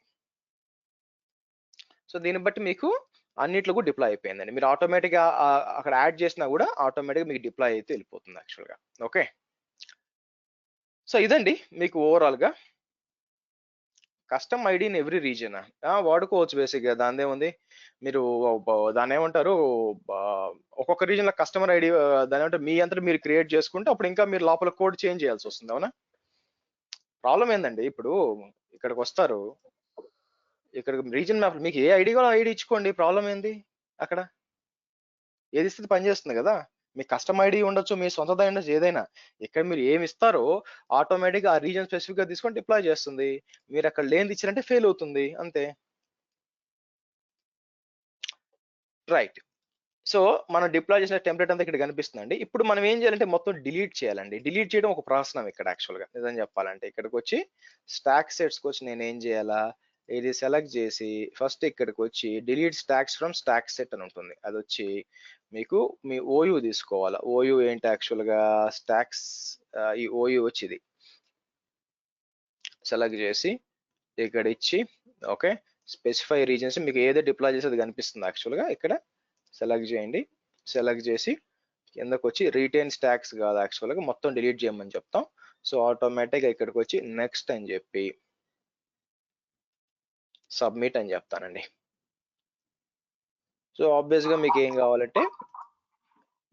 సో దీన్ని బట్టి మీకు అన్నిట్లో కూడా డిప్లాయ్ అయిపోయిందండి. మీరు ఆటోమేటిక్ గా అక్కడ యాడ్ చేసినా కూడా ఆటోమేటిక్ మీకు డిప్లాయ్ అయితే వెళ్ళిపోతుంది యాక్చువల్ గా. ఓకే, సో ఇదండి మీకు ఓవరాల్ గా custom ID in every reason వాడుకోవచ్చు బేసిక్ గా. దాని ఏముంది, మీరు దాన్ని ఏమంటారు, ఒక్కొక్క రీజన్ లో కస్టమర్ ఐడి దాని ఏమంటారు మీ అంతా మీరు క్రియేట్ చేసుకుంటే అప్పుడు ఇంకా మీరు లోపల కోడ్ చేంజ్ చేయాల్సి వస్తుంది. అవునా, ప్రాబ్లం ఏందండి, ఇప్పుడు ఇక్కడికి వస్తారు, ఇక్కడ రీజన్ మ్యాప్ మీకు ఏ ఐడి కూడా ఐడి ఇచ్చుకోండి, ప్రాబ్లం ఏంది అక్కడ, ఏది ఇస్తే పనిచేస్తుంది కదా. మీ కస్టమ్ ఐడి ఉండొచ్చు, మీ సొంతది ఉండొచ్చు, ఏదైనా ఇక్కడ మీరు ఏమి ఇస్తారో ఆటోమేటిక్ ఆ రీజన్ స్పెసిఫిక్ గా తీసుకొని డిప్లాయ్ చేస్తుంది. మీరు అక్కడ లేనిది ఇచ్చారంటే ఫెయిల్ అవుతుంది అంతే. రైట్, సో మనం డిప్లాయ్ చేసిన టెంప్లెట్ అంతా ఇక్కడ కనిపిస్తుందండి. ఇప్పుడు మనం ఏం చేయాలంటే మొత్తం డిలీట్ చేయాలండి. డిలీట్ చేయడం ఒక ప్రాసెస్ ఇక్కడ యాక్చువల్ గా. నిజం చెప్పాలంటే ఇక్కడికి వచ్చి స్టాక్ సెట్స్కి వచ్చి నేను ఏం చేయాలా, ఇది సెలెక్ట్ చేసి ఫస్ట్ ఇక్కడికి వచ్చి delete stocks from stock set అని ఉంటుంది. అది వచ్చి మీకు మీ ఓయూ తీసుకోవాలా. ఓయూ ఏంటి యాక్చువల్ గా స్టాక్స్, ఈ ఓయూ వచ్చి ఇది సెలెక్ట్ చేసి ఇక్కడ ఇచ్చి ఓకే స్పెసిఫై రీజన్స్ మీకు ఏదో డిప్లాయ్ చేసేది కనిపిస్తుంది యాక్చువల్ గా. ఇక్కడ సెలెక్ట్ చేయండి, సెలెక్ట్ చేసి కిందకు వచ్చి రిటైన్ స్టాక్స్ కాదు యాక్చువల్ గా మొత్తం డిలీట్ చేయమని చెప్తాం. సో ఆటోమేటిక్ గా ఇక్కడికి వచ్చి నెక్స్ట్ అని చెప్పి సబ్మిట్ అని చెప్తానండి. సో ఆబ్వియస్ గా మీకు ఏం కావాలంటే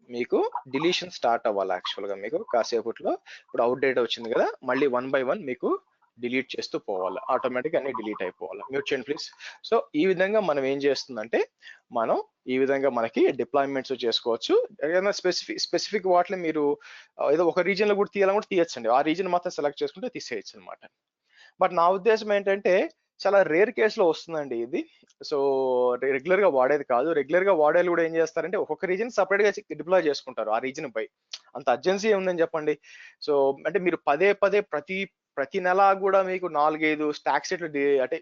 మీకు డిలీషన్ స్టార్ట్ అవ్వాలి యాక్చువల్ గా. మీకు కాసేపట్లో ఇప్పుడు అవుట్ డేట్ వచ్చింది కదా, మళ్ళీ 1 by 1 మీకు డిలీట్ చేస్తూ పోవాలి, ఆటోమేటిక్ అన్ని డిలీట్ అయిపోవాలి. మ్యూట్ చేయండి ప్లీజ్. సో ఈ విధంగా మనం ఏం చేస్తుందంటే మనం ఈ విధంగా మనకి డిప్లాయ్మెంట్స్ చేసుకోవచ్చు. ఏదైనా స్పెసిఫిక్ వాటిని మీరు ఏదో ఒక రీజన్ లో కూడా తీయాలని కూడా తీయచ్చండి. ఆ రీజన్ మాత్రం సెలెక్ట్ చేసుకుంటే తీసేయచ్చు అనమాట. బట్ నా ఉద్దేశం ఏంటంటే చాలా రేర్ కేసులో వస్తుందండి ఇది. సో రెగ్యులర్ గా వాడేది కాదు. రెగ్యులర్ గా వాడేది కూడా ఏం చేస్తారంటే ఒక్కొక్క రీజన్ సపరేట్ గా డిప్లాయ్ చేసుకుంటారు ఆ రీజన్ పై. అంత అర్జెన్సీ ఏముందని చెప్పండి. సో అంటే మీరు పదే పదే ప్రతి నెల కూడా మీకు 4-5 స్టాక్ సెట్లు అంటే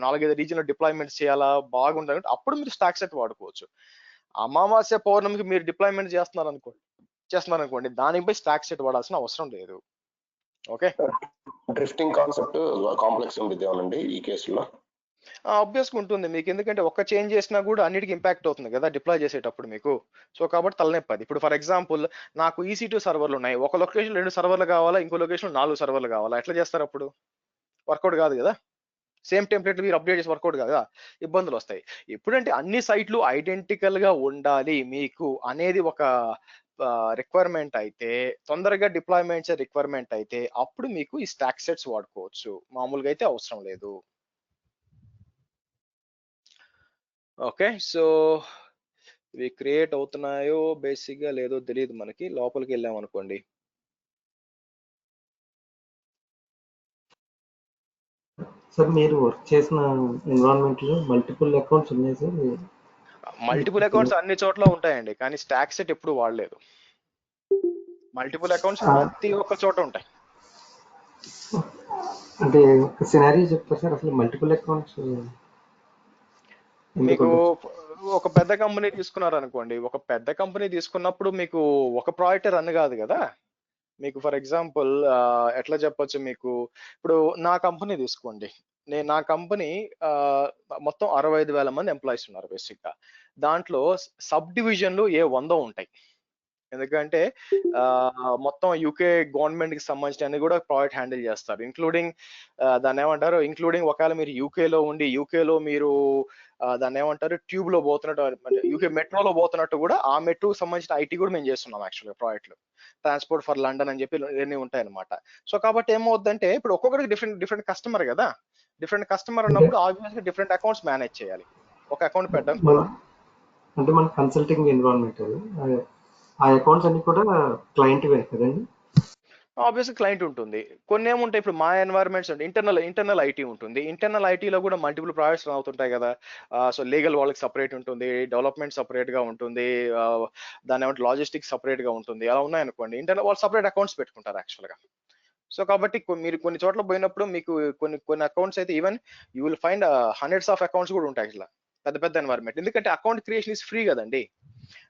4-5 రీజన్ లో డిప్లాయ్మెంట్స్ చేయాలా బాగుంటుంది, అప్పుడు మీరు స్టాక్ సెట్ వాడుకోవచ్చు. అమావాస్య పౌర్ణమికి మీరు డిప్లాయ్మెంట్ చేస్తున్నారు అనుకోండి దానిపై స్టాక్ సెట్ వాడాల్సిన అవసరం లేదు. ఓకే, డ్రిఫ్టింగ్ కాన్సెప్ట్ కాంప్లెక్స్ ఉంటుంది అవునండి ఈ కేసులో. ఆబ్వియస్ గా ఉంటుంది మీకు, ఎందుకంటే ఒక్క చేంజ్ చేసినా కూడా అన్నిటికీ ఇంపాక్ట్ అవుతుంది కదా డిప్లాయ్ చేసేటప్పుడు మీకు. సో కాబట్టి తలనొప్పి. ఇప్పుడు ఫర్ ఎగ్జాంపుల్ నాకు EC2 సర్వర్లు ఉన్నాయి, ఒక లొకేషన్ 2 సర్వర్లు కావాలా, ఇంకో లొకేషన్ 4 సర్వర్లు కావాలా, ఎట్లా చేస్తారు అప్పుడు? వర్కౌట్ కాదు కదా. సేమ్ టెంప్లెట్ మీరు అప్డేట్ చేసి వర్కౌట్ కాదు కదా, ఇబ్బందులు వస్తాయి. ఎప్పుడంటే అన్ని సైట్లు ఐడెంటికల్ గా ఉండాలి మీకు అనేది ఒక రిక్వైర్మెంట్ అయితే, తొందరగా డిప్లాయ్మెంట్స్ రిక్వైర్మెంట్ అయితే అప్పుడు మీకు ఈ స్టాక్ సెట్స్ వాడుకోవచ్చు, మామూలుగా అయితే అవసరం లేదు. ఓకే, సో ఇవి క్రియేట్ అవుతున్నాయో బేసిక్ గా లేదో తెలియదు మనకి. లోపలికి వెళ్ళాం అనుకోండి, సార్ మీరు వర్క్ చేసిన ఎన్విరాన్మెంట్ లో మల్టిపుల్ అకౌంట్స్ ఉన్నాయి సార్? మల్టిపుల్ అకౌంట్స్ అన్ని చోట్ల ఉంటాయండి, కానీ స్టాక్ సెట్ ఎప్పుడు వాడలేదు. మల్టిపుల్ అకౌంట్స్ ప్రతి ఒక్క చోట ఉంటాయి. అంటే ఒక సినారియో చెప్తారు సార్, అసలు మల్టిపుల్ అకౌంట్స్ మీకు ఒక పెద్ద కంపెనీ తీసుకున్నారు అనుకోండి, ఒక పెద్ద కంపెనీ తీసుకున్నప్పుడు మీకు ఒక ప్రాజెక్ట్ రన్ కాదు కదా. మీకు ఫర్ ఎగ్జాంపుల్ ఎట్లా చెప్పొచ్చు, మీకు ఇప్పుడు నా కంపెనీ తీసుకోండి, నా కంపెనీ మొత్తం 65,000 మంది ఎంప్లాయీస్ ఉన్నారు బేసిక్ గా. దాంట్లో సబ్ డివిజన్లు 100 ఉంటాయి, ఎందుకంటే మొత్తం యూకే గవర్నమెంట్ కి సంబంధించిన కూడా ప్రాజెక్ట్ హ్యాండిల్ చేస్తారు, ఇంక్లూడింగ్ దాన్ని ఏమంటారు, ఇంక్లూడింగ్ ఒకవేళ మీరు యూకేలో ఉండి యూకేలో మీరు దాన్ని ఏమంటారు ట్యూబ్ లో పోతున్నట్టు, యూకే మెట్రోలో పోతున్నట్టు కూడా ఆ మెట్రోకి సంబంధించిన ఐటీ కూడా మేము చేస్తున్నాం యాక్చువల్గా ప్రాజెక్టులు. ట్రాన్స్పోర్ట్ ఫర్ లండన్ అని చెప్పి ఇవన్నీ ఉంటాయి అనమాట. సో కాబట్టి ఏమవుతుందంటే ఇప్పుడు ఒక్కొక్కరికి డిఫరెంట్ కస్టమర్ కదా, డిఫరెంట్ కస్టమర్ అన్నప్పుడు ఆబ్వియస్ గా డిఫరెంట్ అకౌంట్స్ మేనేజ్ చేయాలి, ఒక అకౌంట్ పెట్టడం. అంటే మన కన్సల్టింగ్ ఎన్విరాన్మెంట్ ఆ అకౌంట్స్ అన్ని కూడా క్లయింట్ వే కదండి. ఆబ్వియస్ క్లయింట్ ఉంటుంది, కొన్ని ఏముంటాయి ఇప్పుడు మా ఎన్వైరన్మెంట్స్ ఉంటాయి, ఇంటర్నల్ ఐటీ ఉంటుంది. ఇంటర్నల్ ఐటీలో కూడా మల్టిపుల్ ప్రాజెక్ట్స్ రన్ అవుతుంటాయి కదా. సో లీగల్ వాళ్ళకి సపరేట్ ఉంటుంది, డెవలప్మెంట్ సపరేట్ గా ఉంటుంది, దాని ఏమంటే లాజిస్టిక్స్ సపరేట్ గా ఉంటుంది. అలా ఉన్నాయనుకోండి, ఇంటర్నల్ వాళ్ళు సపరేట్ అకౌంట్స్ పెట్టుకుంటారు యాక్చువల్ గా. సో కాబట్టి మీరు కొన్ని చోట్ల పోయినప్పుడు మీకు కొన్ని అకౌంట్స్ అయితే even you will find hundreds of accounts కూడా ఉంటాయి ఇట్లా. పెద్ద పెద్ద ఎన్వైరన్మెంట్, ఎందుకంటే అకౌంట్ క్రియేషన్ ఇస్ ఫ్రీ కదండి.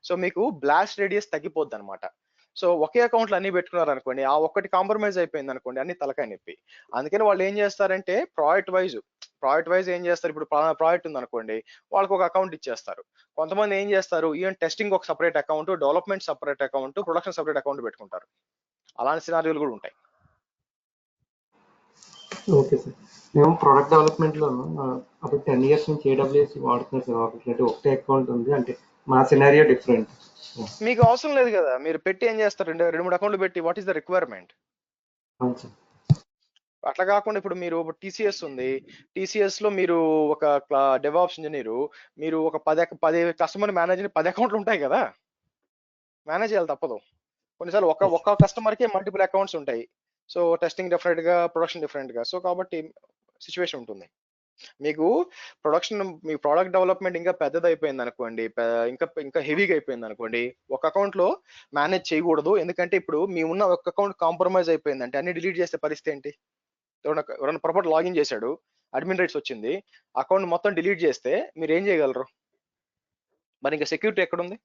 సో మీకు బ్లాస్ట్ రేడియస్ తగ్గిపోద్ది అనమాట. సో ఒకే అకౌంట్లో అన్ని పెట్టుకున్నారు అనుకోండి, ఆ ఒక్కటి కాంప్రమైజ్ అయిపోయింది అనుకోండి, అన్ని తలకాయ నొప్పి. అందుకని వాళ్ళు ఏం చేస్తారంటే ప్రాజెక్ట్ వైజ్ ఏం చేస్తారు, ఇప్పుడు ప్రాజెక్ట్ ఉంది అనుకోండి, వాళ్ళకి ఒక అకౌంట్ ఇచ్చేస్తారు. కొంతమంది ఏం చేస్తారు, ఈవెన్ టెస్టింగ్ ఒక separate account, development separate account, production separate account పెట్టుకుంటారు. అలాంటి సినారియోలు కూడా ఉంటాయి. Okay sir. మేము ప్రొడక్ట్ డెవలప్మెంట్లోను అప్పుడు 10 years నుంచి AWS వాడుతున్నారు సార్. అంటే ఒకటే అకౌంట్ ఉంది, అంటే మా సినారియో డిఫరెంట్. మీకు అవసరం లేదు కదా, మీరు పెట్టి ఏం చేస్తారు, రెండు మూడు అకౌంట్లు పెట్టి వాట్ ఈస్ ద రిక్వైర్మెంట్. అవును సార్. అట్లా కాకుండా ఇప్పుడు మీరు టీసీఎస్ ఉంది, టీసీఎస్ లో మీరు ఒక డెవాప్స్ ఇంజనీరు, మీరు ఒక 10 కస్టమర్ మేనేజ్ 10 అకౌంట్లు ఉంటాయి కదా, మేనేజ్ చేయాలి తప్పదు. కొన్నిసార్లు ఒక్క కస్టమర్కే మల్టిపుల్ అకౌంట్స్ ఉంటాయి. సో టెస్టింగ్ డిఫరెంట్ గా, ప్రొడక్షన్ డిఫరెంట్ గా. సో కాబట్టి సిచ్యువేషన్ ఉంటుంది. మీకు మీ ప్రోడక్ట్ డెవలప్మెంట్ ఇంకా పెద్దది అయిపోయింది అనుకోండి, ఇంకా హెవీగా అయిపోయింది అనుకోండి, ఒక అకౌంట్ లో మేనేజ్ చేయకూడదు. ఎందుకంటే ఇప్పుడు మీ ఉన్న ఒక అకౌంట్ కాంప్రమైజ్ అయిపోయిందంటే అన్ని డిలీట్ చేసే పరిస్థితి ఏంటి? ఎవరైనా పొరపాటు లాగిన్ చేశాడు, అడ్మిన్ రైట్స్ వచ్చింది, అకౌంట్ మొత్తం డిలీట్ చేస్తే మీరు ఏం చేయగలరు? మరి ఇంకా సెక్యూరిటీ ఎక్కడుంది?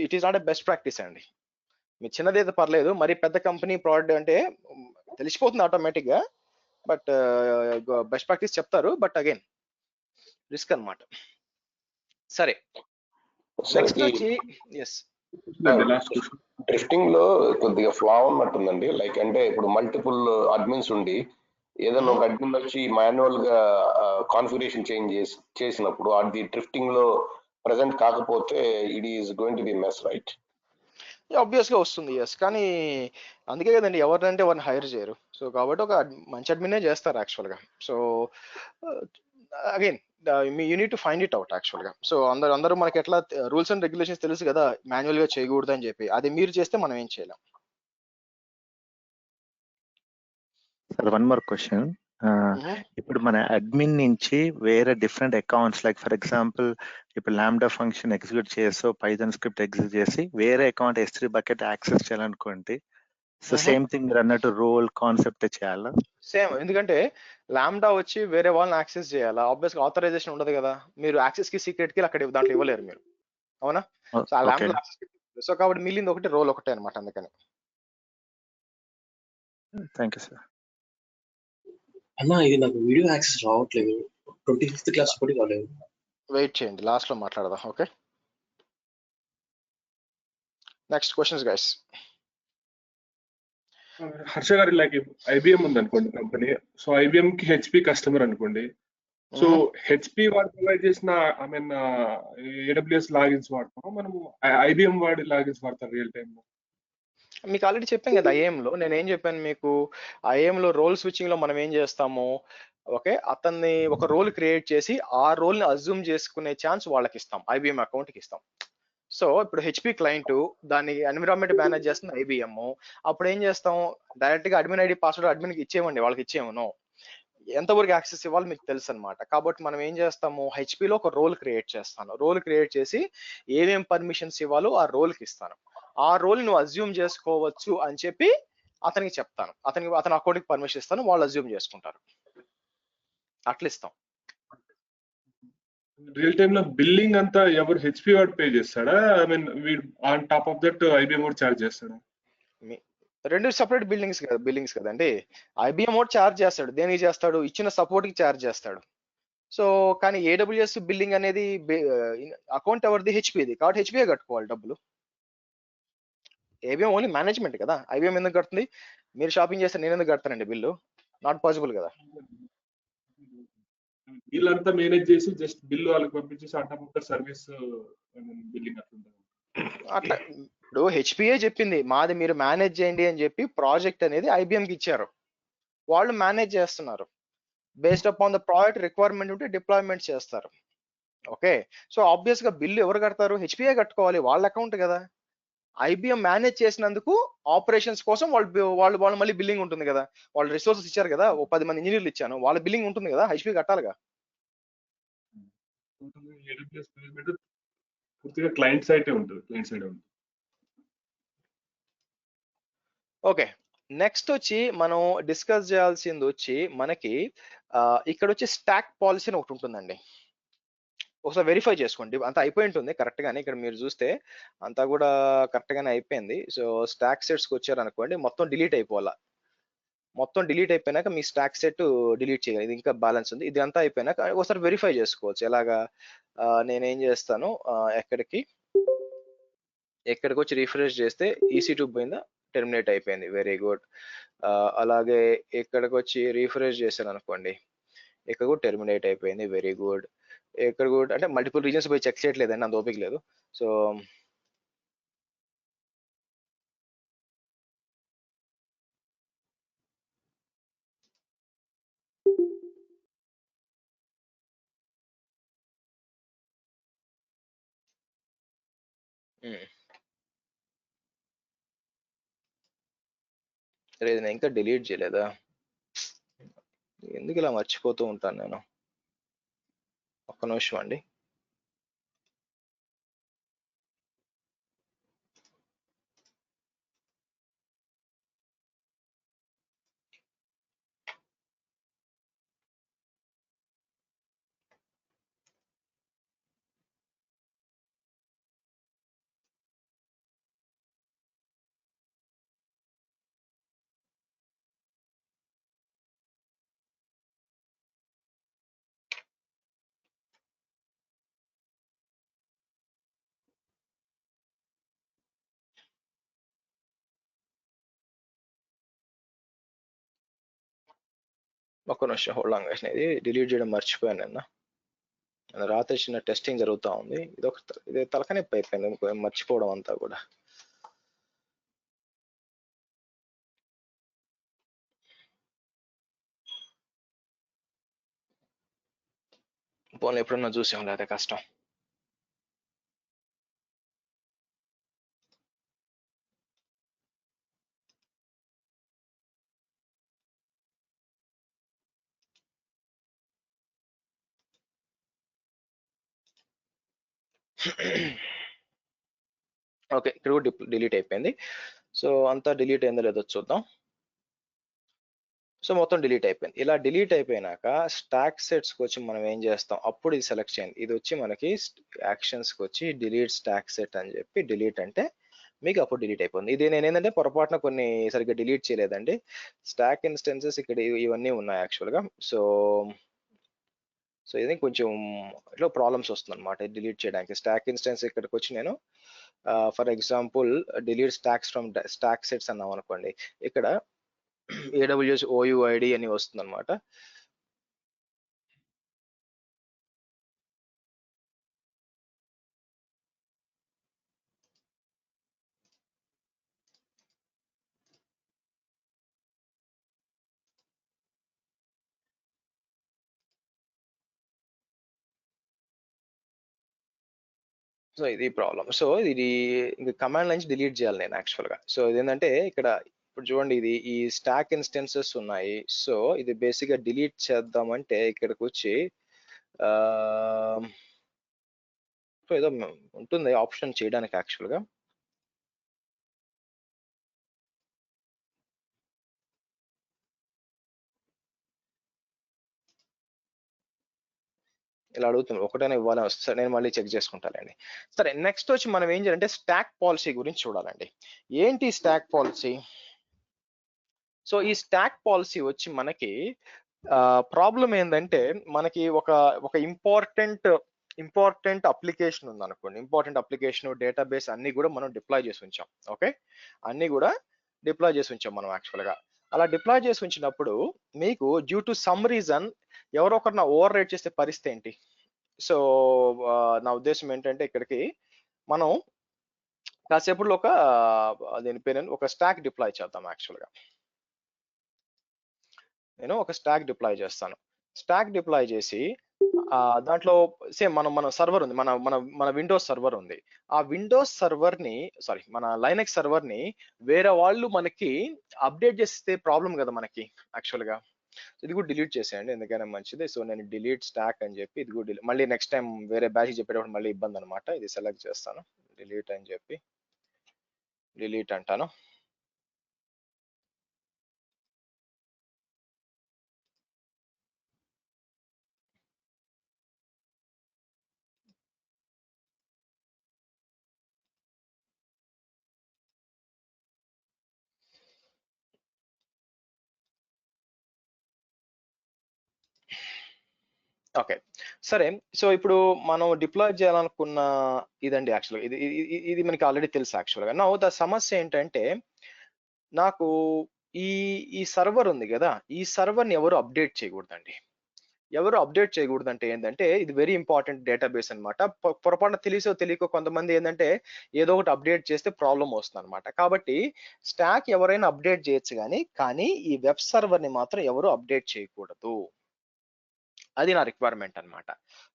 It is not a best practice అండి. మీ చిన్నదైతే పర్లేదు, మరి పెద్ద కంపెనీ ప్రోడక్ట్ అంటే తెలిసిపోతుంది ఆటోమేటిక్ గా, బట్ బెస్ట్ ప్రాక్టీస్ చెప్తారు, బట్ అగైన్ రిస్క్ అన్నమాట. సరే, నెక్స్ట్ వచ్చి ఎస్ డ్రిఫ్టింగ్ లో కొద్దిగా ఫ్లా ఉన్నట్టుందండి. లైక్ అంటే ఇప్పుడు మల్టిపుల్ అడ్మిన్స్ ఉండి ఏదైనా ఒక అడ్మిన్ వచ్చి మాన్యువల్ గా కాన్ఫిగరేషన్ చేంజ్ చేసినప్పుడు అది డ్రిఫ్టింగ్ లో ప్రెసెంట్ కాకపోతే it is going to be mess, right? Obvious గా వస్తుంది, ఎస్. కానీ అందుకే కదండి ఎవరినంటే ఎవరిని హైర్ చేయరు. సో కాబట్టి ఒక మంచి అడ్మినే చేస్తారు యాక్చువల్ గా. So again you need to find it out actual గా. సో అందరూ మనకి ఎట్లా రూల్స్ అండ్ రెగ్యులేషన్స్ తెలుసు కదా, మాన్యువల్ గా చేయకూడదు అని చెప్పి, అది మీరు చేస్తే మనం ఏం చేయలేం. Sir one more question. ఇప్పుడు మన అడ్మిన్ నుంచి వేరే different accounts, like for example ఇప్పుడు లాంబ్డా ఫంక్షన్ ఎగ్జిక్యూట్ చేసి పైథాన్ స్క్రిప్ట్ ఎగ్జిక్యూట్ చేసి వేరే అకౌంట్ S3 బకెట్ యాక్సెస్ చేయాలనుకోండి, సో సేమ్ థింగ్ మీరు అన్నట్టు రోల్ కాన్సెప్ట్ చేయాలా? సేమ్, ఎందుకంటే లాంబ్డా వచ్చి వేరే వాళ్ళని యాక్సెస్ చేయాలా, ఆబ్వియస్ గా ఆథరైజేషన్ ఉండదు కదా, మీరు యాక్సెస్ కి సీక్రెట్ కి అక్కడ దాంట్లో ఇవ్వలేరు మీరు, అవునా? సో ఆ లాంబ్డా, సో కాబట్టి మిగిలింది ఒకటి, రోల్ ఒకటే అనమాట. అందుకని థ్యాంక్ యూ సార్. అన్నా ఇది నాకు వీడియో యాక్సెస్ రావట్లేదు, 25th క్లాస్ కూడా రాలేదు. వెయిట్ చేయండి, లాస్ట్ లో మాట్లాడదాం. Okay, next questions guys. Harsha గారు, లైక్ IBM ఉంది అనుకోండి కంపెనీ, సో IBM కి HP కస్టమర్ అనుకోండి, సో HP వాడు ప్రొవైడ్ చేసిన AWS లాగిన్స్ వాడతాం, మనము IBM వాడి లాగిన్స్ వాడతాం రియల్ టైమ్ లో. మీకు ఆల్రెడీ చెప్పాను కదా, IAM లో నేను ఏం చెప్పాను మీకు, IAM లో రోల్ స్విచ్చింగ్ లో మనం ఏం చేస్తాము, ఓకే, అతన్ని ఒక రోల్ క్రియేట్ చేసి ఆ రోల్ ని అజ్యూమ్ చేసుకునే ఛాన్స్ వాళ్ళకి ఇస్తాం, IBM అకౌంట్ కి ఇస్తాం. సో ఇప్పుడు HP క్లయింట్ దాన్ని ఎన్విరాన్మెంట్ మేనేజ్ చేస్తుంది IBM, అప్పుడు ఏం చేస్తాం, డైరెక్ట్ గా అడ్మిన్ ఐడి పాస్వర్డ్ అడ్మిన్ కి ఇచ్చేయమండి, వాళ్ళకి ఇచ్చేయమను, ఎంతవరకు యాక్సెస్ ఇవ్వాలి మీకు తెలుసు అనమాట. కాబట్టి మనం ఏం చేస్తాము, HP లో ఒక రోల్ క్రియేట్ చేస్తాను, రోల్ క్రియేట్ చేసి ఏమేం పర్మిషన్స్ ఇవ్వాలో ఆ రోల్ కి ఇస్తాను, ఆ రోల్ నువ్వు అజ్యూమ్ చేసుకోవచ్చు అని చెప్పి అతనికి చెప్తాను, అతని అకౌంట్ కి పర్మిషన్ ఇస్తాను, వాళ్ళు అజ్యూమ్ చేసుకుంటారు, అట్లా ఇస్తాం. రియల్ టైమ్ లో బిల్లింగ్ అంతా ఎవరు HP వాడు పే చేస్తాడా, on top of that IBM కూడా చార్జ్ చేస్తాడా? రెండు సెపరేట్ బిల్లింగ్స్ కదండి. IBM కూడా చార్జ్ చేస్తాడు, దేనికి చేస్తాడు, ఇచ్చిన సపోర్ట్ కి చార్జ్ చేస్తాడు. సో కానీ AWS బిల్లింగ్ అనేది అకౌంట్ ఎవరిది, HPది, కాబట్టి HPయే కట్టుకోవాలి డబ్బులు. IBM ఓన్లీ మేనేజ్మెంట్ కదా, IBM ఎందుకు కడుతుంది? మీరు షాపింగ్ చేస్తే నేను ఎందుకు కడతానండి బిల్లు? నాట్ పాసిబుల్ కదా. వీళ్ళంతా మేనేజ్ చేసి జస్ట్ బిల్లు వాళ్ళకి పంపించేసి అంట సర్వీస్ బిల్లింగ్ అట్లా. ఇప్పుడు HPయే చెప్పింది మాది మీరు మేనేజ్ చేయండి అని చెప్పి, ప్రాజెక్ట్ అనేది IBM కి ఇచ్చారు, వాళ్ళు మేనేజ్ చేస్తున్నారు, based upon the project requirement ఉంటే డిప్లాయ్మెంట్ చేస్తారు. ఓకే, సో ఆబ్వియస్ గా బిల్లు ఎవరు కడతారు, HPయే కట్టుకోవాలి, వాళ్ళ అకౌంట్ కదా. IBM మేనేజ్ చేసినందుకు ఆపరేషన్స్ కోసం వాళ్ళు మళ్ళీ బిల్లింగ్ ఉంటుంది కదా, వాళ్ళు రిసోర్సెస్ ఇచ్చారు కదా, 10 మంది ఇంజనీర్లు ఇచ్చాను, వాళ్ళ బిల్లింగ్ ఉంటుంది కదా, HP కట్టాలిగా. పూర్తిగా క్లయింట్ సైడ్ ఉంటుంది. ఓకే, నెక్స్ట్ వచ్చి మనం డిస్కస్ చేయాల్సింది వచ్చి మనకి ఇక్కడ వచ్చి స్టాక్ పాలసీ అని ఒకటి ఉంటుందండి. ఒకసారి వెరిఫై చేసుకోండి. అంతా అయిపోయి ఉంటుంది కరెక్ట్ గానే. ఇక్కడ మీరు చూస్తే అంతా కూడా కరెక్ట్ గానే అయిపోయింది. సో స్టాక్ సెట్స్కి వచ్చారనుకోండి, మొత్తం డిలీట్ అయిపోవాలా. మొత్తం డిలీట్ అయిపోయినాక మీ స్టాక్ సెట్ డిలీట్ చేయాలి. ఇది ఇంకా బ్యాలెన్స్ ఉంది. ఇది అంతా అయిపోయినాక ఒకసారి వెరిఫై చేసుకోవచ్చు. ఎలాగా నేనేం చేస్తాను, ఎక్కడికి వచ్చి రిఫ్రెష్ చేస్తే EC2 పోయిందా, టెర్మినేట్ అయిపోయింది. Very good. అలాగే ఇక్కడికి వచ్చి రిఫ్రెష్ చేశాను అనుకోండి, ఇక్కడ కూడా టెర్మినేట్ అయిపోయింది. Very good. ఇక్కడ కూడా అంటే మల్టిపుల్ రీజన్స్ పోయి చెక్ చేయట్లేదండి, అంత ఓపిక లేదు. సో లేదు, నేను ఇంకా డిలీట్ చేయలేదా, ఎందుకు ఇలా మర్చిపోతూ ఉంటాను నేను. ఒక్క నిమిషం అండి. ఒక్క నిమిషం హోల్డ్ ఆన్ గైస్, ఇది డిలీట్ చేయడం మర్చిపోయాను నిన్న. రాత్రి చిన్న టెస్టింగ్ జరుగుతూ ఉంది. ఇది తలకనొప్పి అయిపోయింది మర్చిపోవడం అంతా కూడా. పోనీ ఎప్పుడన్నా చూసాం, లేదా కష్టం. ఓకే, ఇక్కడ కూడా డిలీట్ అయిపోయింది. సో అంతా డిలీట్ అయిందో లేదో చూద్దాం. సో మొత్తం డిలీట్ అయిపోయింది. ఇలా డిలీట్ అయిపోయినాక స్టాక్ సెట్స్కి వచ్చి మనం ఏం చేస్తాం, అప్పుడు ఇది సెలెక్ట్ చేయండి. ఇది వచ్చి మనకి యాక్షన్స్కి వచ్చి డిలీట్ స్టాక్ సెట్ అని చెప్పి డిలీట్ అంటే మీకు అప్పుడు డిలీట్ అయిపోయింది. ఇది నేను ఏంటంటే పొరపాటున కొన్ని సరిగ్గా డిలీట్ చేయలేదండి. స్టాక్ ఇన్స్టెన్సెస్ ఇక్కడ ఇవన్నీ ఉన్నాయి యాక్చువల్గా. సో ఇది కొంచెం ఇట్లా ప్రాబ్లమ్స్ వస్తుంది అనమాట డిలీట్ చేయడానికి. స్టాక్ ఇన్స్టెన్స్ ఇక్కడికి వచ్చి నేను for example delete stocks from stock sets అన్నాం అనుకోండి, ఇక్కడ AWS OUID అని వస్తుంది అనమాట. సో ఇది ప్రాబ్లం. సో ఇది ఇంకా కమాండ్ నుంచి డిలీట్ చేయాలి నేను యాక్చువల్గా. సో ఇదేంటంటే ఇక్కడ ఇప్పుడు చూడండి, ఇది ఈ స్టాక్ ఇన్స్టెన్సెస్ ఉన్నాయి. సో ఇది బేసిక్గా డిలీట్ చేద్దామంటే ఇక్కడికి వచ్చి సో ఏదో ఉంటుంది ఆప్షన్ చేయడానికి యాక్చువల్గా. ఇలా అడుగుతుంది, ఒకటైనా ఇవ్వాలని వస్తే నేను మళ్ళీ చెక్ చేసుకుంటానండి. సరే, నెక్స్ట్ వచ్చి మనం ఏం చేయాలంటే స్టాక్ పాలసీ గురించి చూడాలండి. ఏంటి స్టాక్ పాలసీ? సో ఈ స్టాక్ పాలసీ వచ్చి మనకి ప్రాబ్లం ఏంటంటే, మనకి ఒక ఇంపార్టెంట్ అప్లికేషన్ ఉంది అనుకోండి. ఇంపార్టెంట్ అప్లికేషన్, డేటాబేస్ అన్ని కూడా మనం డిప్లాయ్ చేసి ఉంచాం. ఓకే, అన్ని కూడా డిప్లాయ్ చేసి ఉంచాం మనం యాక్చువల్గా. అలా డిప్లాయ్ చేసి ఉంచినప్పుడు మీకు డ్యూ టు సమ్ రీజన్ ఎవరో ఒకరిన ఓవర్ రైట్ చేసే పరిస్థితి ఏంటి? సో నా ఉద్దేశం ఏంటంటే, ఇక్కడికి మనం కాసేపట్లో దీని పేరు ఒక స్టాక్ డిప్లాయ్ చేద్దాం యాక్చువల్గా. నేను ఒక స్టాక్ డిప్లాయ్ చేస్తాను. స్టాక్ డిప్లాయ్ చేసి దాంట్లో సేమ్ మన సర్వర్ ఉంది, మన విండోస్ సర్వర్ ఉంది. ఆ విండోస్ సర్వర్ ని మన లైనక్స్ సర్వర్ ని వేరే వాళ్ళు మనకి అప్డేట్ చేస్తే ప్రాబ్లం కదా మనకి యాక్చువల్గా. ఇది కూడా డిలీట్ చేసేయండి, ఎందుకైనా మంచిది. సో నేను డిలీట్ స్టాక్ అని చెప్పి ఇది కూడా మళ్ళీ నెక్స్ట్ టైం వేరే బ్యాచ్ చెప్పేటప్పుడు మళ్ళీ ఇబ్బంది అనమాట. ఇది సెలెక్ట్ చేస్తాను, డిలీట్ అని చెప్పి డిలీట్ అంటాను. ఓకే, సరే. సో ఇప్పుడు మనం డిప్లాయ్ చేయాలనుకున్న ఇదండి యాక్చువల్గా ఇది మనకి ఆల్రెడీ తెలుసు యాక్చువల్గా. నా ద సమస్య ఏంటంటే నాకు ఈ ఈ సర్వర్ ఉంది కదా, ఈ సర్వర్ని ఎవరు అప్డేట్ చేయకూడదండి. ఎవరు అప్డేట్ చేయకూడదంటే ఏంటంటే ఇది వెరీ ఇంపార్టెంట్ డేటాబేస్ అనమాట. పొరపాటున తెలిసో తెలియకో కొంతమంది ఏంటంటే ఏదో ఒకటి అప్డేట్ చేస్తే ప్రాబ్లం వస్తుంది అనమాట. కాబట్టి స్టాక్ ఎవరైనా అప్డేట్ చేయొచ్చు కానీ ఈ వెబ్ సర్వర్ని మాత్రం ఎవరు అప్డేట్ చేయకూడదు. అది నా రిక్వైర్మెంట్ అనమాట.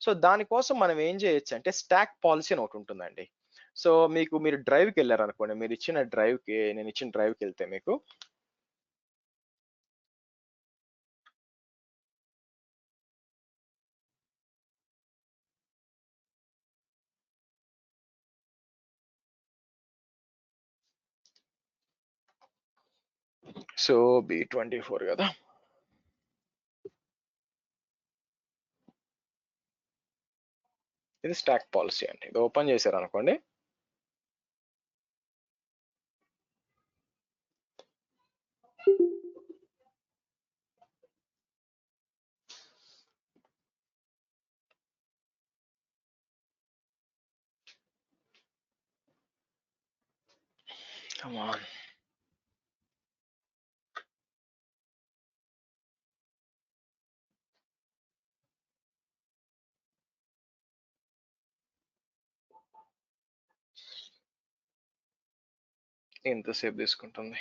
సో దానికోసం మనం ఏం చేయొచ్చు అంటే స్టాక్ పాలసీ అని ఒకటి ఉంటుందండి. సో మీరు డ్రైవ్కి వెళ్ళారు అనుకోండి, నేను ఇచ్చిన డ్రైవ్కి వెళ్తే మీకు సో B24 కదా, ఇది స్టాక్ పాలసీ అండి. ఇది ఓపెన్ చేశారు అనుకోండి, come on. ఎంతసేపు తీసుకుంటుంది?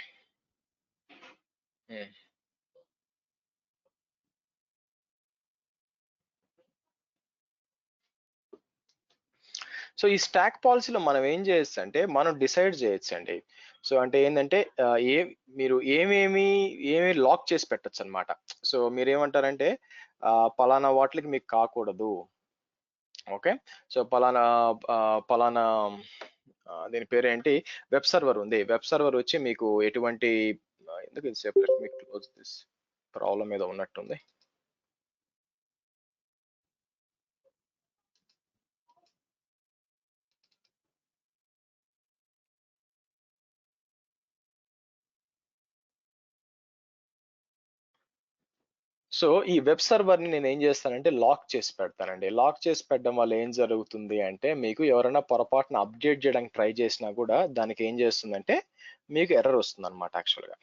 సో ఈ స్టాక్ పాలసీలో మనం ఏం చేయొచ్చు అంటే మనం డిసైడ్ చేయొచ్చు అండి. సో అంటే ఏంటంటే మీరు ఏమేమి లాక్ చేసి పెట్టచ్చు అనమాట. సో మీరేమంటారంటే పలానా వాటికి మీకు కాకూడదు. ఓకే, సో పలానా దీని పేరేంటి, వెబ్ సర్వర్ ఉంది. వెబ్ సర్వర్ వచ్చి మీకు ఎటువంటి ఎందుకు ఇది సెపరేట్, మీకు క్లోజ్ దిస్, ప్రాబ్లం ఏదో ఉన్నట్టుంది. సో ఈ వెబ్ సర్వర్ ని నేను ఏం చేస్తానంటే లాక్ చేసి పెడతానండి. లాక్ చేసి పెట్టడం వల్ల ఏం జరుగుతుంది అంటే మీకు ఎవరైనా పొరపాటున అప్డేట్ చేయడానికి ట్రై చేసినా కూడా దానికి ఏం చేస్తుందంటే మీకు ఎర్రర్ వస్తుంది అనమాట యాక్చువల్గా.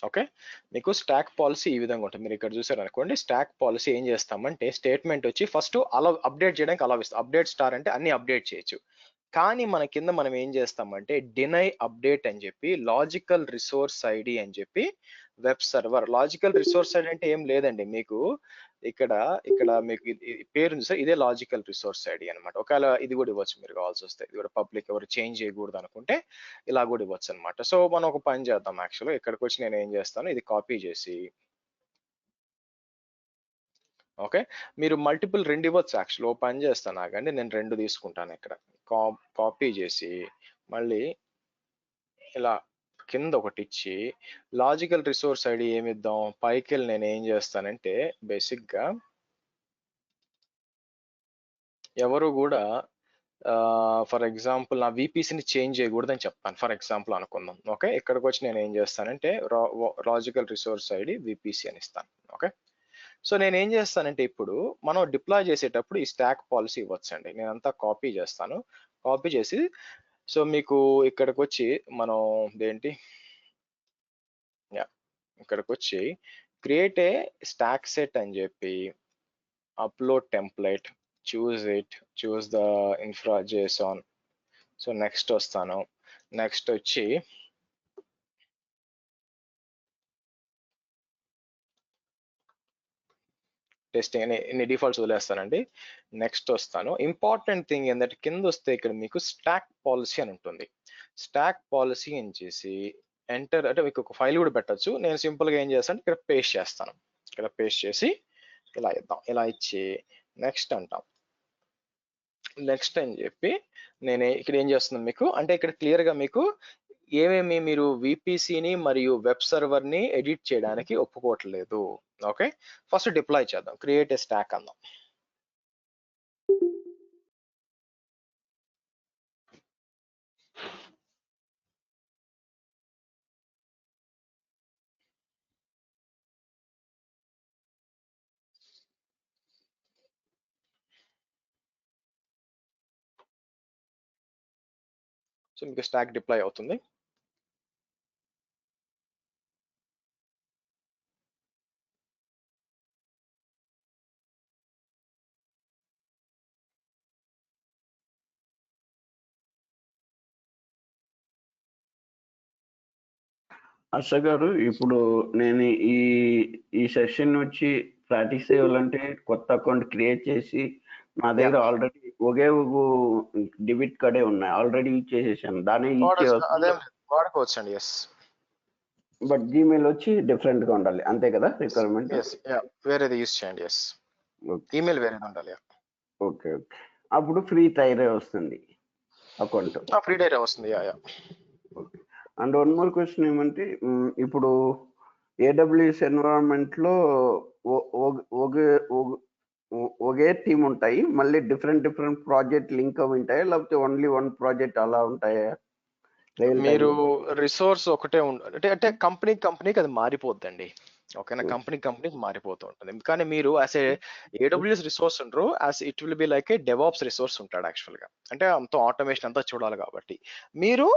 ఓకే, మీకు స్టాక్ పాలసీ ఈ విధంగా ఉంటుంది. మీరు ఇక్కడ చూసారు అనుకోండి, స్టాక్ పాలసీ ఏం చేస్తామంటే స్టేట్మెంట్ వచ్చి ఫస్ట్ అలా అప్డేట్ చేయడానికి అలా ఇస్తాం. అప్డేట్ స్టార్ అంటే అన్ని అప్డేట్ చేయొచ్చు. కానీ మన కింద మనం ఏం చేస్తామంటే డినై అప్డేట్ అని చెప్పి లాజికల్ రిసోర్స్ ఐడి అని చెప్పి web server. Logical resource ID అంటే ఏం లేదండి, మీకు ఇక్కడ మీకు పేరు ఉంది సార్, ఇదే లాజికల్ రిసోర్స్ ఐడి అనమాట. ఒకవేళ ఇది కూడా ఇవ్వచ్చు మీరు కావాల్సి వస్తే, ఇది కూడా పబ్లిక్ ఎవరు చేంజ్ చేయకూడదు అనుకుంటే ఇలా కూడా ఇవ్వచ్చు అనమాట. సో మనం ఒక పని చేద్దాం, యాక్చువల్గా ఇక్కడికి వచ్చి నేను ఏం చేస్తాను, ఇది కాపీ చేసి, ఓకే మీరు మల్టిపుల్ 2 ఇవ్వచ్చు యాక్చువల్. ఓ పని చేస్తాను ఆగండి, నేను 2 తీసుకుంటాను. ఇక్కడ కాపీ చేసి మళ్ళీ ఇలా కింద ఒకటి ఇచ్చి లాజికల్ రిసోర్స్ ఐడి ఏమి ఇద్దాం, పైకి వెళ్ళి నేను ఏం చేస్తానంటే బేసిక్గా ఎవరు కూడా ఫర్ ఎగ్జాంపుల్ నా VPCని చేంజ్ చేయకూడదని చెప్తాను, ఫర్ ఎగ్జాంపుల్ అనుకుందాం. ఓకే, ఇక్కడికి వచ్చి నేను ఏం చేస్తానంటే లాజికల్ రిసోర్స్ ఐడి VPC అని ఇస్తాను. ఓకే, సో నేను ఏం చేస్తానంటే ఇప్పుడు మనం డిప్లాయ్ చేసేటప్పుడు ఈ స్టాక్ పాలసీ ఇవ్వచ్చండి. నేను అంతా కాపీ చేస్తాను. కాపీ చేసి సో మీకు ఇక్కడికి వచ్చి మనం ఏంటి ఇక్కడికి వచ్చి క్రియేట్ ఏ స్టాక్ సెట్ అని చెప్పి upload template, choose the infra JSON. So next వస్తాను. నెక్స్ట్ వచ్చి టెస్టింగ్ అని డిఫాల్ట్స్ వదిలేస్తానండి. నెక్స్ట్ వస్తాను. ఇంపార్టెంట్ థింగ్ ఏంటంటే కింద వస్తే ఇక్కడ మీకు స్టాక్ పాలసీ అని ఉంటుంది. స్టాక్ పాలసీ అని చేసి ఎంటర్ అంటే మీకు ఒక ఫైల్ కూడా పెట్టచ్చు. నేను సింపుల్గా ఏం చేస్తాను, ఇక్కడ పేస్ట్ చేస్తాను. ఇక్కడ పేస్ట్ చేసి ఇలా ఇద్దాం. ఇలా ఇచ్చి నెక్స్ట్ అంటాం. నెక్స్ట్ అని చెప్పి నేను ఇక్కడ ఏం చేస్తున్నాను మీకు అంటే ఇక్కడ క్లియర్ గా మీకు ఏమేమి మీరు విపిసిని మరియు వెబ్ సర్వర్ ని ఎడిట్ చేయడానికి ఒప్పుకోవట్లేదు. ఓకే, ఫస్ట్ డిప్లాయ్ చేద్దాం. క్రియేట్ ఏ స్టాక్ అందాం. సో మీకు స్టాక్ డిప్లాయ్ అవుతుంది. హర్ష గారు, ఇప్పుడు నేను ఈ సెషన్ వచ్చి ప్రాక్టీస్ చేయాలంటే కొత్త అకౌంట్ క్రియేట్ చేసి నా దగ్గర ఆల్రెడీ ఒకే డెబిట్ కార్డే ఉన్నాయి, ఆల్రెడీ యూజ్ చేసేసాను, దాన్ని యూజ్ చేయవచ్చు. వాడుకోవచ్చు అండి. ఎస్, బట్ జీమెయిల్ వచ్చి డిఫరెంట్ గా ఉండాలి, అంతే కదా రిక్వైర్మెంట్? వేరేది యూజ్ చేయండి. ఎస్, ఈమెయిల్ వేరేది ఉండాలి. ఓకే ఓకే, అప్పుడు ఫ్రీ టైరే వస్తుంది అకౌంట్. ఫ్రీ టైరే వస్తుంది. Okay. And one more question ఏమంటే, ఇప్పుడు ఏడబ్ల్యూఎస్ ఎన్విరాన్మెంట్ లో ఒకే టీమ్ ఉంటాయి, మళ్ళీ డిఫరెంట్ ప్రాజెక్ట్ లింక్ అవి ఉంటాయా, లేకపోతే ఓన్లీ వన్ ప్రాజెక్ట్ అలా ఉంటాయా? మీరు రిసోర్స్ ఒకటే అంటే కంపెనీకి అది మారిపోద్దండి. ఓకేనా, కంపెనీకి మారిపోతూ ఉంటుంది. కానీ మీరు యాజ్ ఏడబ్ల్యూఎస్ రిసోర్స్ ఉండరు, as it will be like A DevOps resource ఉంటాడు యాక్చువల్ గా. అంటే అంత ఆటోమేషన్ అంతా చూడాలి కాబట్టి మీరు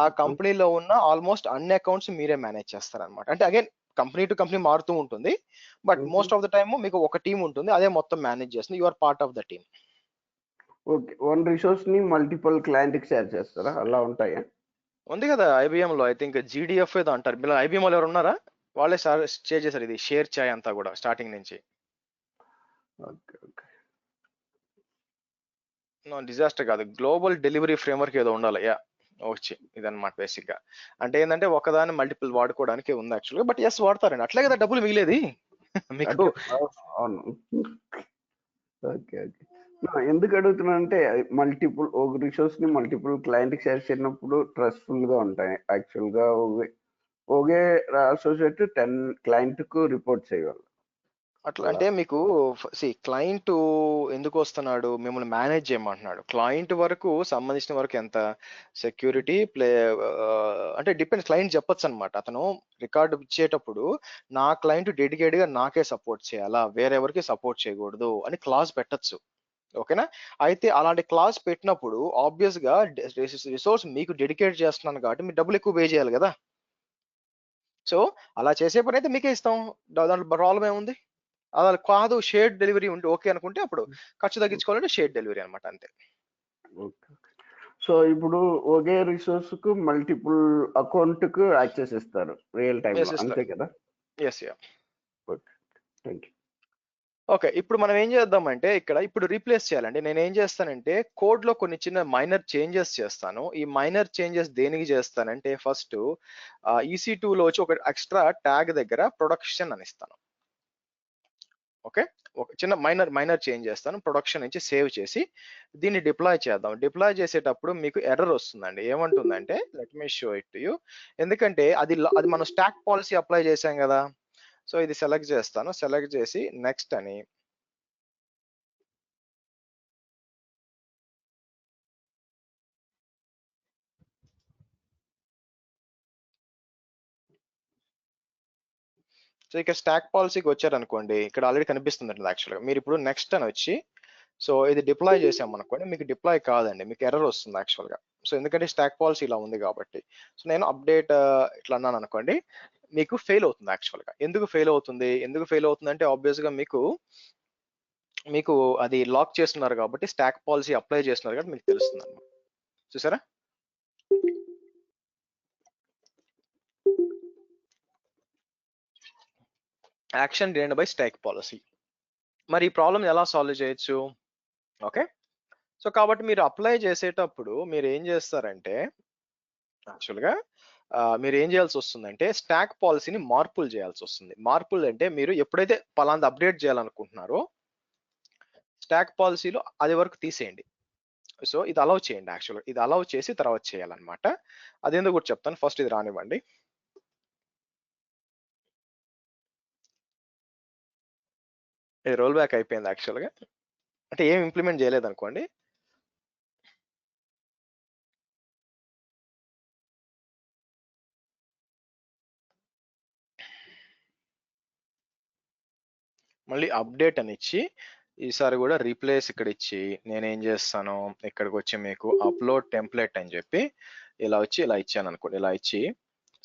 ఆ కంపెనీలో ఉన్న ఆల్మోస్ట్ అన్ని అకౌంట్స్ మీరే మేనేజ్ చేస్తారనమాట. అంటే అగైన్ కంపెనీ టు కంపెనీ మారుతూ ఉంటుంది, but most of the time మీకు ఒక టీం ఉంటుంది, అదే మొత్తం మేనేజ్ చేస్తుంది. You are part of the team. Okay, one resource ని మల్టిపుల్ క్లయింట్ కి షేర్ చేస్తారా, అలా ఉంటాయా? ఉంది కదా ఐబిఎం లో, ఐ థింక్ జిడిఎఫ్ ఏదో అంటారు. మీరు ఐబిఎం లో ఎవరు ఉన్నారా? వాళ్ళే షేర్ చేశారు ఇది షేర్ చాయ్ అంతా కూడా స్టార్టింగ్ నుంచి. డిజాస్టర్ కాదు, గ్లోబల్ డెలివరీ ఫ్రేమ్వర్క్ ఏదో ఉండాలి. వచ్చి ఇదన్నమాట బేసిక్ గా. అంటే ఏంటంటే ఒకదాన్ని మల్టిపుల్ వాడుకోవడానికి ఉంది యాక్చువల్గా, బట్ ఎస్ వాడతారండి, అట్లే కదా డబ్బులు మిగిలేది మీకు. అవును. ఓకే ఓకే, ఎందుకు అడుగుతున్నా అంటే మల్టిపుల్ ఒక రిసోర్స్ ని మల్టిపుల్ క్లయింట్ కి షేర్ చేసినప్పుడు ట్రస్ట్ఫుల్ గా ఉంటాయి. యాక్చువల్ గా ఒకే అసోసియేట్ 10 క్లయింట్ కు రిపోర్ట్ చేయగలరు. అట్లా అంటే మీకు క్లయింట్ ఎందుకు వస్తున్నాడు, మిమ్మల్ని మేనేజ్ చేయమంటున్నాడు. క్లయింట్ వరకు సంబంధించిన వరకు ఎంత సెక్యూరిటీ అంటే డిపెండ్స్. క్లయింట్ చెప్పొచ్చు అనమాట, అతను రికార్డు ఇచ్చేటప్పుడు నా క్లయింట్ డెడికేట్ గా నాకే సపోర్ట్ చేయాలా, వేరెవరికి సపోర్ట్ చేయకూడదు అని క్లాజ్ పెట్టచ్చు. ఓకేనా, అయితే అలాంటి క్లాస్ పెట్టినప్పుడు ఆబ్వియస్ గా రిసోర్స్ మీకు డెడికేట్ చేస్తున్నాను కాబట్టి మీరు డబ్బులు ఎక్కువ పే చేయాలి కదా. సో అలా చేసే పని అయితే మీకే ఇస్తాం, దాంట్లో ప్రాబ్లం ఏముంది. అలా కాదు షేర్డ్ డెలివరీ ఉంటే ఓకే అనుకుంటే అప్పుడు ఖర్చు తగ్గించుకోవాలంటే షేర్డ్ డెలివరీ అనమాట, అంతే. సో ఇప్పుడు ఒకే రిసోర్స్ కు మల్టిపుల్ అకౌంట్ కు యాక్సెస్ ఇస్తారు రియల్ టైం, అంతే కదా? Yes, yeah. Thank you. Okay, ఇప్పుడు మనం ఏం చేద్దామంటే ఇక్కడ ఇప్పుడు రీప్లేస్ చేయాలండి. నేను ఏం చేస్తానంటే కోడ్ లో కొన్ని చిన్న మైనర్ చేంజెస్ చేస్తాను. ఈ మైనర్ చేంజెస్ దేనికి చేస్తానంటే ఫస్ట్ EC2 లో వచ్చి ఒక ఎక్స్ట్రా ట్యాగ్ దగ్గర ప్రొడక్షన్ అని ఇస్తాను. ఓకే, ఒక చిన్న మైనర్ చేంజ్ చేస్తాను. ప్రొడక్షన్ నుంచి సేవ్ చేసి దీన్ని డిప్లాయ్ చేద్దాం. డిప్లాయ్ చేసేటప్పుడు మీకు ఎర్రర్ వస్తుందండి. ఏమంటుందంటే let me show it to you. ఎందుకంటే అది మనం స్టాక్ పాలసీ అప్లై చేసాం కదా. సో ఇది సెలెక్ట్ చేస్తాను, సెలెక్ట్ చేసి నెక్స్ట్ అని సో ఇక్కడ స్టాక్ పాలసీకి వచ్చారనుకోండి, ఇక్కడ ఆల్రెడీ కనిపిస్తుంది యాక్చువల్గా. మీరు ఇప్పుడు నెక్స్ట్ అని వచ్చి సో ఇది డిప్లాయ్ చేసాం అనుకోండి, మీకు డిప్లాయ్ కాదండి, మీకు ఎర్రర్ వస్తుంది యాక్చువల్గా. సో ఎందుకంటే స్టాక్ పాలసీ ఇలా ఉంది కాబట్టి. సో నేను అప్డేట్ ఇట్లా అన్నాను అనుకోండి, మీకు ఫెయిల్ అవుతుంది యాక్చువల్గా. ఎందుకు ఫెయిల్ అవుతుంది అంటే ఆబ్వియస్ గా మీకు అది లాక్ చేస్తున్నారు కాబట్టి, స్టాక్ పాలసీ అప్లై చేస్తున్నారు కాబట్టి మీకు తెలుస్తుంది అన్నమాట. చూసారా, action denied by stock policy. మరి ఈ ప్రాబ్లమ్ ఎలా సాల్వ్ చేయొచ్చు? ఓకే, సో కాబట్టి మీరు అప్లై చేసేటప్పుడు మీరు ఏం చేస్తారంటే యాక్చువల్గా మీరు ఏం చేయాల్సి వస్తుందంటే స్టాక్ పాలసీని మార్పులు చేయాల్సి వస్తుంది. మార్పులు అంటే మీరు ఎప్పుడైతే పలాంది అప్డేట్ చేయాలనుకుంటున్నారో స్టాక్ పాలసీలో అది వరకు తీసేయండి. సో ఇది అలౌ చేయండి. యాక్చువల్గా ఇది అలౌ చేసి తర్వాత చేయాలన్నమాట. అదేందో కూడా చెప్తాను. ఫస్ట్ ఇది రానివ్వండి. ఇది రోల్ బ్యాక్ అయిపోయింది యాక్చువల్గా, అంటే ఏం ఇంప్లిమెంట్ చేయలేదు అనుకోండి. మళ్ళీ అప్డేట్ అని ఇచ్చి ఈసారి కూడా రీప్లేస్ ఇక్కడ ఇచ్చి నేనేం చేస్తాను, ఇక్కడికి వచ్చి మీకు అప్లోడ్ టెంప్లెట్ అని చెప్పి ఇలా వచ్చి ఇలా ఇచ్చాను అనుకోండి. ఇలా ఇచ్చి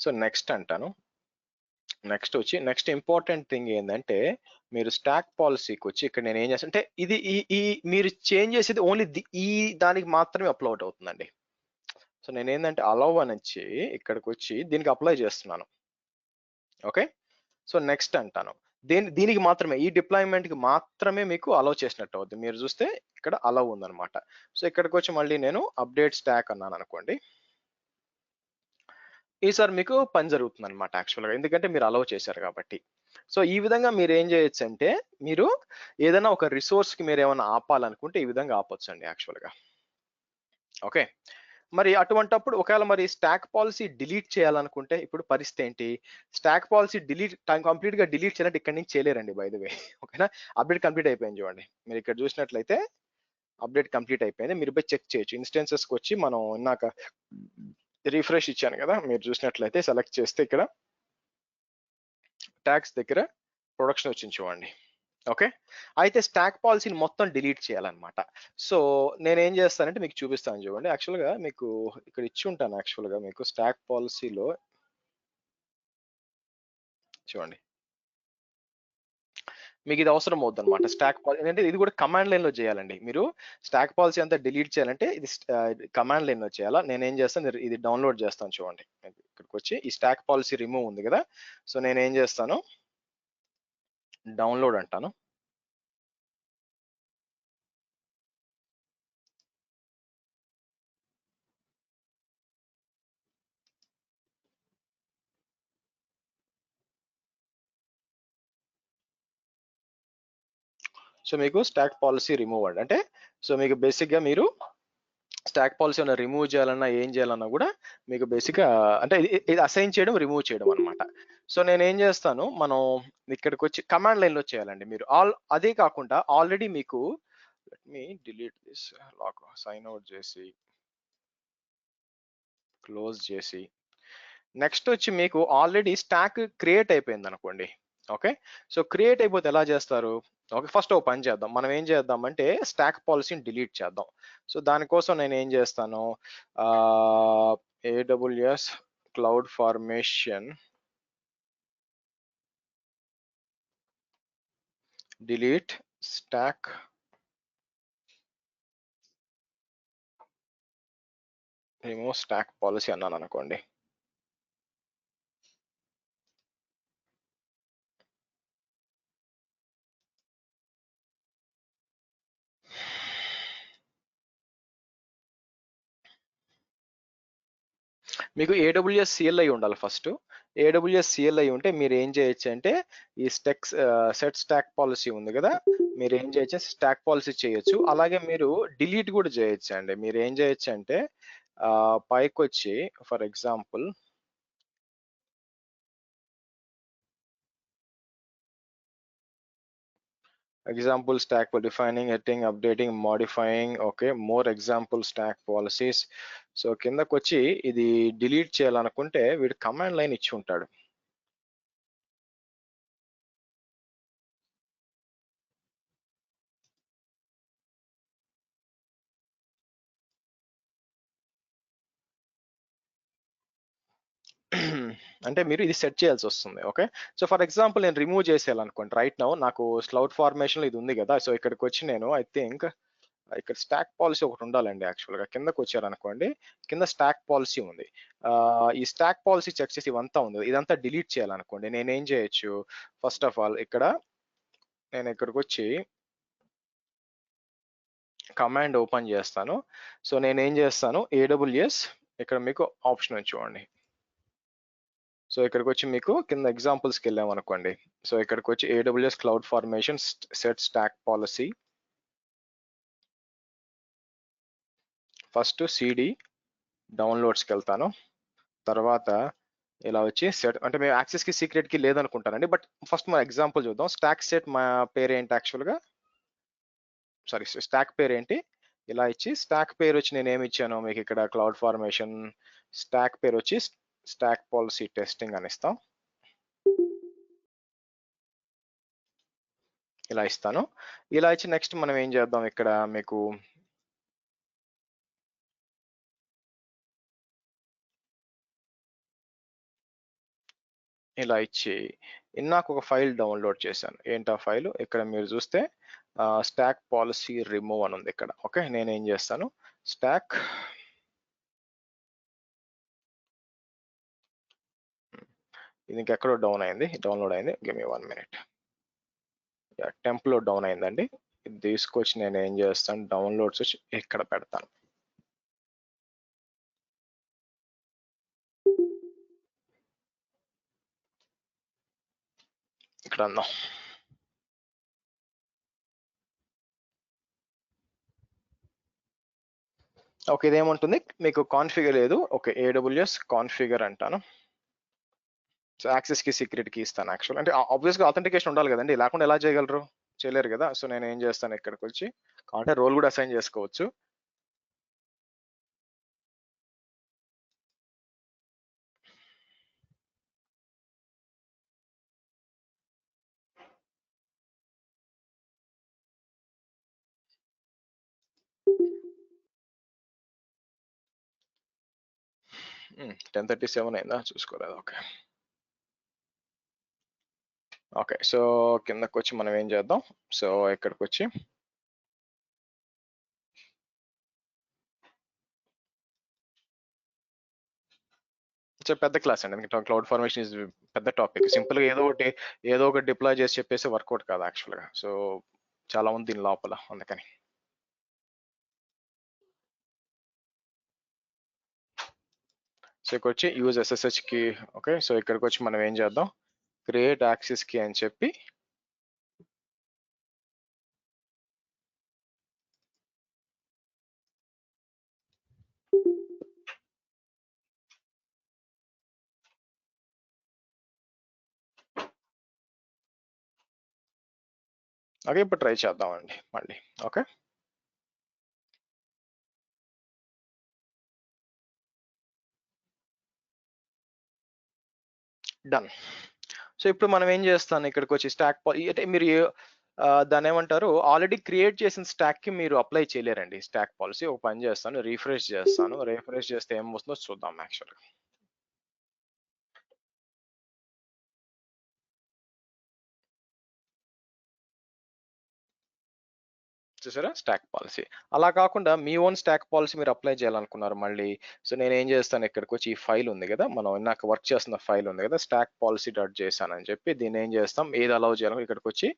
సో నెక్స్ట్ అంటాను. నెక్స్ట్ వచ్చి నెక్స్ట్ ఇంపార్టెంట్ థింగ్ ఏంటంటే మీరు స్టాక్ పాలసీకి వచ్చి ఇక్కడ నేను ఏం చేస్తాను అంటే ఇది ఈ మీరు చేంజ్ చేసేది ఓన్లీ ఈ దానికి మాత్రమే అప్లోడ్ అవుతుందండి. సో నేను ఏంటంటే అలౌ అని వచ్చి ఇక్కడికి వచ్చి దీనికి అప్లై చేస్తున్నాను. ఓకే, సో నెక్స్ట్ అంటాను. దీనికి మాత్రమే, ఈ డిప్లాయ్మెంట్ కి మాత్రమే మీకు అలౌ చేసినట్టు అవుతుంది. మీరు చూస్తే ఇక్కడ అలౌ ఉందన్నమాట. సో ఇక్కడికి వచ్చి మళ్ళీ నేను అప్డేట్ స్టాక్ అన్నాను అనుకోండి. ఈసారి మీకు పని జరుగుతుంది అనమాట యాక్చువల్గా, ఎందుకంటే మీరు అలౌ చేశారు కాబట్టి. సో ఈ విధంగా మీరు ఏం చేయొచ్చు అంటే మీరు ఏదైనా ఒక రిసోర్స్ కి మీరు ఏమైనా ఆపాలనుకుంటే ఈ విధంగా ఆపొచ్చు అండి యాక్చువల్గా. ఓకే, మరి అటువంటప్పుడు ఒకవేళ మరి స్టాక్ పాలసీ డిలీట్ చేయాలనుకుంటే ఇప్పుడు పరిస్థితి ఏంటి? స్టాక్ పాలసీ కంప్లీట్ గా డిలీట్ చేయాలంటే ఇక్కడ నుంచి చేయలేరండి బై ద వే. ఓకేనా, అప్డేట్ కంప్లీట్ అయిపోయింది చూడండి. మీరు ఇక్కడ చూసినట్లయితే అప్డేట్ కంప్లీట్ అయిపోయింది. మీరు పోయి చెక్ చేయొచ్చు. ఇన్స్టెన్సెస్ కి వచ్చి మనం ఇందాక రిఫ్రెష్ ఇచ్చాను కదా, మీరు చూసినట్లయితే సెలెక్ట్ చేస్తే ఇక్కడ ట్యాక్స్ దగ్గర ప్రొడక్షన్ వచ్చింది చూడండి. ఓకే, అయితే స్టాక్ పాలసీని మొత్తం డిలీట్ చేయాలన్నమాట. సో నేను ఏం చేస్తానంటే మీకు చూపిస్తాను చూడండి. యాక్చువల్గా మీకు ఇక్కడ ఇచ్చి ఉంటాను. యాక్చువల్గా మీకు స్టాక్ పాలసీలో చూడండి, మీకు ఇది అవసరం అవుతుంది అనమాట. స్టాక్ పాలసీ ఏంటంటే ఇది కూడా కమాండ్ లైన్ లో చేయాలండి. మీరు స్టాక్ పాలసీ అంతా డిలీట్ చేయాలంటే ఇది కమాండ్ లైన్ లో చేయాలా. నేను ఏం చేస్తాను, ఇది డౌన్లోడ్ చేస్తాను చూడండి. ఇక్కడికి వచ్చి ఈ స్టాక్ పాలసీ రిమూవ్ ఉంది కదా, సో నేను ఏం చేస్తాను, డౌన్లోడ్ అంటాను. సో మీకు స్టాక్ పాలసీ రిమూవ్ అండి. అంటే సో మీకు బేసిక్ గా మీరు స్టాక్ పాలసీ ఏమైనా రిమూవ్ చేయాలన్నా ఏం చేయాలన్నా కూడా మీకు బేసిక్ గా అంటే ఇది అసైన్ చేయడం, రిమూవ్ చేయడం అనమాట. సో నేను ఏం చేస్తాను, మనం ఇక్కడికి వచ్చి కమాండ్ లైన్ లో చేయాలండి. మీరు అదే కాకుండా ఆల్రెడీ మీకు let me delete this log sign out చేసి క్లోజ్ చేసి నెక్స్ట్ వచ్చి మీకు ఆల్రెడీ స్టాక్ క్రియేట్ అయిపోయింది అనుకోండి. ఓకే, సో క్రియేట్ అయిపోతే ఎలా చేస్తారు? ఓకే, ఫస్ట్ ఒక పని చేద్దాం. మనం ఏం చేద్దాం అంటే స్టాక్ పాలసీని డిలీట్ చేద్దాం. సో దానికోసం నేను ఏం చేస్తాను, AWS cloud formation delete stock remove stock policy అన్నాను అనుకోండి. మీకు AWS CLI ఉండాలి ఫస్ట్. AWS CLI ఉంటే మీరు ఏం చేయొచ్చు అంటే ఈ సెట్ స్టాక్ పాలసీ ఉంది కదా, మీరు ఏం చేయొచ్చు, స్టాక్ పాలసీ చేయొచ్చు. అలాగే మీరు డిలీట్ కూడా చేయొచ్చు అండి. మీరు ఏం చేయొచ్చు అంటే పైకి వచ్చి for example stack for defining, editing, updating, modifying. Okay, more example stock policies. So కిందకు వచ్చి ఇది డిలీట్ చేయాలనుకుంటే వీడు కమాండ్ లైన్ ఇచ్చి ఉంటాడు. అంటే మీరు ఇది సెట్ చేయాల్సి వస్తుంది. ఓకే, సో ఫర్ ఎగ్జాంపుల్ నేను రిమూవ్ చేసేయాలనుకోండి. రైట్ నౌ నాకు క్లౌడ్ ఫార్మేషన్ ఇది ఉంది కదా, సో ఇక్కడికి వచ్చి నేను ఐ థింక్ ఇక్కడ స్టాక్ పాలసీ ఒకటి ఉండాలండి. యాక్చువల్గా కిందకు వచ్చారనుకోండి, కింద స్టాక్ పాలసీ ఉంది. ఈ స్టాక్ పాలసీ చెక్ చేసి ఇవంతా ఉంది, ఇదంతా డిలీట్ చేయాలనుకోండి. నేనేం చేయొచ్చు, ఫస్ట్ ఆఫ్ ఆల్ ఇక్కడ నేను ఇక్కడికి వచ్చి కమాండ్ ఓపెన్ చేస్తాను. సో నేనేం చేస్తాను, AWS ఇక్కడ మీకు ఆప్షన్ ఉంది చూడండి. సో ఇక్కడికి వచ్చి మీకు కింద ఎగ్జాంపుల్స్కి వెళ్ళాం అనుకోండి. సో ఇక్కడికి వచ్చి AWS cloud formation set stack policy. First CD డౌన్లోడ్స్కి వెళ్తాను. తర్వాత ఇలా వచ్చి సెట్ అంటే మేము యాక్సెస్కి సీక్రెట్కి లేదనుకుంటానండి. బట్ ఫస్ట్ మన ఎగ్జాంపుల్ చూద్దాం. స్టాక్ సెట్ మా పేరు ఏంటి యాక్చువల్గా, సారీ స్టాక్ పేరు ఏంటి, ఇలా ఇచ్చి స్టాక్ పేరు వచ్చి నేను ఏమి ఇచ్చాను మీకు ఇక్కడ క్లౌడ్ ఫార్మేషన్ స్టాక్ పేరు వచ్చి స్టాక్ పాలసీ టెస్టింగ్ అని ఇస్తాం. ఇలా ఇస్తాను. ఇలా ఇచ్చి నెక్స్ట్ మనం ఏం చేద్దాం, ఇక్కడ మీకు ఇలా ఇచ్చి నాకు ఒక ఫైల్ డౌన్లోడ్ చేశాను. ఏంటి ఆ ఫైల్, ఇక్కడ మీరు చూస్తే స్టాక్ పాలసీ రిమూవ్ అని ఉంది ఇక్కడ. ఓకే, నేను ఏం చేస్తాను, స్టాక్ ఇది ఇంకెక్కడో డౌన్లోడ్ అయింది, గివ్ మీ 1 minute. టెంప్లో డౌన్ అయిందండి. ఇది తీసుకొచ్చి నేను ఏం చేస్తాను, డౌన్లోడ్స్ వచ్చి ఇక్కడ పెడతాను. ఇక్కడ అందాం. ఓకే, ఇదేముంటుంది మీకు కాన్ఫిగర్ లేదు. ఓకే, AWS కాన్ఫిగర్ అంటాను. సో యాక్సెస్ కి సీక్రెట్ కి ఇస్తాను యాక్చువల్. అంటే ఆబ్వియస్గా అథెంటికేషన్ ఉండాలి కదండి, లేకుండా ఎలా చేయగలరు, చేయలేరు కదా. సో నేను ఏం చేస్తాను, ఇక్కడికి వచ్చి అంటే రోల్ కూడా అసైన్ చేసుకోవచ్చు. Hmm, 10:37 అయిందా, చూసుకోలేదు. ఓకే ఓకే, సో కిందకి వచ్చి మనం ఏం చేద్దాం, సో ఇక్కడికి వచ్చి పెద్ద క్లాస్ అండి, ఎందుకంటే క్లౌడ్ ఫార్మేషన్ ఇస్ పెద్ద టాపిక్. సింపుల్ గా ఏదో ఒకటి డిప్లాయ్ చేసి చెప్పేసి వర్కౌట్ కాదు యాక్చువల్ గా. సో చాలా ఉంది దీని లోపల, అందుకని. సో ఇక్కడ వచ్చి యూజ్ SSH కి. ఓకే, సో ఇక్కడికి వచ్చి మనం ఏం చేద్దాం, క్రియేట్ యాక్సెస్ కి అని చెప్పి ఓకే ఇప్పుడు ట్రై చేద్దామండి మళ్ళీ. Okay done. సో ఇప్పుడు మనం ఏం చేస్తాను, ఇక్కడికి వచ్చి స్టాక్ అంటే మీరు దాన్ని ఏమంటారు, ఆల్రెడీ క్రియేట్ చేసిన స్టాక్ కి మీరు అప్లై చేయలేరండి స్టాక్ పాలసీ. ఒక పని చేస్తాను, రీఫ్రెష్ చేస్తాను. రీఫ్రెష్ చేస్తే ఏం వస్తుందో చూద్దాం యాక్చువల్గా. చూసారా స్టాక్ పాలసీ. అలా కాకుండా మీ ఓన్ స్టాక్ పాలసీ మీరు అప్లై చేయాలనుకున్నారు మళ్ళీ. సో నేను ఏం చేస్తాను, ఇక్కడికి వచ్చి ఈ ఫైల్ ఉంది కదా, మనం నాకు వర్క్ చేస్తున్న ఫైల్ ఉంది కదా, స్టాక్ పాలసీ .json అని చెప్పి దీన్ని ఏం చేస్తాం, ఏది అలౌ చేయాలి, ఇక్కడికి వచ్చి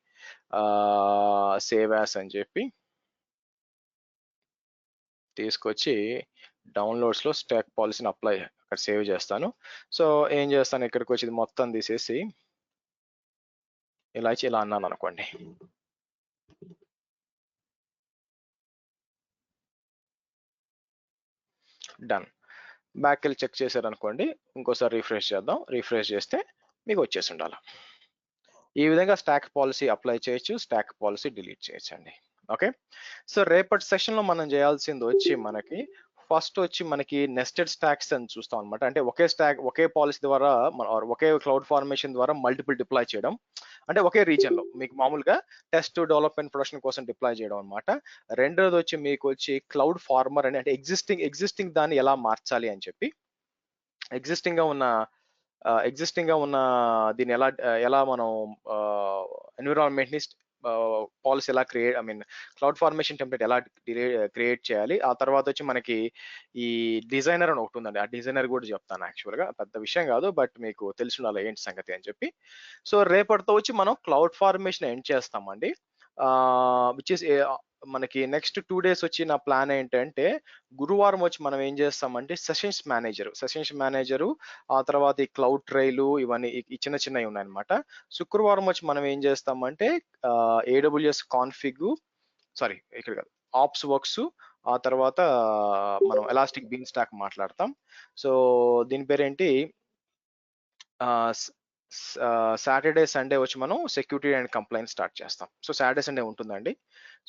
సేవ్ యాస్ అని చెప్పి తీసుకొచ్చి డౌన్లోడ్స్ లో స్టాక్ పాలసీని అప్లై అక్కడ సేవ్ చేస్తాను. సో ఏం చేస్తాను, ఇక్కడికి వచ్చి ఇది మొత్తం తీసేసి ఇలా ఇచ్చి ఇలా అన్నాను అనుకోండి. డన్. బ్యాక్ వెళ్ళి చెక్ చేశారు అనుకోండి, ఇంకోసారి రీఫ్రెష్ చేద్దాం. రీఫ్రెష్ చేస్తే మీకు వచ్చేసి ఉండాలి. ఈ విధంగా స్టాక్ పాలసీ అప్లై చేయొచ్చు, స్టాక్ పాలసీ డిలీట్ చేయొచ్చు అండి. ఓకే, సో రేపటి సెషన్ లో మనం చేయాల్సింది వచ్చి మనకి ఫస్ట్ వచ్చి మనకి నెస్టెడ్ స్టాక్స్ అని చూస్తాం అనమాట. అంటే ఒకే పాలసీ ద్వారా ఒకే క్లౌడ్ ఫార్మేషన్ ద్వారా మల్టిపుల్ డిప్లాయ్ చేయడం, అంటే ఒకే రీజన్ లో మీకు మామూలుగా టెస్ట్ డెవలప్మెంట్ ప్రొడక్షన్ కోసం డిప్లాయ్ చేయడం అనమాట. రెండోది వచ్చి మీకు వచ్చి క్లౌడ్ ఫార్మర్ అని, అంటే ఎగ్జిస్టింగ్ దాన్ని ఎలా మార్చాలి అని చెప్పి, ఎగ్జిస్టింగ్ గా ఉన్న దీన్ని ఎలా మనం ఎన్విరాన్మెంట్ ని పాలసీ ఎలా క్లౌడ్ ఫార్మేషన్ టెంప్లెట్ ఎలా క్రియేట్ చేయాలి. ఆ తర్వాత వచ్చి మనకి ఈ డిజైనర్ అని ఒకటి ఉందండి, ఆ డిజైనర్ కూడా చెప్తాను. యాక్చువల్ గా పెద్ద విషయం కాదు, బట్ మీకు తెలిసి ఉండాలి ఏంటి సంగతి అని చెప్పి. సో రేపటితో వచ్చి మనం క్లౌడ్ ఫార్మేషన్ ఎండ్ చేస్తామండి. విచ్ ఇస్ మనకి నెక్స్ట్ 2 days వచ్చి నా ప్లాన్ ఏంటంటే, గురువారం వచ్చి మనం ఏం చేస్తామంటే సెషన్స్ మేనేజరు, ఆ తర్వాత ఈ క్లౌడ్ ట్రైలు, ఇవన్నీ ఈ చిన్నవి ఉన్నాయన్నమాట. శుక్రవారం వచ్చి మనం ఏం చేస్తామంటే AWS కాన్ఫిగ్, సారీ ఇక్కడ కాదు, ఆప్స్ వర్క్స్, ఆ తర్వాత మనం ఎలాస్టిక్ బీన్ స్టాక్ మాట్లాడతాం. సో దీని పేరేంటి, సాటర్డే సండే వచ్చి మనం సెక్యూరిటీ అండ్ కంప్లైంట్ స్టార్ట్ చేస్తాం. సో సాటర్డే సండే ఉంటుందండి.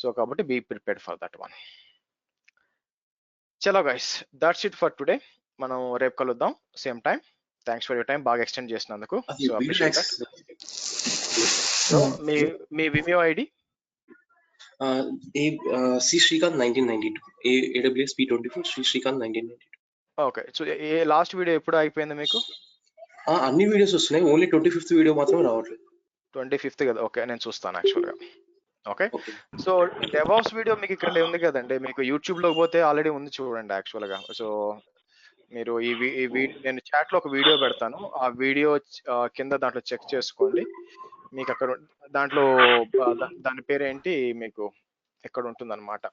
సో కాబట్టి be prepared for that one. చలో guys, that's it for today. మనం రేపు కలుద్దాం same time. Thanks for your time, బాగా ఎక్స్టెండ్ చేసినందుకు. అది so video appreciate that. Access so మీ Vimeo ID C Srikanth 1992, AWS P24 Sri Srikanth 1992. Okay. So ఏ last video ఎప్పుడు అయిపోయింది మీకు? అన్ని వీడియోస్ వస్తున్నాయి, ఓన్లీ 25th వీడియో మాత్రం రావట్లేదు. 25th కదా, ఓకే నేను చూస్తాను యాక్చువల్గా. Okay. Okay. So DevOps video మీకు ఇక్కడ ఉంది కదండి, మీకు యూట్యూబ్ లో పోతే ఆల్రెడీ ఉంది చూడండి యాక్చువల్గా. సో మీరు నేను చాట్ లో ఒక వీడియో పెడతాను, ఆ వీడియో కింద దాంట్లో చెక్ చేసుకోండి. మీకు అక్కడ దాంట్లో దాని పేరేంటి మీకు ఎక్కడ ఉంటుంది అనమాట,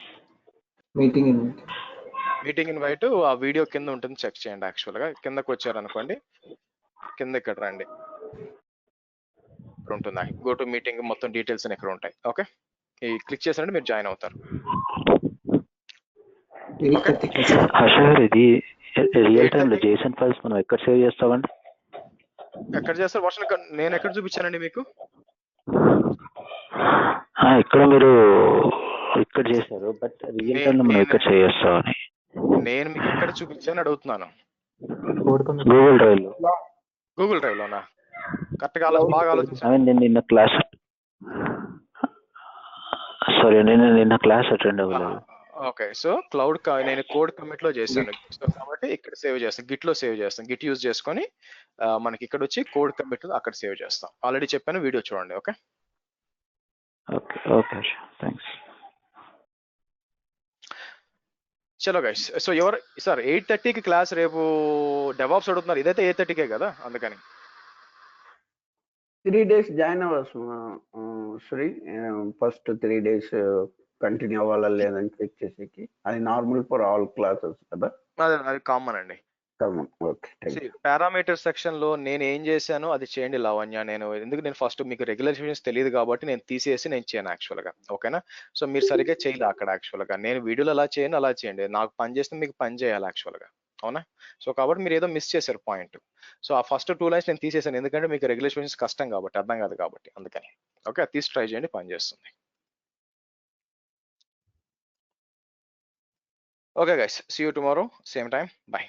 మీటింగ్ ఇన్వైట్, ఆ వీడియో కింద ఉంటుంది, చెక్ చేయండి. యాక్చువల్గా కిందకు వచ్చారనుకోండి, కింద ఇక్కడ రండి, ఇక్కడ ఉంటుందా గో టు మీటింగ్, మొత్తం డీటెయిల్స్ అని ఇక్కడ ఉంటాయి. ఓకే, ఈ క్లిక్ చేసినట్టు మీరు జాయిన్ అవుతారు. హర్షర్, ఇది రియల్ టైమ్ లో JSON ఫైల్స్ మనం ఎక్కడ సేవ్ చేస్తామండి? ఎక్కడ చేస్తారు వర్షన్? నేను ఎక్కడ చూపించానండి మీకు? ఇక్కడ మీరు ఇక్కడ చేశారు, బట్ రియల్ టైమ్ లో మనం ఎక్కడ సేవ్ చేస్తామని నేను మీకు ఎక్కడ చూపించాను అడుగుతున్నాను. గూగుల్ డ్రైవ్ లో. గూగుల్ డ్రైవ్ లోనా? కరెక్ట్ గా బాగా ఆలోచించాను. నేను నిన్న క్లాస్ అటెండ్ అవ్వలేదు. ఓకే. సో క్లౌడ్ నేను కోడ్ కమిట్ లో చేశాను, సో కాబట్టి ఇక్కడ సేవ్ చేస్తాను, గిట్ లో సేవ్ చేస్తాను. గిట్ యూజ్ చేసుకొని మనకి ఇక్కడ వచ్చి కోడ్ కమిట్ అక్కడ సేవ్ చేస్తాం. ఆల్రెడీ చెప్పాను, వీడియో చూడండి. Okay okay thanks. చలో గైస్, సో ఎవరు సార్ 8:30కి క్లాస్ రేపు డెవాప్స్ అడుగుతున్నారు, ఇదైతే 8:30కే కదా, అందుకని 3 days జాయిన్ అవ్వచ్చు శ్రీ. ఫస్ట్ 3 days కంటిన్యూ అవ్వాలా లేదని చెక్ చేసేకి, అది నార్మల్ ఫర్ ఆల్ క్లాసెస్ కదా? అది కామన్ అండి. ఓకే. పారామీటర్ సెక్షన్ లో నేను ఏం చేశాను అది చేయండి లావణ్య. నేను ఫస్ట్ మీకు రెగ్యులేషన్స్ తెలియదు కాబట్టి నేను తీసేసి నేను చేయను యాక్చువల్గా. ఓకేనా? సో మీరు సరిగ్గా చేయలే అక్కడ యాక్చువల్గా. నేను వీడియోలో అలా చేయను, అలా చేయండి. నాకు పని చేస్తే మీకు పని చేయాలి యాక్చువల్గా, అవునా? సో కాబట్టి మీరు ఏదో మిస్ చేశారు పాయింట్. సో ఆ ఫస్ట్ 2 lines నేను తీసేసాను, ఎందుకంటే మీకు రెగ్యులేషన్స్ కష్టం కాబట్టి, అర్థం కాదు కాబట్టి, అందుకని. ఓకే, అది తీసి ట్రై చేయండి, పని చేస్తుంది. Okay guys, see you tomorrow same time, by.